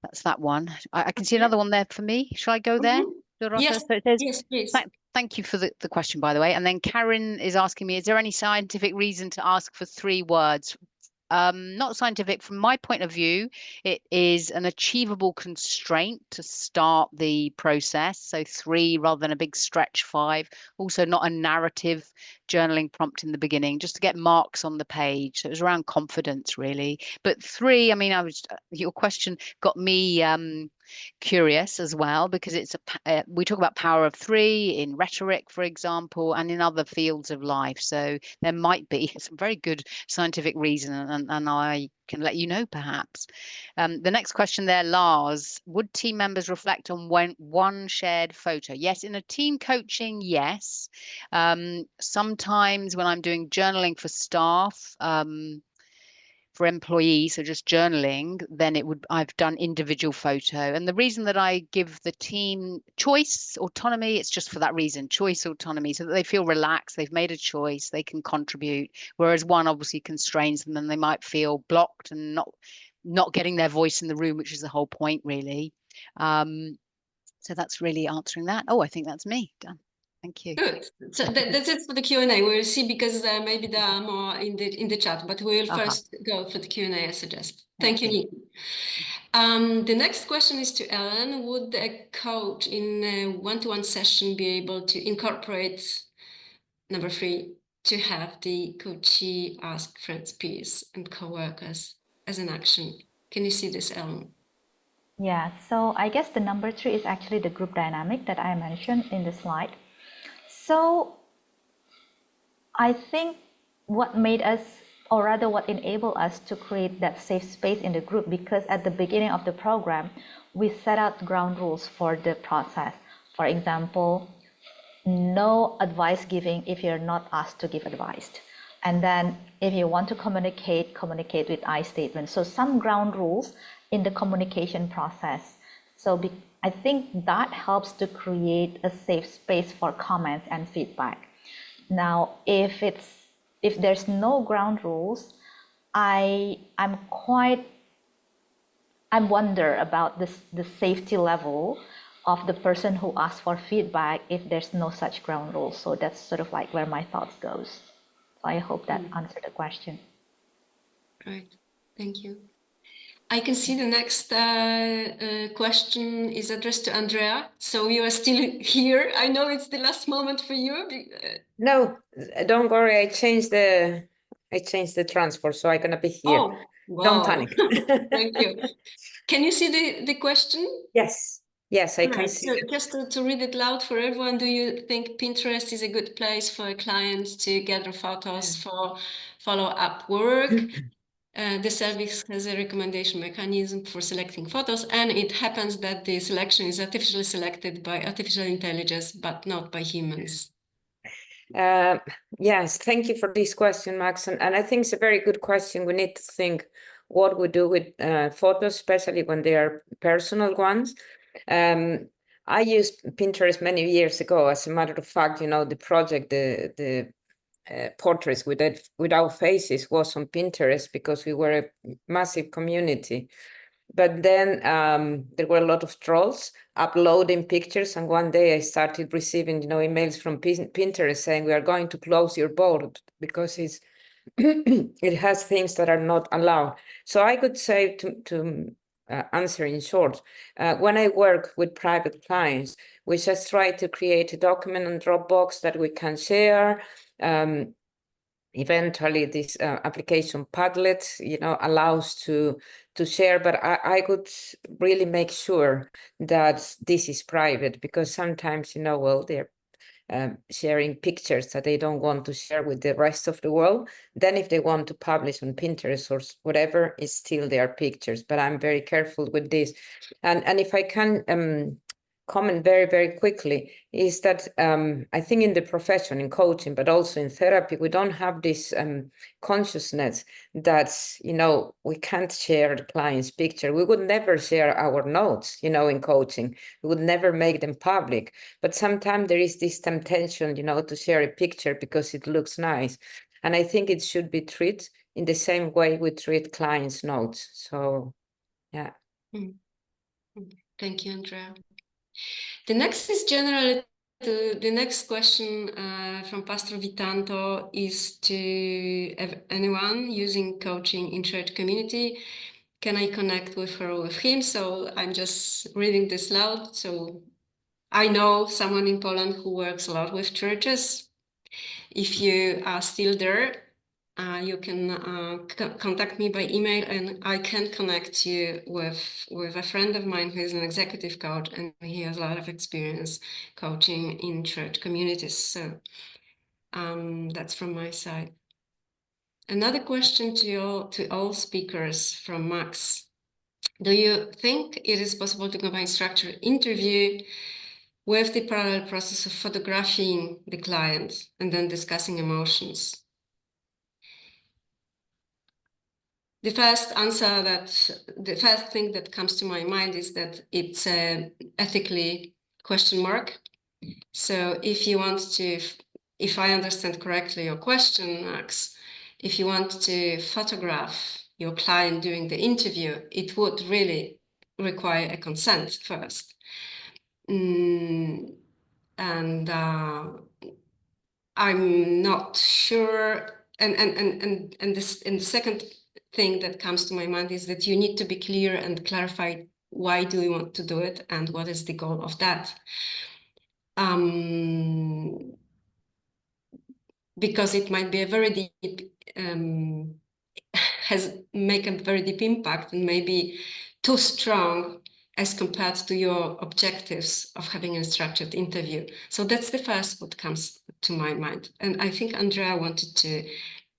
S3: That's that one. I can see another one there for me. Shall I go there, Dorota?
S1: Yes,
S3: So it says,
S1: yes, please.
S3: Thank you for the question, by the way. And then Karen is asking me, is there any scientific reason to ask for 3 words? Not scientific. From my point of view, it is an achievable constraint to start the process. So 3 rather than a big stretch 5. Also not a narrative journaling prompt in the beginning, just to get marks on the page. So it was around confidence, really. But 3, I mean, your question got me curious as well, because it's we talk about power of three in rhetoric, for example, and in other fields of life. So there might be some very good scientific reason, and I can let you know perhaps. The next question there, Lars, would team members reflect on one shared photo? Yes, in a team coaching, yes. Sometimes when I'm doing journaling for staff, for employees, so just journaling, then I've done individual photo. And the reason that I give the team choice, autonomy, it's just for that reason, choice, autonomy, so that they feel relaxed, they've made a choice, they can contribute. Whereas one obviously constrains them and they might feel blocked and not getting their voice in the room, which is the whole point, really. So that's really answering that. Oh, I think that's me done. Thank you.
S1: Good. So that's it for the Q&A. We'll see, because maybe there are more in the chat, but we'll first go for the Q&A, I suggest. Thank you, Nikki. The next question is to Ellen. Would a coach in a one-to-one session be able to incorporate, number 3, to have the coachee ask friends, peers, and co-workers as an action? Can you see this, Ellen?
S4: Yeah, so I guess the number 3 is actually the group dynamic that I mentioned in the slide. So I think what made us, or rather what enabled us to create that safe space in the group, because at the beginning of the program, we set out ground rules for the process. For example, no advice giving if you're not asked to give advice. And then if you want to communicate with I statements. So some ground rules in the communication process. So I think that helps to create a safe space for comments and feedback. Now, if there's no ground rules, I wonder about the safety level of the person who asks for feedback if there's no such ground rules. So that's sort of like where my thoughts goes. So I hope that answered the question.
S1: Right, thank you. I can see the next question is addressed to Andrea. So you are still here. I know it's the last moment for you.
S5: No, don't worry. I changed the transport, so I'm gonna be here.
S1: Oh, wow.
S5: Don't panic.
S1: Thank you. Can you see the question?
S5: Yes, I can see.
S1: So just to read it loud for everyone, do you think Pinterest is a good place for a client to gather photos for follow-up work? The service has a recommendation mechanism for selecting photos, and it happens that the selection is artificially selected by artificial intelligence, but not by humans.
S5: Yes, thank you for this question, Max. And I think it's a very good question. We need to think what we do with photos, especially when they are personal ones. I used Pinterest many years ago. As a matter of fact, you know, the project, the portraits without faces was on Pinterest because we were a massive community. But then there were a lot of trolls uploading pictures, and one day I started receiving, you know, emails from Pinterest saying we are going to close your board because it's it has things that are not allowed. So I could say to answer in short, when I work with private clients, we just try to create a document on Dropbox that we can share. Eventually, this application Padlet, you know, allows to share, but I could really make sure that this is private, because sometimes, you know, well, they're sharing pictures that they don't want to share with the rest of the world. Then if they want to publish on Pinterest or whatever, it's still their pictures, but I'm very careful with this. And if I can comment very, very quickly, is that I think in the profession, in coaching, but also in therapy, we don't have this consciousness that, you know, we can't share the client's picture. We would never share our notes, you know, in coaching. We would never make them public. But sometimes there is this temptation, you know, to share a picture because it looks nice. And I think it should be treated in the same way we treat clients' notes. So, yeah.
S1: Thank you, Andrea. The next is generally the next question from Pastor Vitanto is to anyone using coaching in church community. Can I connect with her or with him? So I'm just reading this loud. So I know someone in Poland who works a lot with churches. If you are still there, you can contact me by email, and I can connect you with a friend of mine who is an executive coach, and he has a lot of experience coaching in church communities. So that's from my side. Another question to all speakers from Max. Do you think it is possible to combine structured interview with the parallel process of photographing the client and then discussing emotions? The first thing that comes to my mind is that it's ethically question mark. So if you want to, if I understand correctly your question, Max, if you want to photograph your client during the interview, it would really require a consent first. And I'm not sure. And the second thing that comes to my mind is that you need to be clear and clarify why do you want to do it and what is the goal of that. Because it might be a very deep, make a very deep impact and maybe too strong as compared to your objectives of having a structured interview. So that's the first what comes to my mind. And I think Andrea wanted to,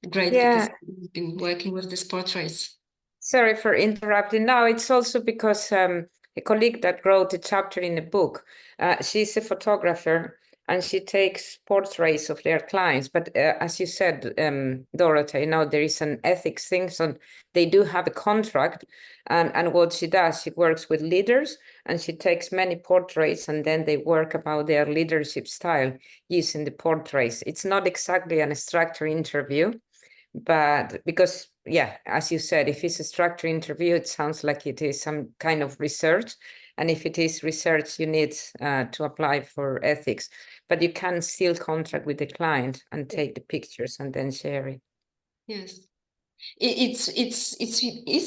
S1: great, because you've been working with these portraits.
S5: Sorry for interrupting. No, it's also because a colleague that wrote a chapter in the book, she's a photographer and she takes portraits of their clients. But as you said, Dorota, you know, there is an ethics thing. So they do have a contract. And what she does, she works with leaders and she takes many portraits and then they work about their leadership style using the portraits. It's not exactly an structured interview, but because, yeah, as you said, if it's a structured interview, it sounds like it is some kind of research. And if it is research, you need to apply for ethics, but you can still contract with the client and take the pictures and then share it.
S1: Yes. It's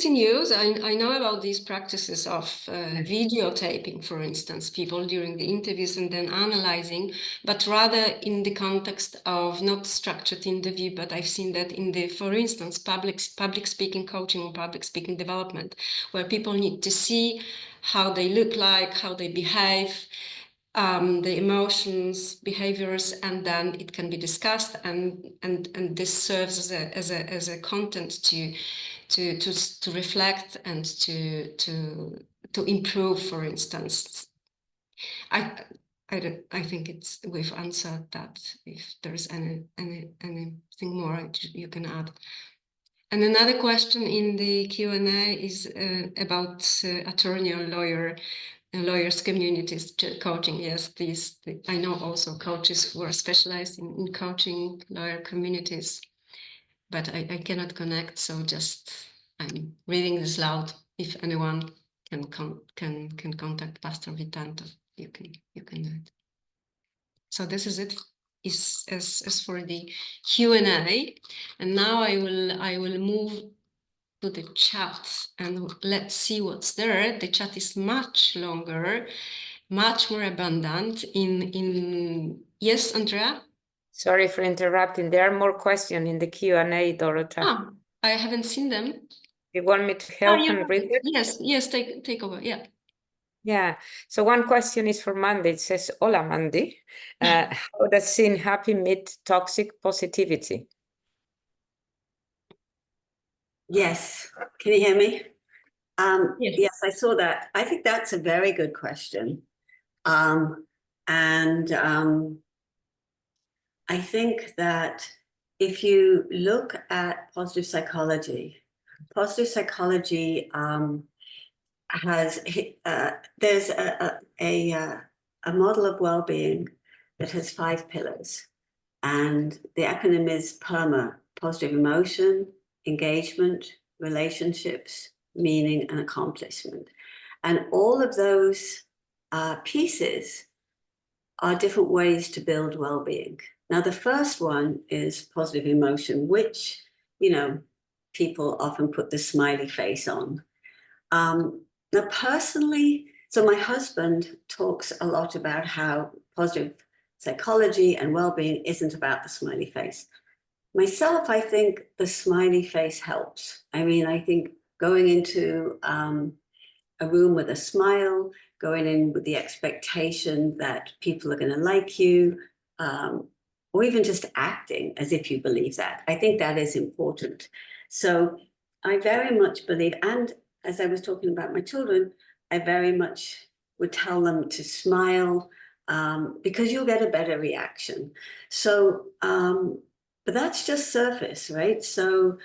S1: in use. I know about these practices of videotaping, for instance, people during the interviews and then analyzing, but rather in the context of not structured interview. But I've seen that in the, for instance, public speaking coaching or public speaking development, where people need to see how they look like, how they behave, the emotions, behaviors, and then it can be discussed, and this serves as a content to reflect and to improve, for instance. I think we've answered that. If there's anything more you can add. And another question in the Q&A is about attorney or lawyer. Lawyers communities coaching. Yes, I know also coaches who are specialized in coaching lawyer communities, but I cannot connect, so just I'm reading this loud. If anyone can contact Pastor Vitanto, you can do it. So this is it. Is as for the Q&A, and now I will move to the chat and let's see what's there. The chat is much longer, much more abundant in yes, Andrea?
S5: Sorry for interrupting. There are more questions in the Q&A, Dorota.
S1: I haven't seen them.
S5: You want me to help and read it?
S1: Yes, take over, yeah.
S5: Yeah, so one question is for Mandy. It says, hola, Mandy. How does seeing happy meet toxic positivity?
S8: Yes, can you hear me?
S1: Yes.
S8: Yes, I saw that. I think that's a very good question. I think that if you look at positive psychology has there's a model of well-being that has 5 pillars, and the acronym is PERMA: positive emotion, engagement, relationships, meaning, and accomplishment. And all of those pieces are different ways to build well-being. Now, the first one is positive emotion, which, you know, people often put the smiley face on. Now, personally, so my husband talks a lot about how positive psychology and well-being isn't about the smiley face. myself, I think the smiley face helps. I mean, I think going into a room with a smile, going in with the expectation that people are going to like you, or even just acting as if you believe that. I think that is important. So I very much believe, and as I was talking about my children, I very much would tell them to smile, because you'll get a better reaction. So, but that's just surface, right? So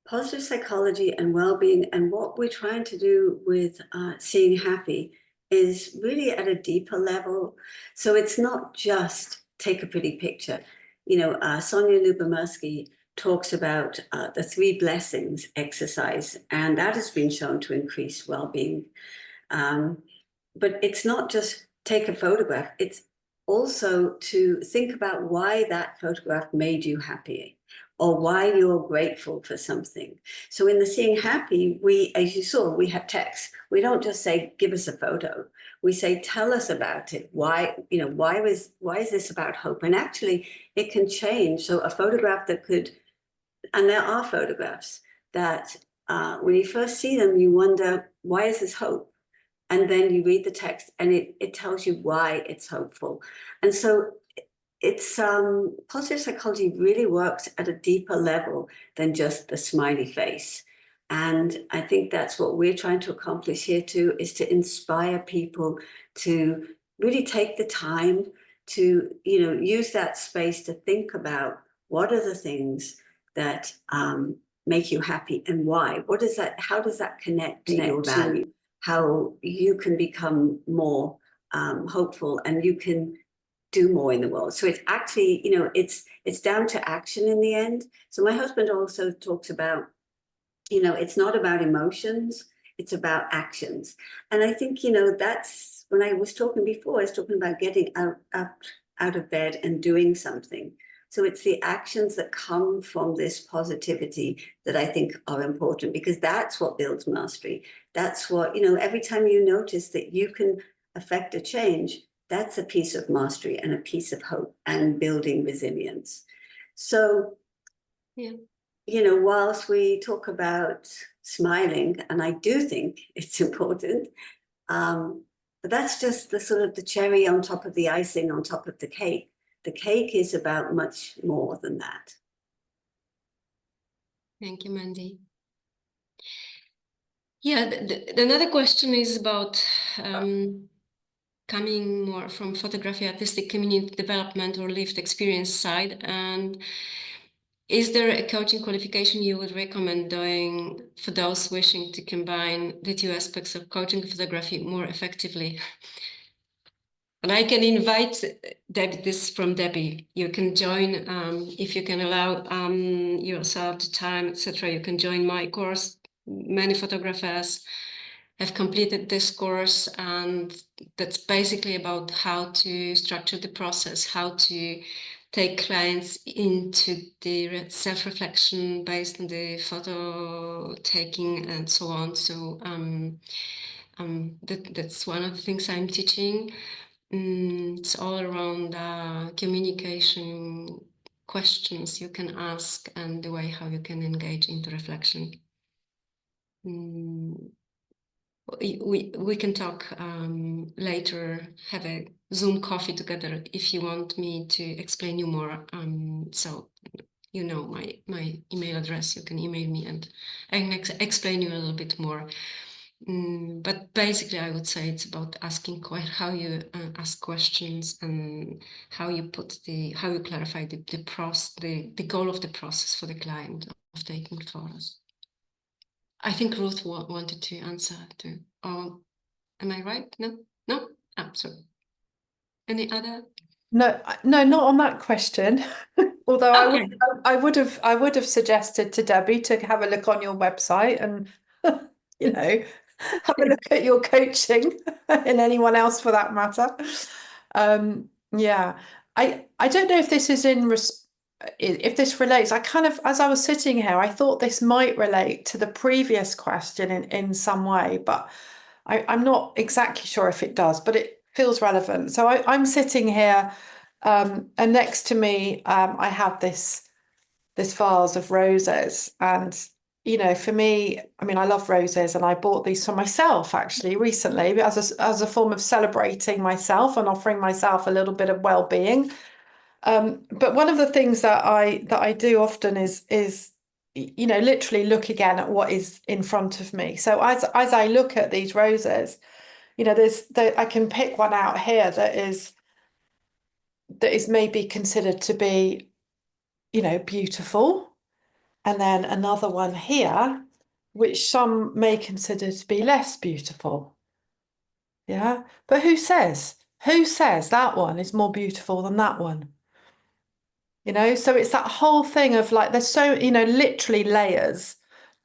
S8: positive psychology and well-being, and what we're trying to do with Seeing Happy is really at a deeper level. So it's not just take a pretty picture. You know, Sonia Lyubomirsky talks about the 3 blessings exercise, and that has been shown to increase well-being. But it's not just take a photograph, it's also to think about why that photograph made you happy, or why you're grateful for something. So in the Seeing Happy, we, as you saw, we have text. We don't just say, give us a photo. We say, tell us about it. Why, you know, why is this about hope? And actually it can change. So a photograph that could, and there are photographs that when you first see them, you wonder, why is this hope? And then you read the text and it tells you why it's hopeful. And so it's positive psychology really works at a deeper level than just the smiley face. And I think that's what we're trying to accomplish here too, is to inspire people to really take the time to, you know, use that space to think about what are the things that make you happy and why. What is that? How does that connect to your value? How you can become more hopeful and you can do more in the world. So it's actually, you know, it's down to action in the end. So my husband also talks about, you know, it's not about emotions, it's about actions. And I think, you know, that's when I was talking before, I was talking about getting out of bed and doing something. So it's the actions that come from this positivity that I think are important, because that's what builds mastery. That's what, you know, every time you notice that you can affect a change, that's a piece of mastery and a piece of hope and building resilience. So, yeah, you know, whilst we talk about smiling, and I do think it's important, but that's just the sort of the cherry on top of the icing on top of the cake. The cake is about much more than that.
S1: Thank you, Mandy. Yeah, another question is about coming more from photography, artistic community development or lived experience side. And is there a coaching qualification you would recommend doing for those wishing to combine the 2 aspects of coaching and photography more effectively? And I can invite this from Debbie. You can join, if you can allow yourself the time, etc. You can join my course. Many photographers have completed this course, and that's basically about how to structure the process, how to take clients into the self-reflection based on the photo taking and so on. So that's one of the things I'm teaching. It's all around communication questions you can ask and the way how you can engage into reflection. We can talk later, have a Zoom coffee together if you want me to explain you more. So you know my email address, you can email me and I can explain you a little bit more. But basically I would say it's about asking how you ask questions and how you clarify the goal of the process for the client of taking photos. I think Ruth wanted to answer too. Oh, am I right? No? I'm sorry. Any other?
S7: No, not on that question. Although
S1: Okay.
S7: I would have suggested to Debbie to have a look on your website and you know, have a look at your coaching and anyone else for that matter. Yeah, I don't know if this is if this relates. I kind of, as I was sitting here, I thought this might relate to the previous question in some way, but I'm not exactly sure if it does, but it feels relevant. So I'm sitting here and next to me I have this this vase of roses. And, you know, for me, I mean, I love roses, and I bought these for myself actually recently as a form of celebrating myself and offering myself a little bit of well-being. But one of the things that I do often is you know, literally look again at what is in front of me. So as I look at these roses, you know, I can pick one out here that is maybe considered to be, you know, beautiful, and then another one here which some may consider to be less beautiful. Yeah, but who says that one is more beautiful than that one? You know, so it's that whole thing of like, there's so, you know, literally layers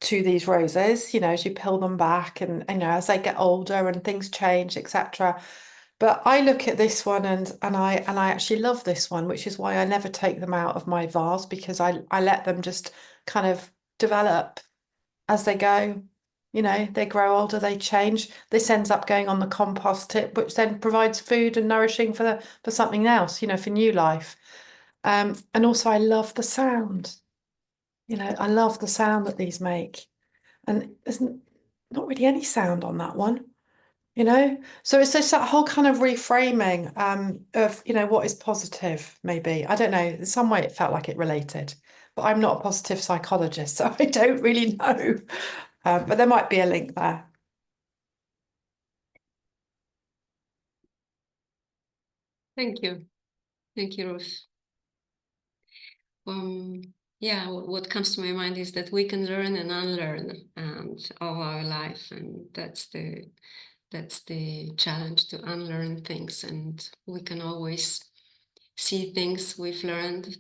S7: to these roses, you know, as you peel them back, and, you know, as they get older and things change, etc. But I look at this one and I actually love this one, which is why I never take them out of my vase, because I let them just kind of develop as they go. You know, they grow older, they change. This ends up going on the compost tip, which then provides food and nourishing for something else, you know, for new life. And also I love the sound. You know, I love the sound that these make. And there's not really any sound on that one, you know? So it's just that whole kind of reframing of, you know, what is positive, maybe. I don't know, in some way it felt like it related, but I'm not a positive psychologist, so I don't really know. But there might be a link there.
S1: Thank you. Thank you, Ruth. Yeah, what comes to my mind is that we can learn and unlearn all our life, and that's the challenge, to unlearn things. And we can always see things we've learned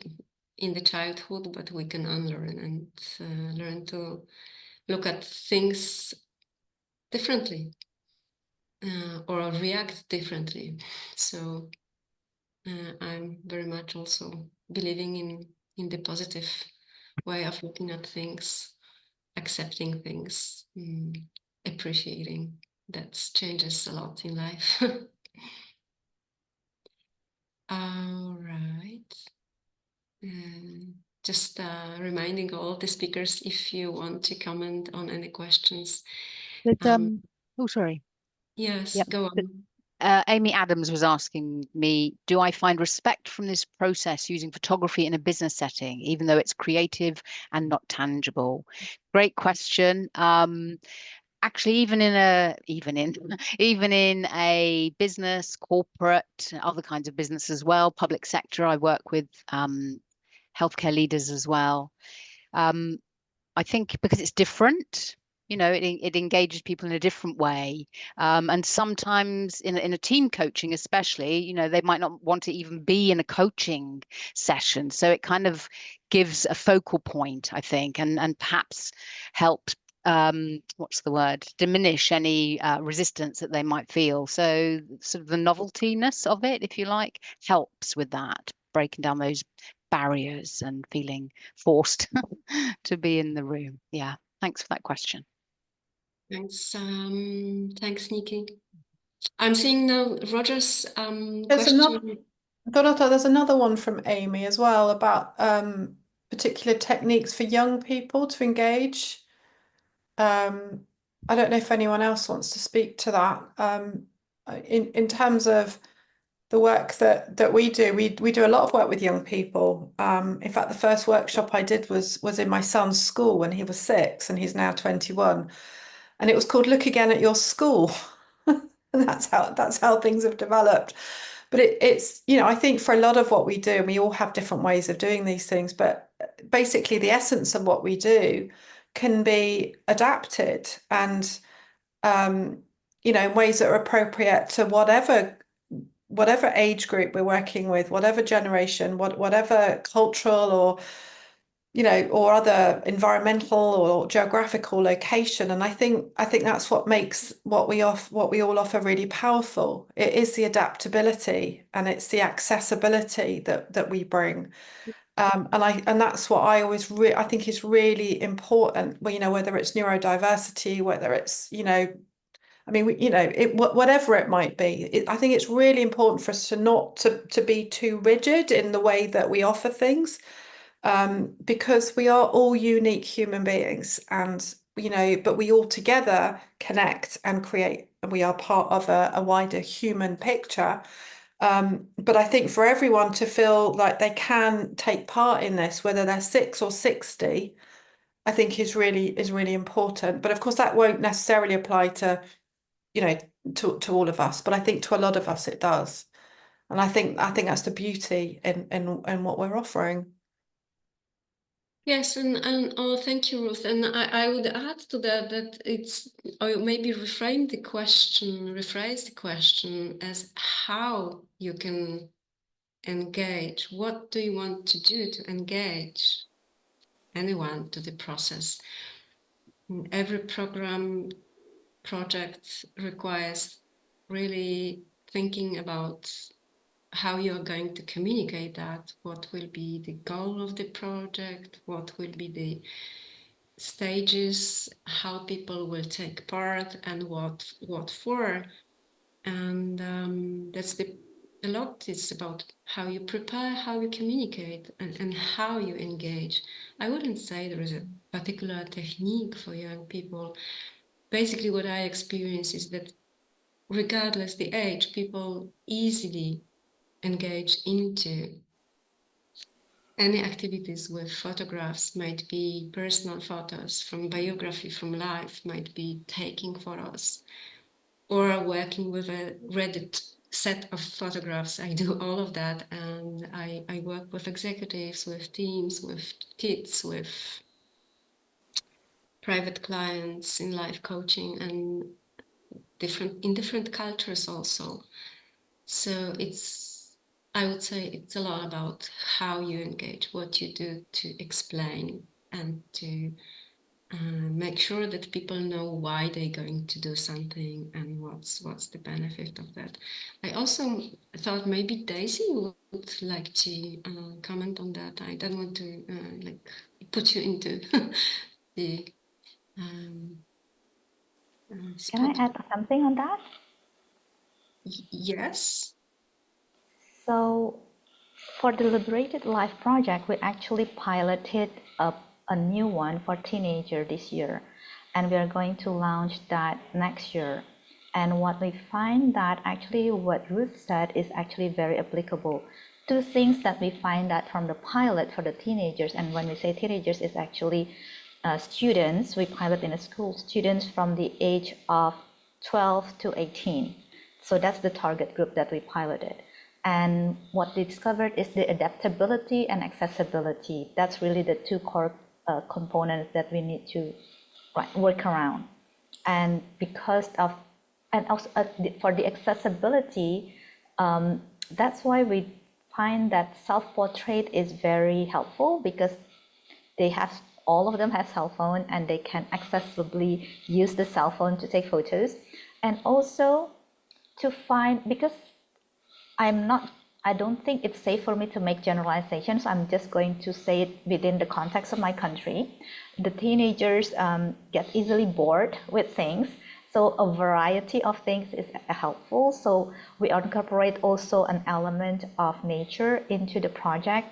S1: in the childhood, but we can unlearn and learn to look at things differently or react differently. So I'm very much also believing in the positive way of looking at things, accepting things, appreciating. That changes a lot in life. All right. Just reminding all the speakers, if you want to comment on any questions.
S3: Oh, sorry.
S1: Yes,
S3: Yep.
S1: go on.
S3: Amy Adams was asking me, do I find respect from this process using photography in a business setting, even though it's creative and not tangible? Great question. Actually, even in a business, corporate, other kinds of business as well, public sector, I work with healthcare leaders as well. I think because it's different, you know, it engages people in a different way. And sometimes in a team coaching, especially, you know, they might not want to even be in a coaching session. So it kind of gives a focal point, I think, and perhaps helps, what's the word, diminish any resistance that they might feel. So sort of the noveltiness of it, if you like, helps with that, breaking down those barriers and feeling forced to be in the room. Yeah, thanks for that question.
S1: Thanks, thanks, Nikki. I'm seeing now Roger's
S7: There's
S1: question.
S7: Dorota, there's another one from Amy as well about particular techniques for young people to engage. I don't know if anyone else wants to speak to that. In terms of the work that we do, we do a lot of work with young people. In fact, the first workshop I did was in my son's school when he was 6, and he's now 21, and it was called Look Again at Your School. And that's how things have developed. But it's, you know, I think for a lot of what we do, and we all have different ways of doing these things, but basically the essence of what we do can be adapted and you know, in ways that are appropriate to whatever age group we're working with, whatever generation, whatever cultural or, you know, or other environmental or geographical location. And I think that's what makes what we all offer really powerful. It is the adaptability and it's the accessibility that we bring. And that's what I always I think is really important. Well, you know, whether it's neurodiversity, whether it's, you know, I mean, you know, whatever it might be, I think it's really important for us to not to be too rigid in the way that we offer things. because we are all unique human beings, and but we all together connect and create, and we are part of a wider human picture. But I think for everyone to feel like they can take part in this, whether they're 6 or 60, I think is really important. But of course, that won't necessarily apply to to all of us, but I think to a lot of us it does. And I think that's the beauty in what we're offering.
S1: Yes, and oh, thank you, Ruth. And I would add to that it's, or maybe rephrase the question as how you can engage. What do you want to do to engage anyone to the process? Every project requires really thinking about how you're going to communicate that, what will be the goal of the project, what will be the stages, how people will take part, and what for. And that's a lot is about how you prepare, how you communicate, and how you engage. I wouldn't say there is a particular technique for young people. Basically, what I experience is that regardless the age, people easily engage into any activities with photographs, might be personal photos from biography, from life, might be taking photos, or working with a ready set of photographs. I do all of that, and I work with executives, with teams, with kids, with private clients in life coaching, and in different cultures also. So I would say it's a lot about how you engage, what you do to explain, and to make sure that people know why they're going to do something and what's the benefit of that. I also thought maybe Daisy would like to comment on that. I don't want to like put you into the spot.
S4: Can I add something on that?
S1: Yes.
S4: So for the Liberated Life project, we actually piloted a new one for teenagers this year, and we are going to launch that next year. And what we find that actually what Ruth said is actually very applicable. Two things that we find that from the pilot for the teenagers, and when we say teenagers, it's actually students. We pilot in a school, students from the age of 12 to 18. So that's the target group that we piloted. And what we discovered is the adaptability and accessibility. That's really the two core components that we need to work around. And because of, and also for the accessibility, that's why we find that self-portrait is very helpful, because all of them have cell phone and they can accessibly use the cell phone to take photos. And also to find, because I don't think it's safe for me to make generalizations. I'm just going to say it within the context of my country. The teenagers get easily bored with things. So a variety of things is helpful. So we incorporate also an element of nature into the project.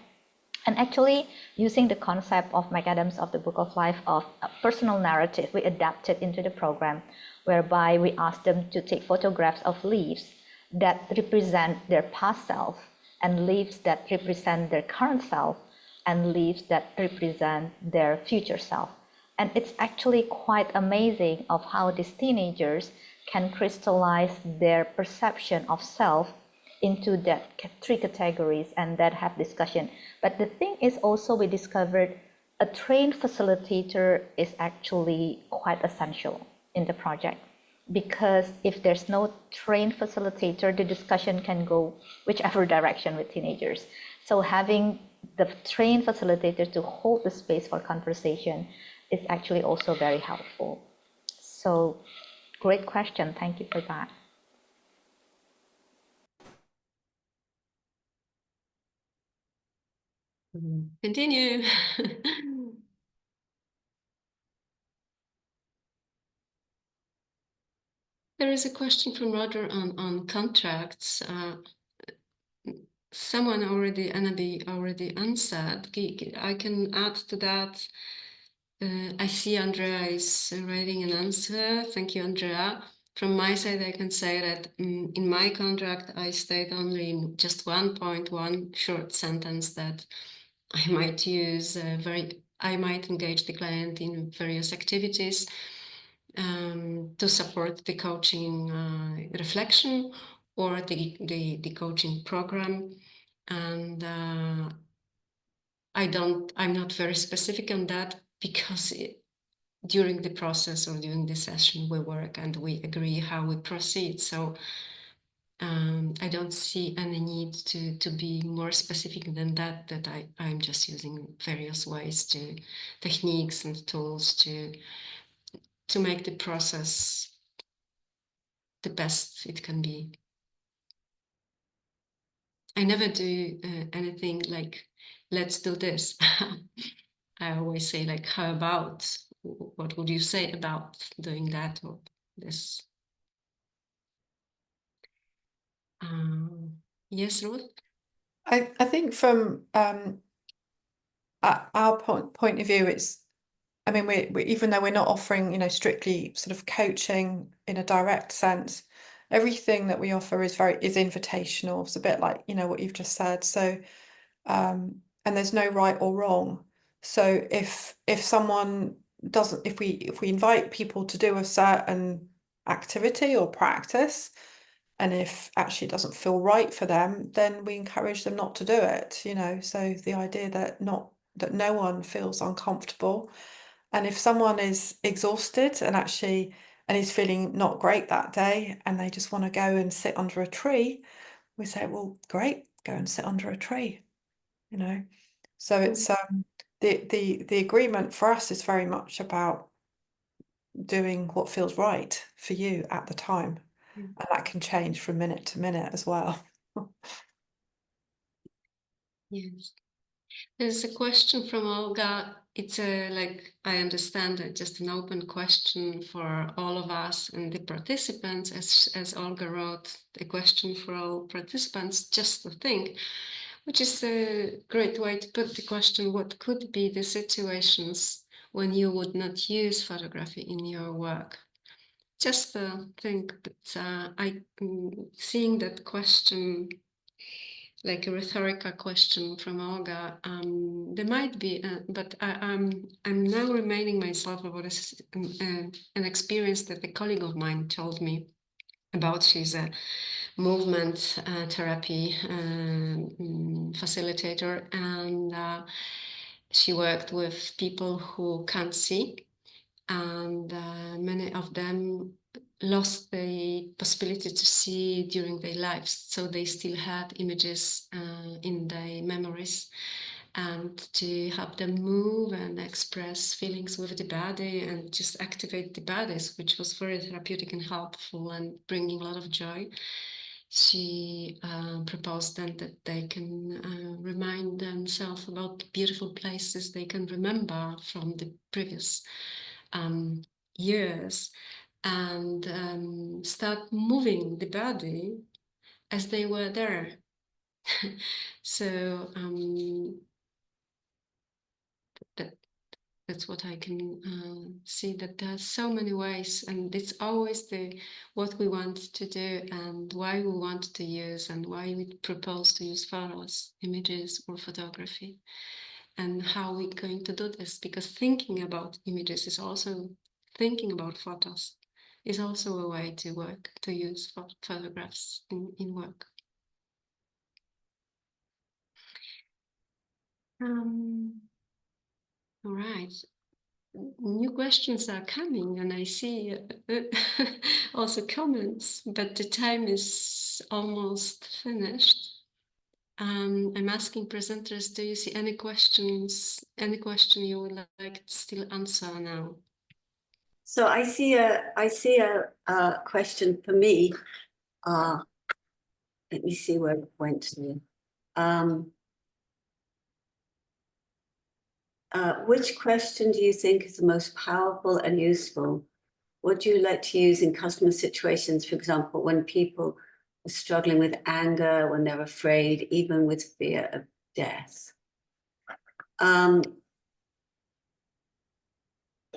S4: And actually, using the concept of McAdams of the Book of Life of a personal narrative, we adapted into the program, whereby we asked them to take photographs of leaves that represent their past self, and leaves that represent their current self, and leaves that represent their future self. And it's actually quite amazing of how these teenagers can crystallize their perception of self into that three categories and that have discussion. But the thing is also, we discovered a trained facilitator is actually quite essential in the project, because if there's no trained facilitator, the discussion can go whichever direction with teenagers. So having the trained facilitator to hold the space for conversation is actually also very helpful. So great question. Thank you for that.
S1: Continue. There is a question from Roger on contracts. someone already, Annabi already answered. I can add to that. I see Andrea is writing an answer. Thank you, Andrea. From my side, I can say that in my contract, I state only in just one point, one short sentence that I might use I might engage the client in various activities to support the coaching reflection or the coaching program. And I'm not very specific on that because during the process or during the session we work and we agree how we proceed. So I don't see any need to be more specific than that, I'm just using various ways techniques and tools to make the process the best it can be. I never do anything like, let's do this. I always say like, how about, what would you say about doing that or this? Yes, Ruth?
S7: I think from our point of view, it's, I mean, we even though we're not offering, you know, strictly sort of coaching in a direct sense, everything that we offer is invitational. It's a bit like, you know, what you've just said. So, and there's no right or wrong. So if someone doesn't, if we invite people to do a certain activity or practice, and if actually it doesn't feel right for them, then we encourage them not to do it, you know. So the idea that no one feels uncomfortable. And if someone is exhausted and is feeling not great that day and they just want to go and sit under a tree, we say, well, great, go and sit under a tree, you know. So it's the agreement for us is very much about doing what feels right for you at the time. And that can change from minute to minute as well.
S1: Yes. There's a question from Olga. It's like, I understand it, just an open question for all of us and the participants, as Olga wrote, a question for all participants, just to think, which is a great way to put the question, what could be the situations when you would not use photography in your work? Just think, but seeing that question, like a rhetorical question from Olga, there might be, but I'm now reminding myself about an experience that a colleague of mine told me about. She's a movement therapy facilitator, and she worked with people who can't see, and many of them lost the possibility to see during their lives, so they still had images in their memories, and to help them move and express feelings with the body and just activate the bodies, which was very therapeutic and helpful and bringing a lot of joy. She proposed then that they can remind themselves about beautiful places they can remember from the previous years, and start moving the body as they were there. So that's what I can see, that there's so many ways, and it's always what we want to do and why we want to use and why we propose to use photos, images, or photography, and how we're going to do this, because thinking about images is also thinking about photos, is also a way to work, to use photographs in work. All right. New questions are coming, and I see also comments, but the time is almost finished. I'm asking presenters, do you see any questions, any question you would like to still answer now?
S8: So I see a question for me. Let me see where it went to. Which question do you think is the most powerful and useful? What do you like to use in customer situations, for example, when people struggling with anger, when they're afraid, even with fear of death.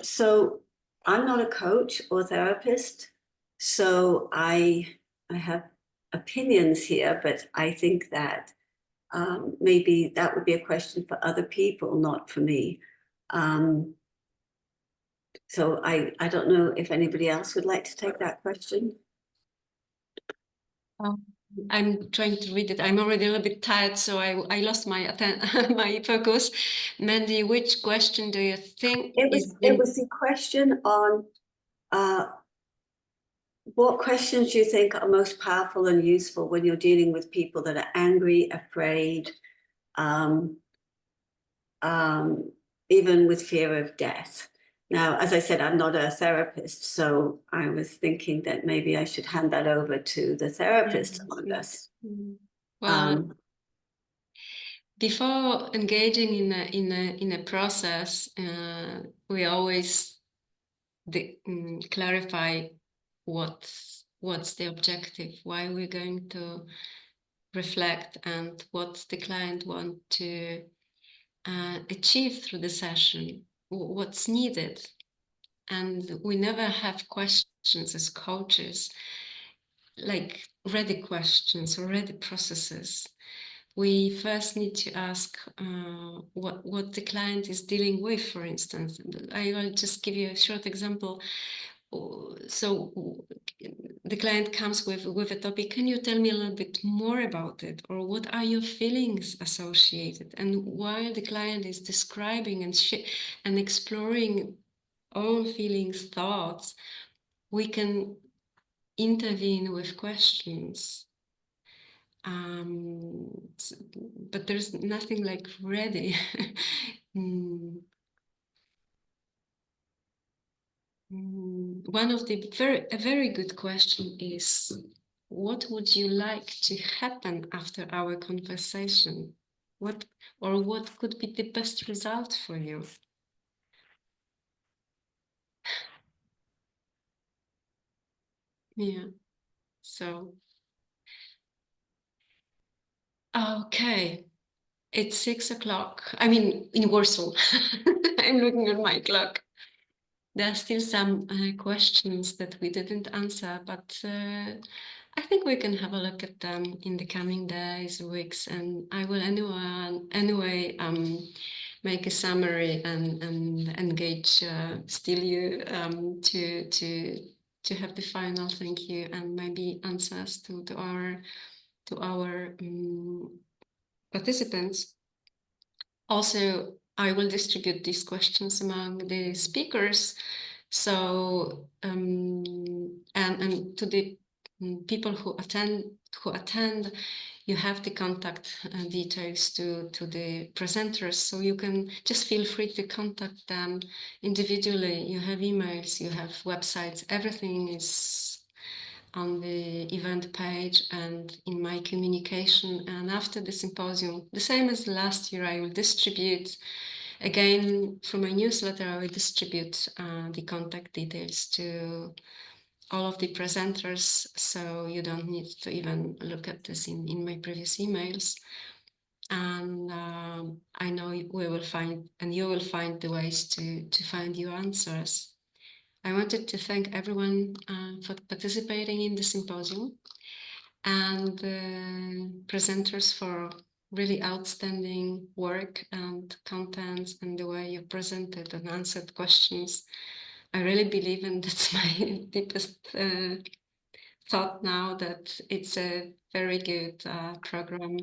S8: So I'm not a coach or therapist, so I have opinions here, but I think that maybe that would be a question for other people, not for me. So I don't know if anybody else would like to take that question.
S1: I'm trying to read it. I'm already a little bit tired, so I lost my my focus. Mandy, which question do you think
S8: It was the question on what questions do you think are most powerful and useful when you're dealing with people that are angry, afraid, even with fear of death? Now, as I said, I'm not a therapist, so I was thinking that maybe I should hand that over to the therapist among us.
S1: Well, before engaging in a process, we always clarify what's the objective, why we're going to reflect, and what the client want to achieve through the session, what's needed. And we never have questions as coaches, like ready questions or ready processes. We first need to ask what the client is dealing with, for instance. I will just give you a short example. So the client comes with a topic. Can you tell me a little bit more about it? Or what are your feelings associated? And while the client is describing and exploring own feelings, thoughts, we can intervene with questions. But there's nothing like ready. One of the a very good question is, what would you like to happen after our conversation? What could be the best result for you? Yeah. So, okay. It's 6 o'clock. I mean, in Warsaw. I'm looking at my clock. There are still some questions that we didn't answer, but I think we can have a look at them in the coming days, weeks, and I will anyway make a summary and engage still you to have the final thank you and maybe answers to our participants. Also, I will distribute these questions among the speakers. So, and to the people who attend, you have the contact details to the presenters. So you can just feel free to contact them individually. You have emails, you have websites, everything is on the event page and in my communication. And after the symposium, the same as last year, I will distribute, again, from my newsletter, I will distribute the contact details to all of the presenters, so you don't need to even look at this in my previous emails. And I know we will find, and you will find the ways to find your answers. I wanted to thank everyone for participating in the symposium, and presenters for really outstanding work and contents and the way you presented and answered questions. I really believe, and that's my deepest thought now, that it's a very good program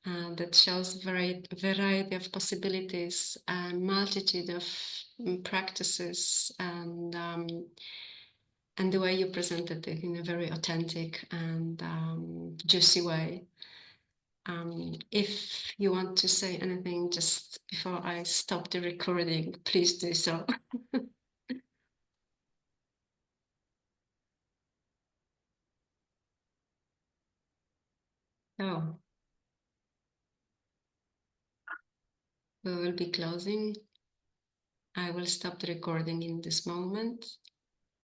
S1: that shows variety of possibilities and multitude of practices, and the way you presented it in a very authentic and juicy way. If you want to say anything just before I stop the recording, please do so. So, we will be closing. I will stop the recording in this moment.